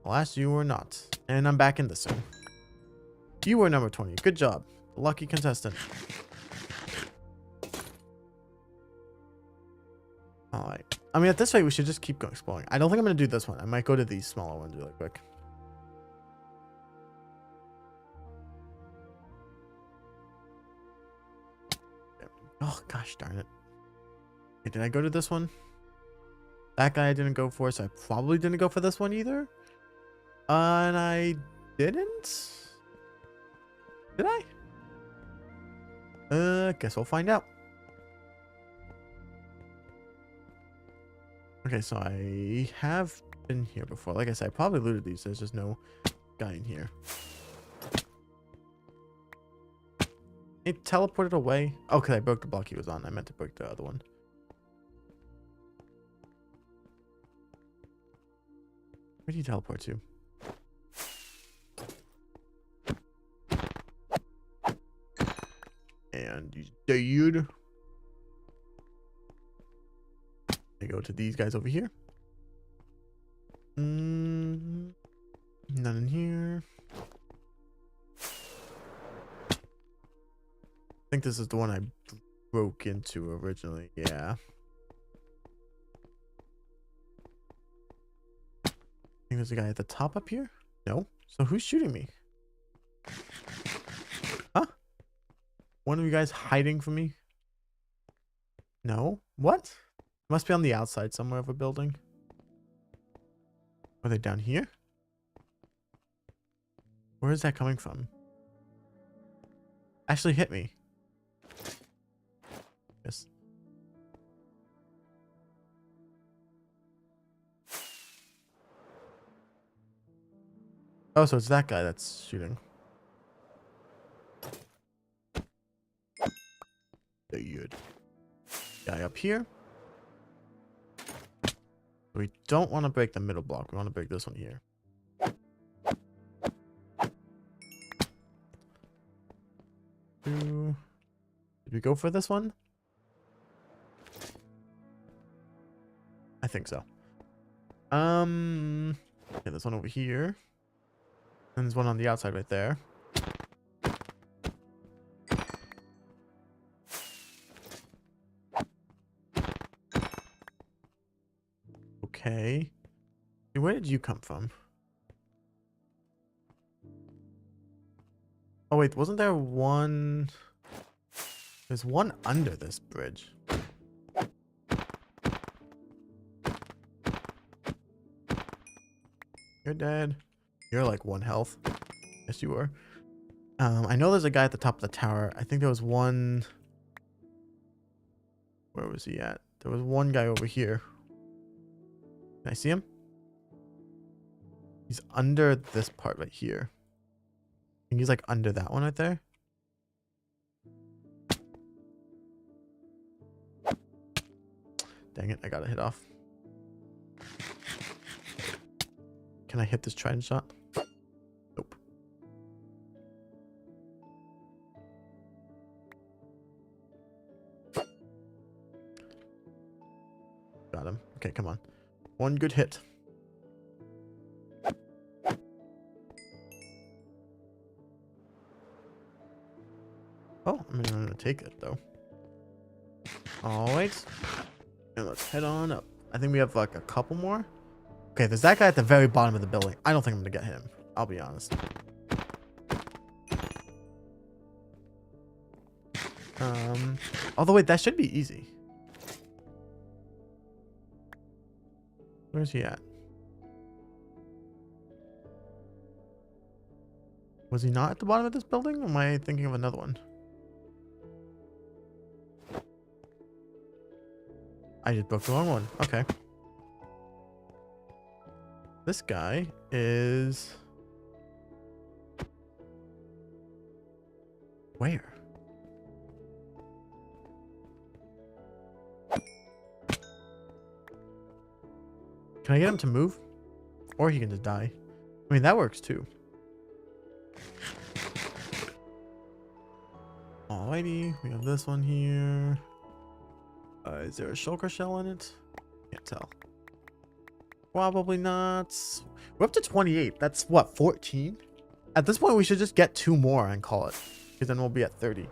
[SPEAKER 1] Alas, you were not. And I'm back in this one. You were number 20. Good job. Lucky contestant. Alright. I mean, at this rate, we should just keep going exploring. I don't think I'm going to do this one. I might go to these smaller ones really quick. Oh, gosh darn it. Okay, did I go to this one? That guy I didn't go for, so I probably didn't go for this one either. And I didn't? Did I? Guess we'll find out. Okay, so I have been here before. Like I said, I probably looted these. There's just no guy in here. It teleported away. Oh, because I broke the block he was on. I meant to break the other one. Where did he teleport to? And you dude. I go to these guys over here. None in here. I think this is the one I broke into originally. Yeah. I think there's a guy at the top up here. No. So who's shooting me? Huh? One of you guys hiding from me? No. What? Must be on the outside somewhere of a building. Are they down here? Where is that coming from? Actually hit me. Yes. Oh, so it's that guy that's shooting. Dude. Guy up here. We don't want to break the middle block. We want to break this one here. Did we go for this one? I think so. Okay, there's one over here. And there's one on the outside right there. Okay. Where did you come from? Oh wait, wasn't there one? There's one under this bridge. You're dead. You're like 1 health. Yes, you were. I know there's a guy at the top of the tower. I think there was one. Where was he at? There was one guy over here. Can I see him? He's under this part right here. I think he's like under that one right there. Dang it, I got a hit off. Can I hit this trident shot? Nope. Got him. Okay, come on. One good hit. Oh, I'm gonna take it though. Alright. And let's head on up. I think we have like a couple more. Okay, there's that guy at the very bottom of the building. I don't think I'm gonna get him. I'll be honest. Although wait, that should be easy. Where's he at? Was he not at the bottom of this building? Or am I thinking of another one? I just booked the wrong one. Okay. This guy is... Where? Can I get him to move? Or he can just die. I mean, that works too. Alrighty, we have this one here. Is there a shulker shell in it? Can't tell. Probably not. We're up to 28. That's what, 14? At this point, we should just get 2 more and call it. Because then we'll be at 30.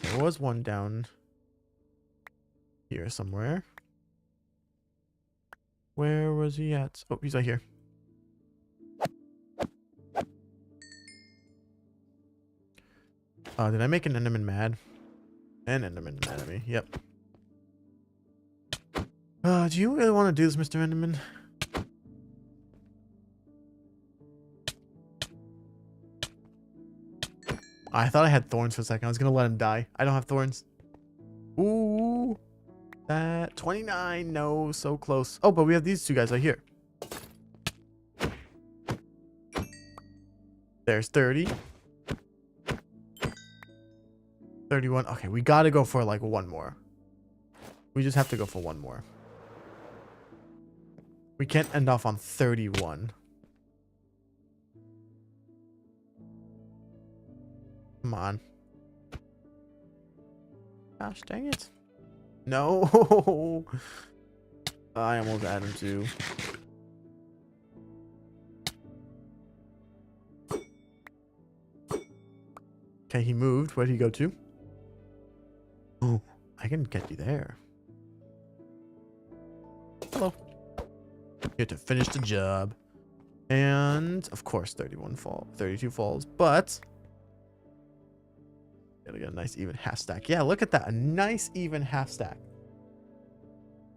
[SPEAKER 1] There was one down here somewhere. Where was he at? Oh, he's right here. Did I make an Enderman mad? An Enderman mad at me. Yep. Do you really want to do this, Mr. Enderman? I thought I had thorns for a second. I was gonna let him die. I don't have thorns. Ooh. That 29. No, so close. Oh, but we have these 2 guys right here. There's 30. 31. Okay, we gotta go for like 1 more. We just have to go for 1 more. We can't end off on 31. Come on. Gosh, dang it. No. I almost had him too. Okay, he moved. Where did he go to? Oh, I can get you there. Hello. Here to finish the job. And of course 32 falls, but gotta get a nice even half stack. Yeah, look at that. A nice even half stack.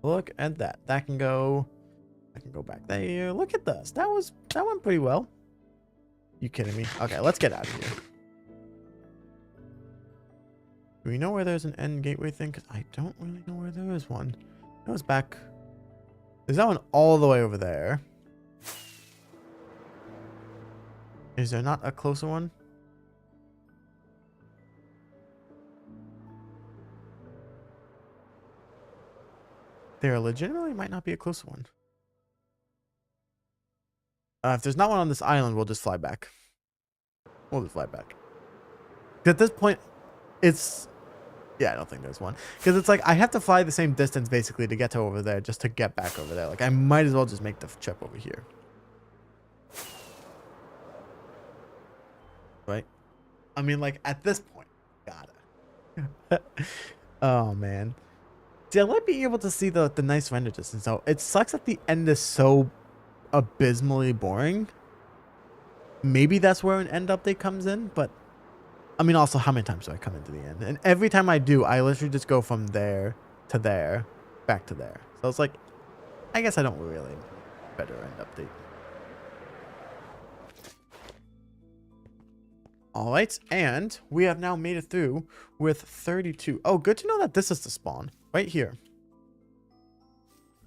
[SPEAKER 1] Look at that. That can go. I can go back there. Look at this. That went pretty well. You kidding me? Okay, let's get out of here. Do we know where there's an end gateway thing? Because I don't really know where there is one. It was back. There's that one all the way over there. Is there not a closer one? There legitimately might not be a closer one. If there's not one on this island, we'll just fly back. We'll just fly back. At this point, it's... Yeah, I don't think there's one. Because it's like, I have to fly the same distance, basically, to get to over there, just to get back over there. Like, I might as well just make the trip over here. Right? I mean, like, at this point, gotta. Oh, man. See, I like being able to see the nice render distance. So, it sucks that the end is so abysmally boring. Maybe that's where an end update comes in, but... I mean, also, how many times do I come into the end? And every time I do, I literally just go from there to there, back to there. So it's like, I guess I don't really need a better end update. All right, and we have now made it through with 32. Oh, good to know that this is the spawn right here.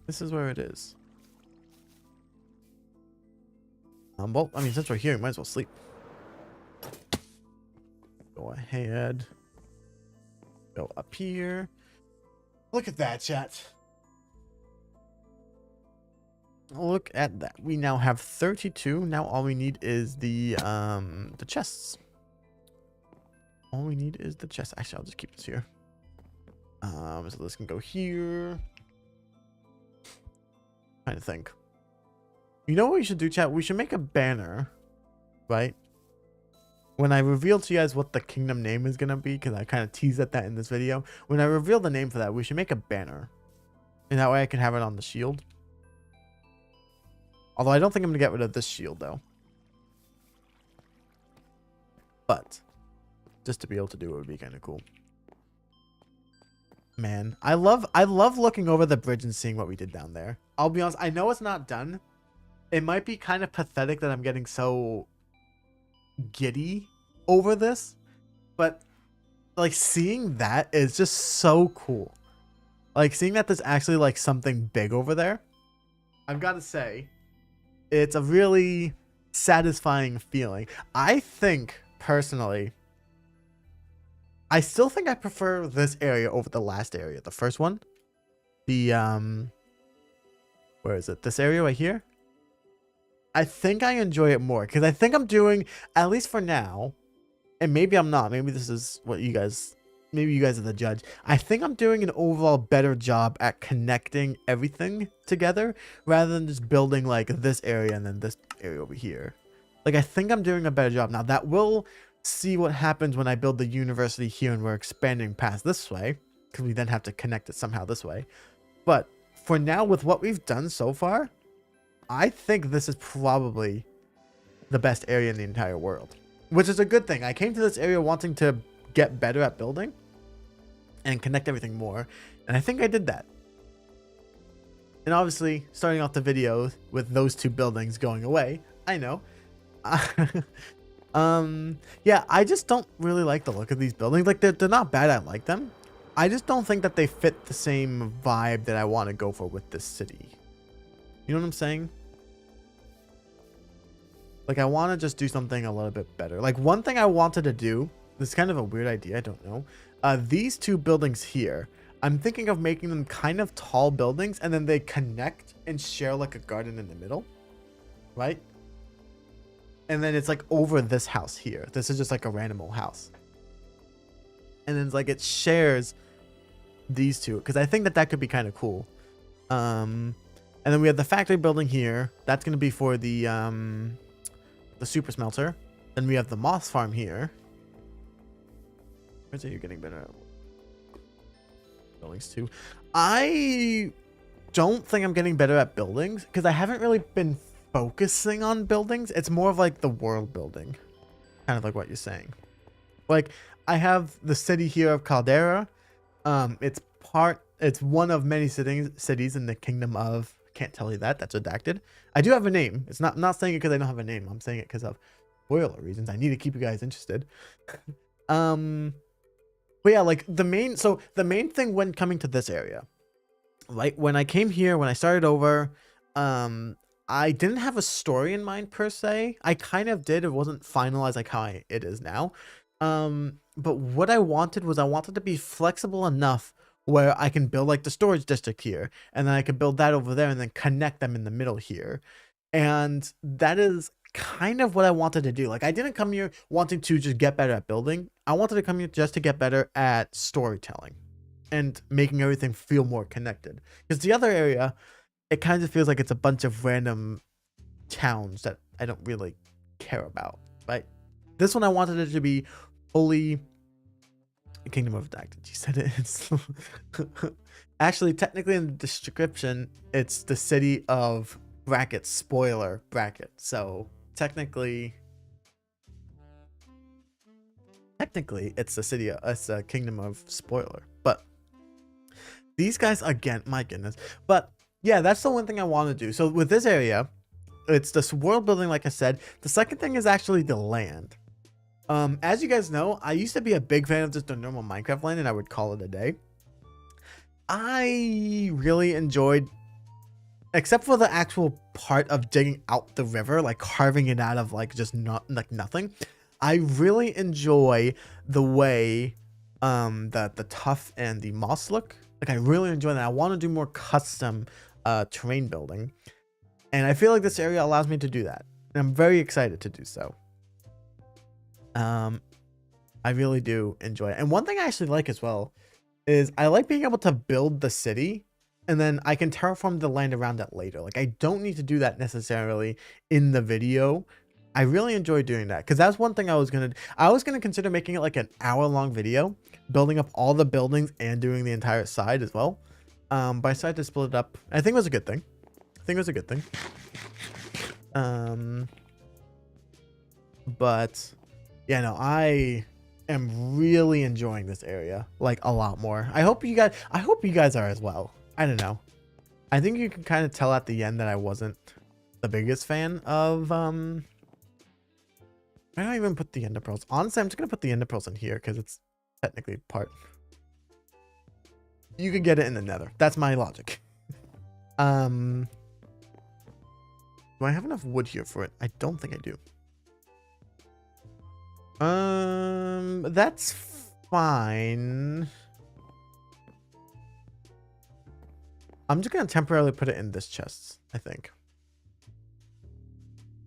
[SPEAKER 1] This is where it is. Well, I mean, since we're here, we might as well sleep. Go ahead. Go up here. Look at that, chat. Look at that. We now have 32. Now all we need is the chests. All we need is the chest. Actually, I'll just keep this here. So this can go here. Trying to think. You know what we should do, chat? We should make a banner, right? When I reveal to you guys what the kingdom name is going to be, because I kind of teased at that in this video. When I reveal the name for that, we should make a banner. And that way I can have it on the shield. Although I don't think I'm going to get rid of this shield, though. But, just to be able to do it would be kind of cool. Man, I love looking over the bridge and seeing what we did down there. I'll be honest, I know it's not done. It might be kind of pathetic that I'm getting so... giddy over this, but like seeing that is just so cool. Like seeing that there's actually like something big over there. I've got to say, it's a really satisfying feeling. I think personally, I still think I prefer this area over the last area, the first one. The where is it? This area right here. I think I enjoy it more because I think I'm doing, at least for now, and maybe I'm not. Maybe this is what you guys, maybe you guys are the judge. I think I'm doing an overall better job at connecting everything together rather than just building like this area and then this area over here. Like I think I'm doing a better job now. That will see what happens when I build the university here and we're expanding past this way because we then have to connect it somehow this way. But for now, with what we've done so far, I think this is probably the best area in the entire world, which is a good thing. I came to this area wanting to get better at building and connect everything more, and I think I did that. And obviously, starting off the video with those two buildings going away, I know. Yeah, I just don't really like the look of these buildings. Like, they're not bad, I like them. I just don't think that they fit the same vibe that I want to go for with this city. You know what I'm saying? Like, I want to just do something a little bit better. Like, one thing I wanted to do, this is kind of a weird idea, I don't know. These two buildings here, I'm thinking of making them kind of tall buildings, and then they connect and share like a garden in the middle, right? And then it's like over this house here. This is just like a random old house. And then it's like it shares these two, because I think that that could be kind of cool. And then we have the factory building here. That's going to be for the super smelter. Then we have the moss farm here. Where's it? You're getting better at buildings too. I don't think I'm getting better at buildings because I haven't really been focusing on buildings. It's more of like the world building, kind of like what you're saying. Like I have the city here of Caldera. It's one of many cities in the kingdom of, can't tell you that, that's redacted. I do have a name. It's not, I'm not saying it because I don't have a name. I'm saying it because of spoiler reasons. I need to keep you guys interested. But yeah, like the main thing when coming to this area, right? When I came here, when I started over, I didn't have a story in mind per se. I kind of did. It wasn't finalized like how it is now. But what I wanted was I wanted to be flexible enough where I can build like the storage district here, and then I can build that over there and then connect them in the middle here. And that is kind of what I wanted to do. Like I didn't come here wanting to just get better at building. I wanted to come here just to get better at storytelling and making everything feel more connected. Because the other area, it kind of feels like it's a bunch of random towns that I don't really care about, right? This one I wanted it to be fully Kingdom of Redacted. You said it. It's actually, technically in the description, it's the city of bracket spoiler bracket. So technically it's the city. It's a Kingdom of Spoiler. But these guys again, my goodness. But yeah, that's the one thing I want to do. So with this area, it's this world building, like I said. The second thing is actually the land. As you guys know, I used to be a big fan of just a normal Minecraft land, and I would call it a day. I really enjoyed, except for the actual part of digging out the river, like carving it out of like just not like nothing. I really enjoy the way the tuff and the moss look. Like I really enjoy that. I want to do more custom terrain building, and I feel like this area allows me to do that, and I'm very excited to do so. I really do enjoy it. And one thing I actually like as well is I like being able to build the city and then I can terraform the land around it later. Like I don't need to do that necessarily in the video. I really enjoy doing that because that's one thing I was gonna consider making it like an hour-long video, building up all the buildings and doing the entire side as well. But I decided to split it up. I think it was a good thing. But yeah, no, I am really enjoying this area like a lot more. I hope you guys are as well. I don't know. I think you can kind of tell at the end that I wasn't the biggest fan of I don't even put the ender pearls. Honestly, I'm just gonna put the ender pearls in here because it's technically part. You could get it in the nether. That's my logic. Do I have enough wood here for it? I don't think I do. That's fine. I'm just gonna temporarily put it in this chest, I think.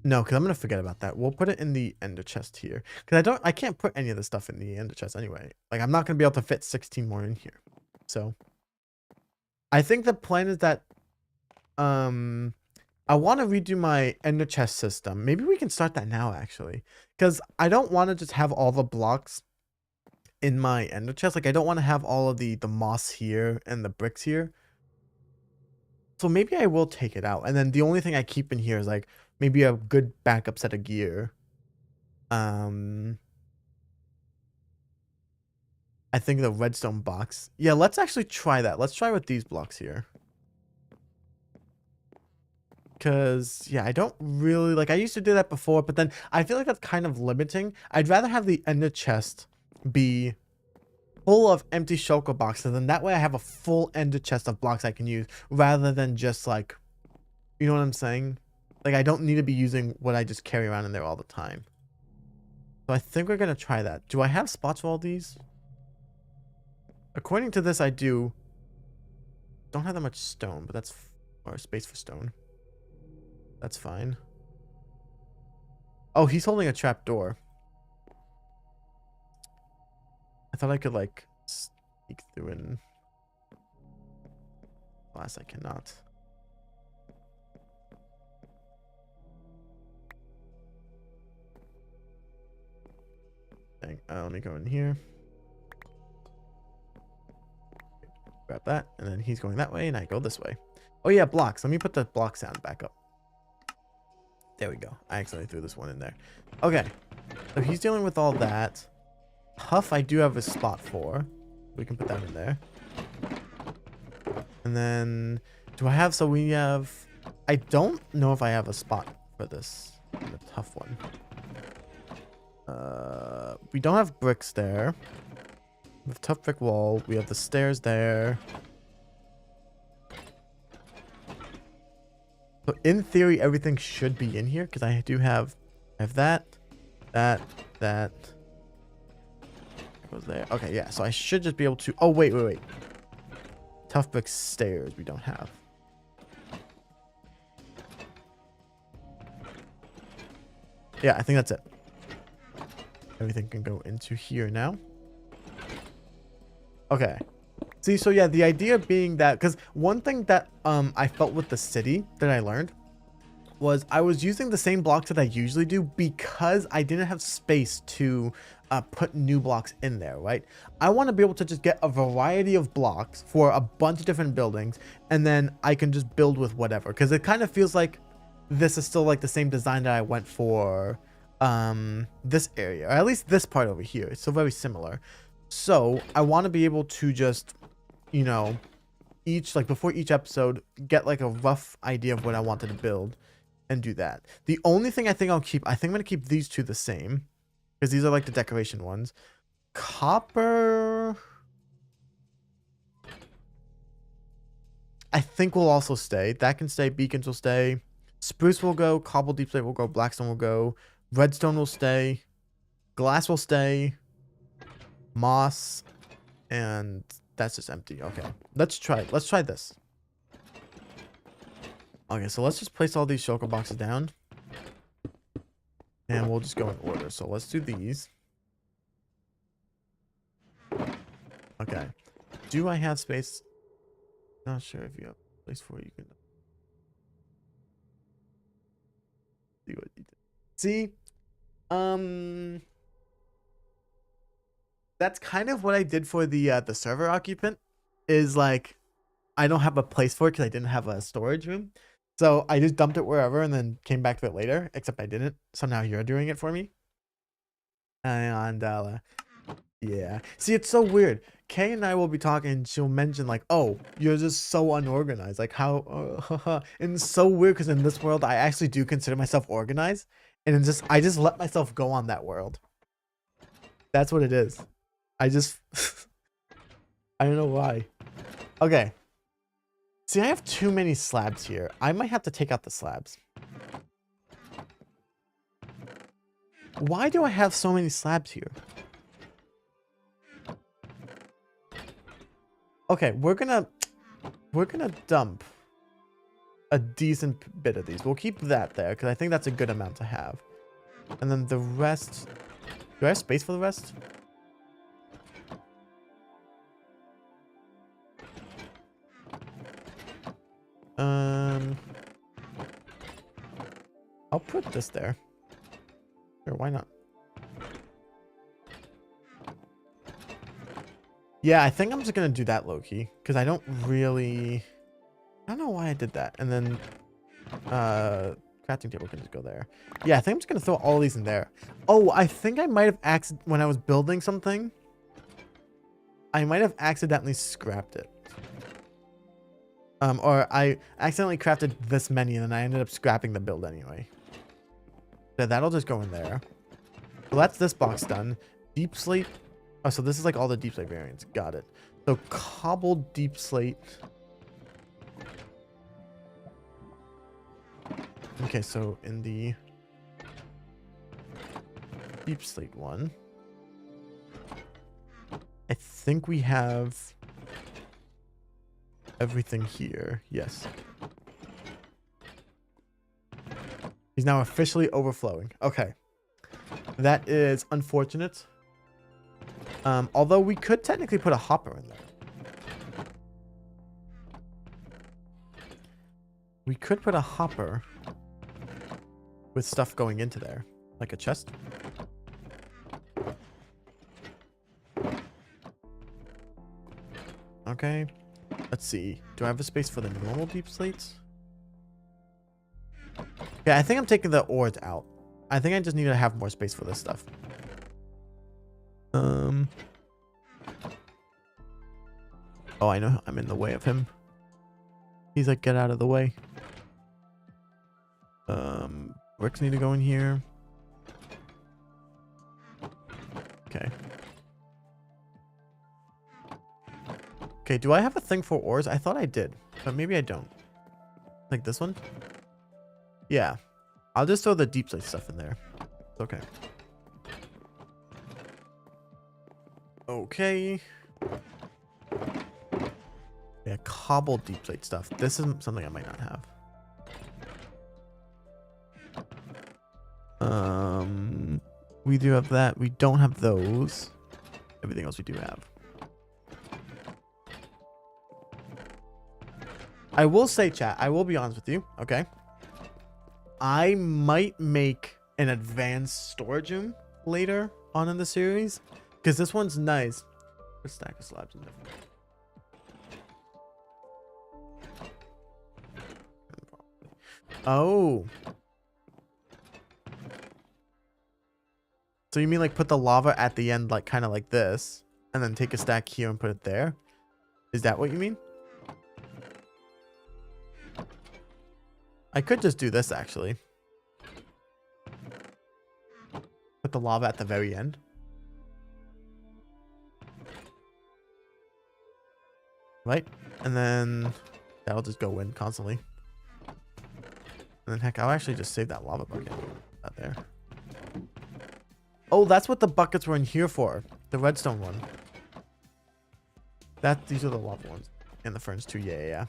[SPEAKER 1] No, because I'm gonna forget about that. We'll put it in the ender chest here. Because I can't put any of this stuff in the ender chest anyway. Like, I'm not gonna be able to fit 16 more in here. So I think the plan is that I want to redo my ender chest system. Maybe we can start that now, actually. Because I don't want to just have all the blocks in my ender chest. Like, I don't want to have all of the moss here and the bricks here. So maybe I will take it out. And then the only thing I keep in here is, like, maybe a good backup set of gear. I think the redstone box. Yeah, let's actually try that. Let's try with these blocks here. Because, yeah, I don't really, like, I used to do that before, but then I feel like that's kind of limiting. I'd rather have the ender chest be full of empty shulker boxes, and that way I have a full ender chest of blocks I can use, rather than just, like, you know what I'm saying? Like, I don't need to be using what I just carry around in there all the time. So I think we're going to try that. Do I have spots for all these? According to this, I do. Don't have that much stone, but that's, or space for stone. That's fine. Oh, he's holding a trap door. I thought I could, like, sneak through and... Alas, I cannot. Dang. Let me go in here. Grab that, and then he's going that way, and I go this way. Oh, yeah, blocks. Let me put the block sound back up. There we go. I accidentally threw this one in there. Okay. So he's dealing with all that. Huff, I do have a spot for. We can put that in there. And then, do I have, so we have, I don't know if I have a spot for this. The tough one. We don't have bricks there. We have tough brick wall. We have the stairs there. So in theory, everything should be in here because I do have, that goes there. Okay, yeah. So I should just be able to. Oh wait. Tough brick stairs we don't have. Yeah, I think that's it. Everything can go into here now. Okay. See, so yeah, the idea being that, because one thing that I felt with the city that I learned was I was using the same blocks that I usually do because I didn't have space to put new blocks in there, right? I want to be able to just get a variety of blocks for a bunch of different buildings, and then I can just build with whatever, because it kind of feels like this is still like the same design that I went for this area, or at least this part over here. It's so very similar. So I want to be able to just, you know, before each episode, get like a rough idea of what I wanted to build and do that. The only thing I think I'm going to keep these two the same because these are like the decoration ones. Copper, I think will also stay. That can stay. Beacons will stay. Spruce will go. Cobble deep slate will go. Blackstone will go. Redstone will stay. Glass will stay. Moss, and that's just empty. Okay, let's try this. Okay, so let's just place all these shulker boxes down, and we'll just go in order. So let's do these. Okay, do I have space? Not sure if you have place for it. You can see what you did. See, that's kind of what I did for the server occupant, is like I don't have a place for it because I didn't have a storage room. So I just dumped it wherever and then came back to it later, except I didn't. So now you're doing it for me. And yeah. See, it's so weird. Kay and I will be talking and she'll mention like, oh, you're just so unorganized. Like how, and it's so weird because in this world, I actually do consider myself organized. And it's just, I just let myself go on that world. That's what it is. I just... I don't know why. Okay. See, I have too many slabs here. I might have to take out the slabs. Why do I have so many slabs here? Okay, we're gonna dump a decent bit of these. We'll keep that there because I think that's a good amount to have. And then the rest... Do I have space for the rest? I'll put this there. Sure, why not? Yeah, I think I'm just gonna do that low-key because I don't know why I did that. And then crafting table can just go there. Yeah, I think I'm just gonna throw all these in there. Oh, I think I might have when I was building something, I might have accidentally scrapped it. Or I accidentally crafted this many and then I ended up scrapping the build anyway. So that'll just go in there. So that's this box done. Deep slate. Oh, so this is like all the deep slate variants. Got it. So cobbled deep slate. Okay, so in the deep slate one, I think we have everything here. Yes. He's now officially overflowing. Okay. That is unfortunate. Although we could technically put a hopper in there. We could put a hopper with stuff going into there. Like a chest. Okay. Let's see. Do I have a space for the normal deep slates? Yeah, I think I'm taking the ores out. I think I just need to have more space for this stuff. Oh, I know. I'm in the way of him. He's like, get out of the way. Bricks need to go in here. Okay. Okay, do I have a thing for ores? I thought I did, but maybe I don't. Like this one? Yeah. I'll just throw the deep slate stuff in there. Okay. Okay. Yeah, cobbled deep slate stuff. This is something I might not have. We do have that. We don't have those. Everything else we do have. I will say, chat, I will be honest with you, okay? I might make an advanced storage room later on in the series. Because this one's nice. Put a stack of slabs in there. Oh. So you mean like put the lava at the end, like kind of like this, and then take a stack here and put it there? Is that what you mean? I could just do this actually. Put the lava at the very end. Right? And then that'll just go in constantly. And then heck, I'll actually just save that lava bucket. Not there. Oh, that's what the buckets were in here for. The redstone one. These are the lava ones. And the ferns too. Yeah.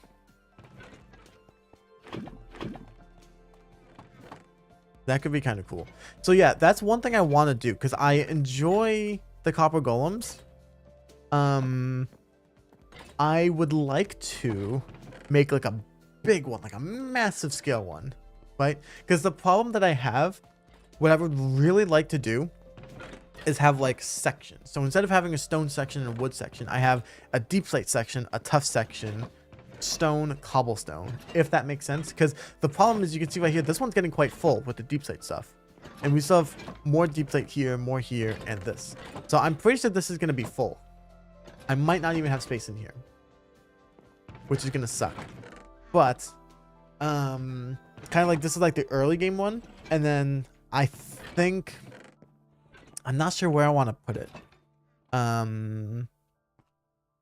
[SPEAKER 1] That could be kind of cool. So yeah, that's one thing I want to do because I enjoy the copper golems. I would like to make like a big one, like a massive scale one, right? Because the problem that I have, what I would really like to do is have like sections. So instead of having a stone section and a wood section, I have a deep slate section, a tough section, stone, cobblestone, if that makes sense. Because the problem is, you can see right here, this one's getting quite full with the deep slate stuff. And we still have more deep slate here, more here, and this. So I'm pretty sure this is going to be full. I might not even have space in here, which is going to suck. But, kind of like this is like the early game one. And then I think, I'm not sure where I want to put it. Um,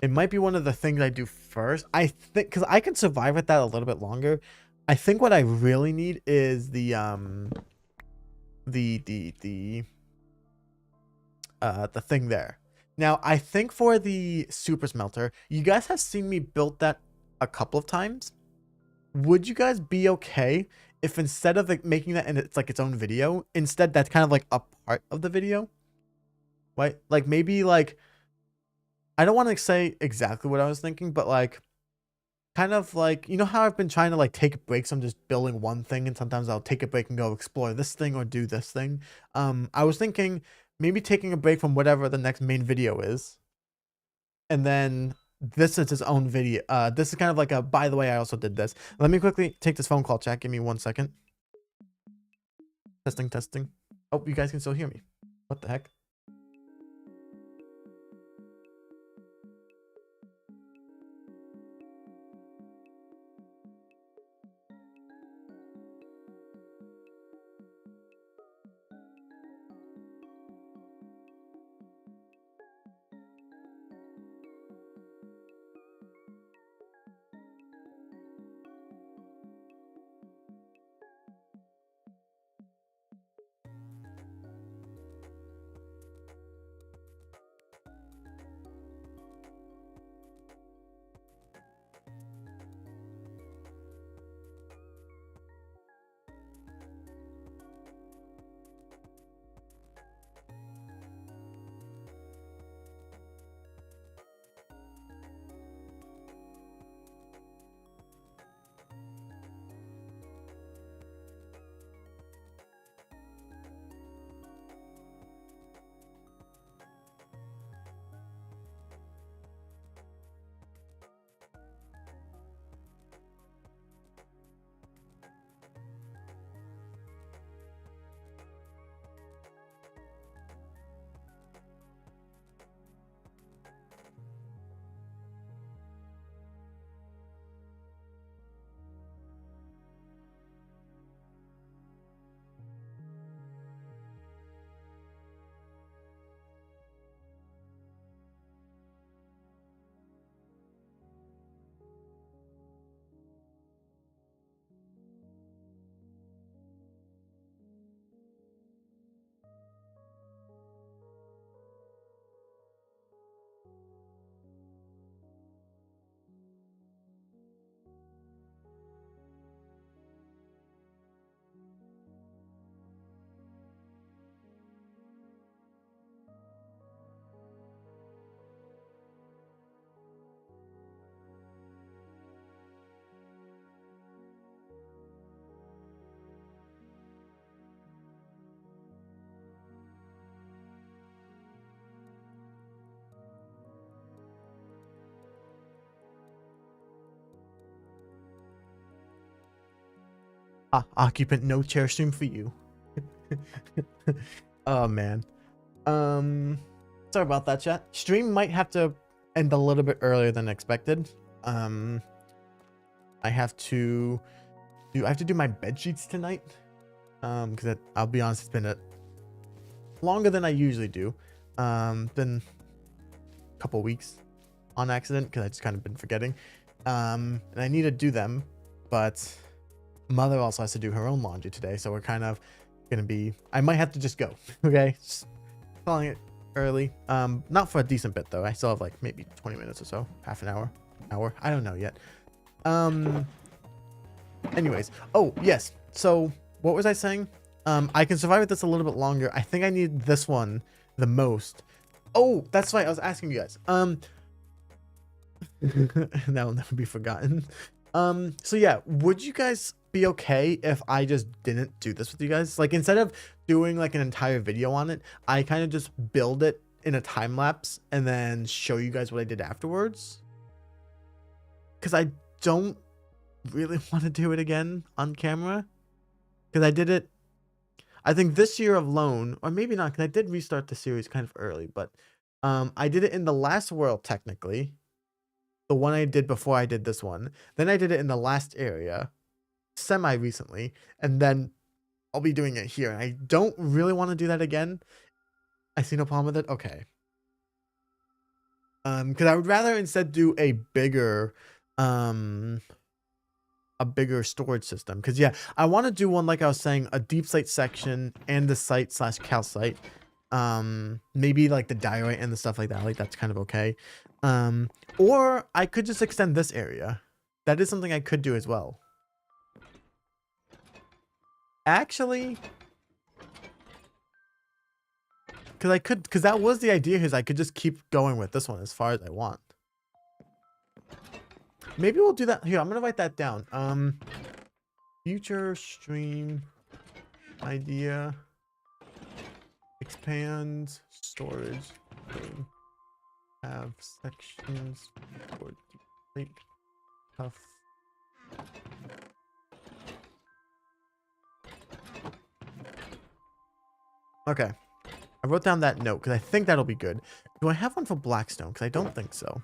[SPEAKER 1] it might be one of the things I do first. I think because I can survive with that a little bit longer. I think what I really need is the thing there. Now, I think for the super smelter, you guys have seen me build that a couple of times. Would you guys be okay if instead of like making that and it's like its own video, instead that's kind of like a part of the video, right? Like maybe like I don't want to say exactly what I was thinking, but like kind of like you know how I've been trying to like take breaks. I'm just building one thing, and sometimes I'll take a break and go explore this thing or do this thing. I was thinking maybe taking a break from whatever the next main video is, and then this is its own video. This is kind of like a by the way, I also did this. Let me quickly take this phone call, chat. Give me 1 second. Testing, testing. Oh, you guys can still hear me. What the heck? Occupant no chair stream for you. Oh man. Sorry about that, chat. Stream might have to end a little bit earlier than expected. I have to do my bed sheets tonight. Because I'll be honest, it's been a longer than I usually do. Been a couple weeks on accident because I just kind of been forgetting. And I need to do them, but mother also has to do her own laundry today, so we're kind of gonna be. I might have to just go. Okay, just calling it early. Not for a decent bit though. I still have like maybe 20 minutes or so, half an hour. I don't know yet. Anyways, oh yes. So what was I saying? I can survive with this a little bit longer. I think I need this one the most. Oh, that's right. I was asking you guys. That will never be forgotten. So yeah, would you guys be okay if I just didn't do this with you guys? Like instead of doing like an entire video on it, I kind of just build it in a time lapse and then show you guys what I did afterwards. Because I don't really want to do it again on camera. Because I did it, I think this year alone, or maybe not, because I did restart the series kind of early, but I did it in the last world technically. The one I did before I did this one. Then I did it in the last area, semi recently, and then I'll be doing it here. I don't really want to do that again. I see no problem with it. Okay. Because I would rather instead do um, a bigger storage system. Because yeah, I want to do one like I was saying, a deep slate section and the site slash calcite. Maybe like the diorite and the stuff like that. Like that's kind of okay. Or I could just extend this area. That is something I could do as well. Actually, because that was the idea, is I could just keep going with this one as far as I want. Maybe we'll do that here. I'm gonna write that down. Future stream idea, expand storage, have sections for deep tough. Okay. I wrote down that note because I think that'll be good. Do I have one for Blackstone? Because I don't think so.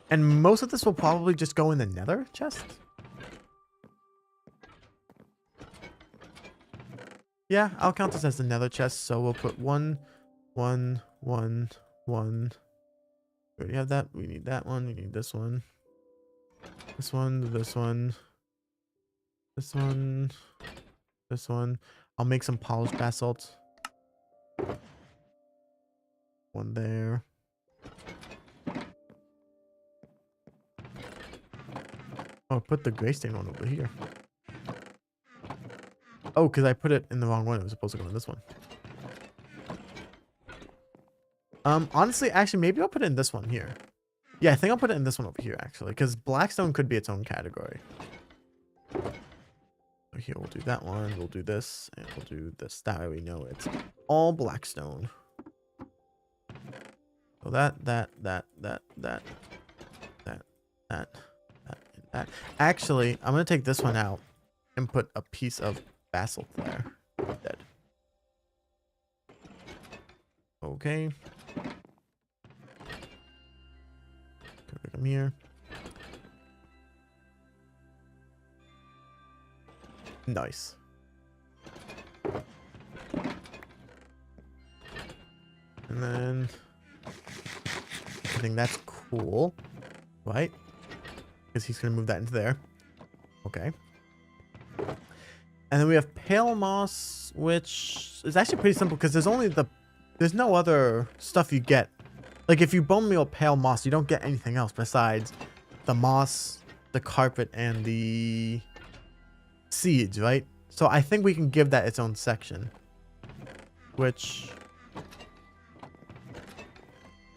[SPEAKER 1] And most of this will probably just go in the nether chest. Yeah, I'll count this as the nether chest. So we'll put 1, 1, 1, 1. We already have that. We need that one. We need this one. This one, this one. This one. This one. I'll make some polished basalt. One there. Oh, put the gray stain one over here. Oh, because I put it in the wrong one. It was supposed to go in this one. Honestly, actually, maybe I'll put it in this one here. Yeah, I think I'll put it in this one over here, actually. Because Blackstone could be its own category. So here, we'll do that one. We'll do this. And we'll do this. That way we know it's all Blackstone. So that. Actually, I'm going to take this one out and put a piece of basalt there. Dead. Okay. Come here. Nice. And then I think that's cool, right? Because he's going to move that into there. Okay. And then we have pale moss, which is actually pretty simple because there's no other stuff you get. Like if you bone meal pale moss, you don't get anything else besides the moss, the carpet, and the seeds, right? So I think we can give that its own section. Which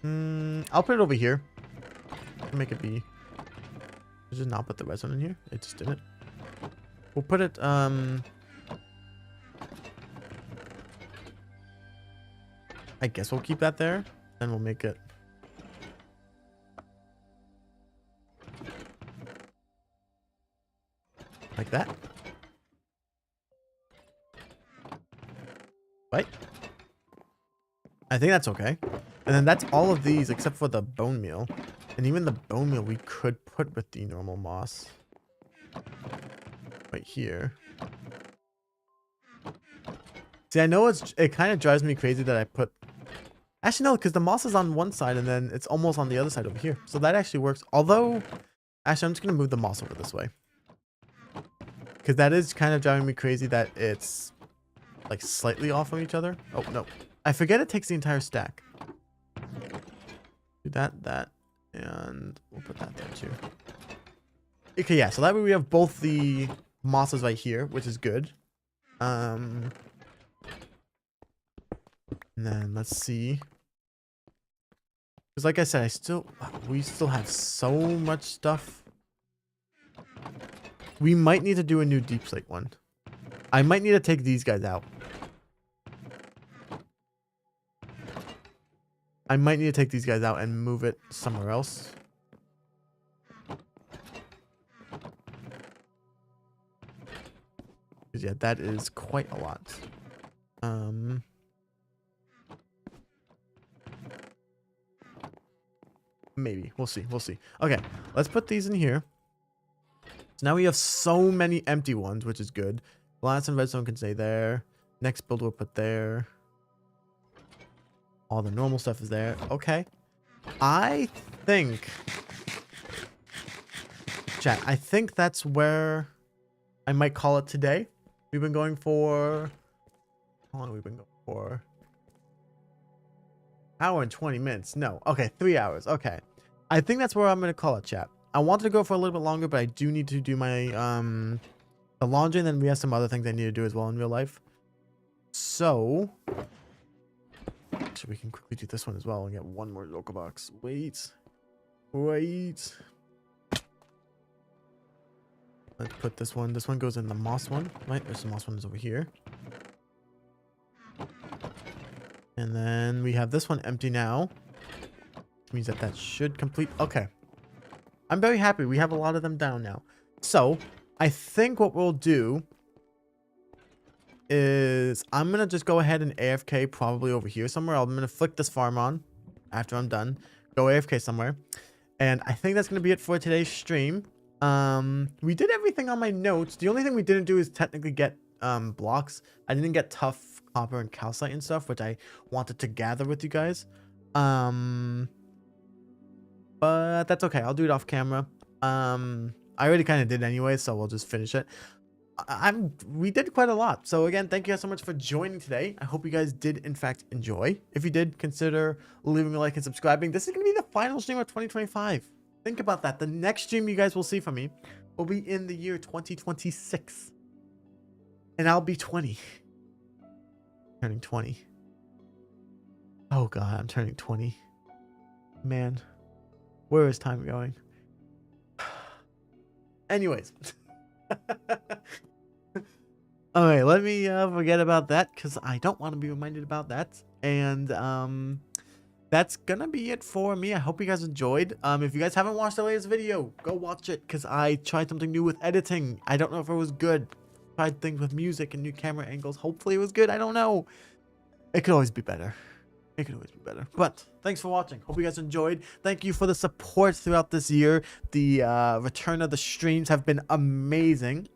[SPEAKER 1] I'll put it over here. Make it be. Just not put the redstone in here. It just didn't. We'll put it I guess we'll keep that there. Then we'll make it like that. Right? I think that's okay. And then that's all of these except for the bone meal. And even the bone meal we could put with the normal moss. Right here. See, I know it kind of drives me crazy that I put... Actually, no, because the moss is on one side and then it's almost on the other side over here. So that actually works. Although, actually, I'm just going to move the moss over this way. Because that is kind of driving me crazy that it's like slightly off from each other. Oh, no. I forget it takes the entire stack. Do that, and we'll put that there too. Okay, yeah, so that way we have both the mosses right here, which is good. And then let's see. Because like I said, we still have so much stuff. We might need to do a new deep slate one. I might need to take these guys out. I might need to take these guys out and move it somewhere else. Because yeah, that is quite a lot. Maybe. We'll see. We'll see. Okay, let's put these in here. So now we have so many empty ones, which is good. Glass and redstone can stay there. Next build we'll put there. All the normal stuff is there. Okay. I think, chat, I think that's where I might call it today. We've been going for, how long have we been going for? Hour and 20 minutes. No. Okay, 3 hours. Okay. I think that's where I'm going to call it, chat. I wanted to go for a little bit longer, but I do need to do my, the laundry, and then we have some other things I need to do as well in real life. So, actually, we can quickly do this one as well and get one more local box. Wait. Let's put this one. This one goes in the moss one. Right, there's the moss one is over here. And then we have this one empty now. Which means that should complete. Okay. I'm very happy. We have a lot of them down now. So, I think what we'll do is I'm going to just go ahead and AFK probably over here somewhere. I'm going to flick this farm on after I'm done. Go AFK somewhere. And I think that's going to be it for today's stream. We did everything on my notes. The only thing we didn't do is technically get blocks. I didn't get tough copper and calcite and stuff, which I wanted to gather with you guys. But that's okay. I'll do it off camera. I already kind of did anyway, so we'll just finish it. We did quite a lot. So again, thank you guys so much for joining today. I hope you guys did in fact enjoy. If you did, consider leaving a like and subscribing. This is going to be the final stream of 2025. Think about that. The next stream you guys will see from me will be in the year 2026. And I'll be 20. Turning 20. Oh god, I'm turning 20. Man, where is time going? Anyways. Alright, let me forget about that because I don't want to be reminded about that. And that's gonna be it for me. I hope you guys enjoyed. If you guys haven't watched the latest video, go watch it because I tried something new with editing. I don't know if it was good. Tried things with music and new camera angles. Hopefully it was good. I don't know. It could always be better. It could always be better. But thanks for watching. Hope you guys enjoyed. Thank you for the support throughout this year. The return of the streams have been amazing.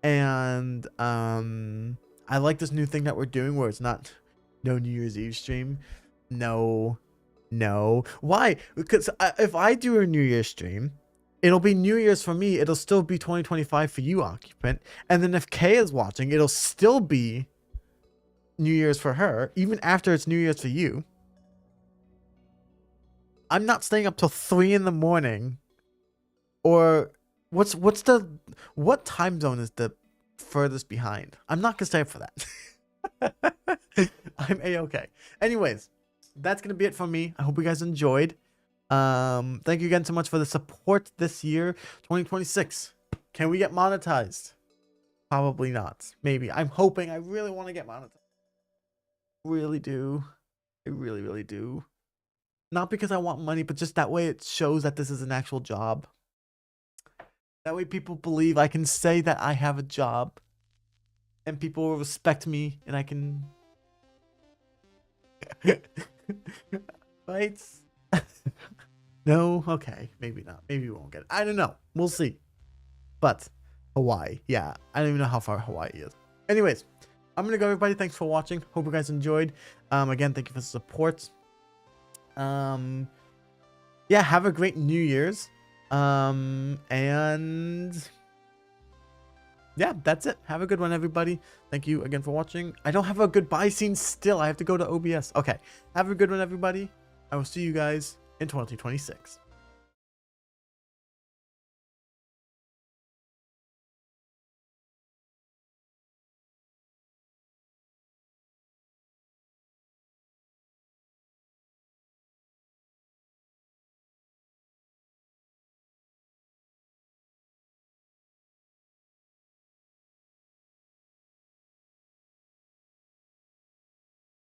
[SPEAKER 1] And I like this new thing that we're doing where it's not no New Year's Eve stream. No. Why? Because if I do a New Year's stream, it'll be New Year's for me. It'll still be 2025 for you, Occupant. And then if Kay is watching, it'll still be New Year's for her, even after it's New Year's for you. I'm not staying up till 3 in the morning. Or what time zone is the furthest behind? I'm not gonna stay up for that. I'm a-okay. Anyways, that's gonna be it from me. I hope you guys enjoyed. Thank you again so much for the support this year. 2026. Can we get monetized? Probably not. Maybe. I'm hoping. I really want to get monetized. Really do. I really do. Not because I want money, but just that way it shows that this is an actual job. That way people believe I can say that I have a job. And people will respect me and I can... Right? No? Okay. Maybe not. Maybe we won't get it. I don't know. We'll see. But Hawaii. Yeah. I don't even know how far Hawaii is. Anyways. I'm gonna go, everybody. Thanks for watching. Hope you guys enjoyed. Again, thank you for the support. Yeah, have a great New Year's. And yeah, that's it. Have a good one, everybody. Thank you again for watching. I don't have a goodbye scene still. I have to go to OBS. Okay. Have a good one, everybody. I will see you guys in 2026.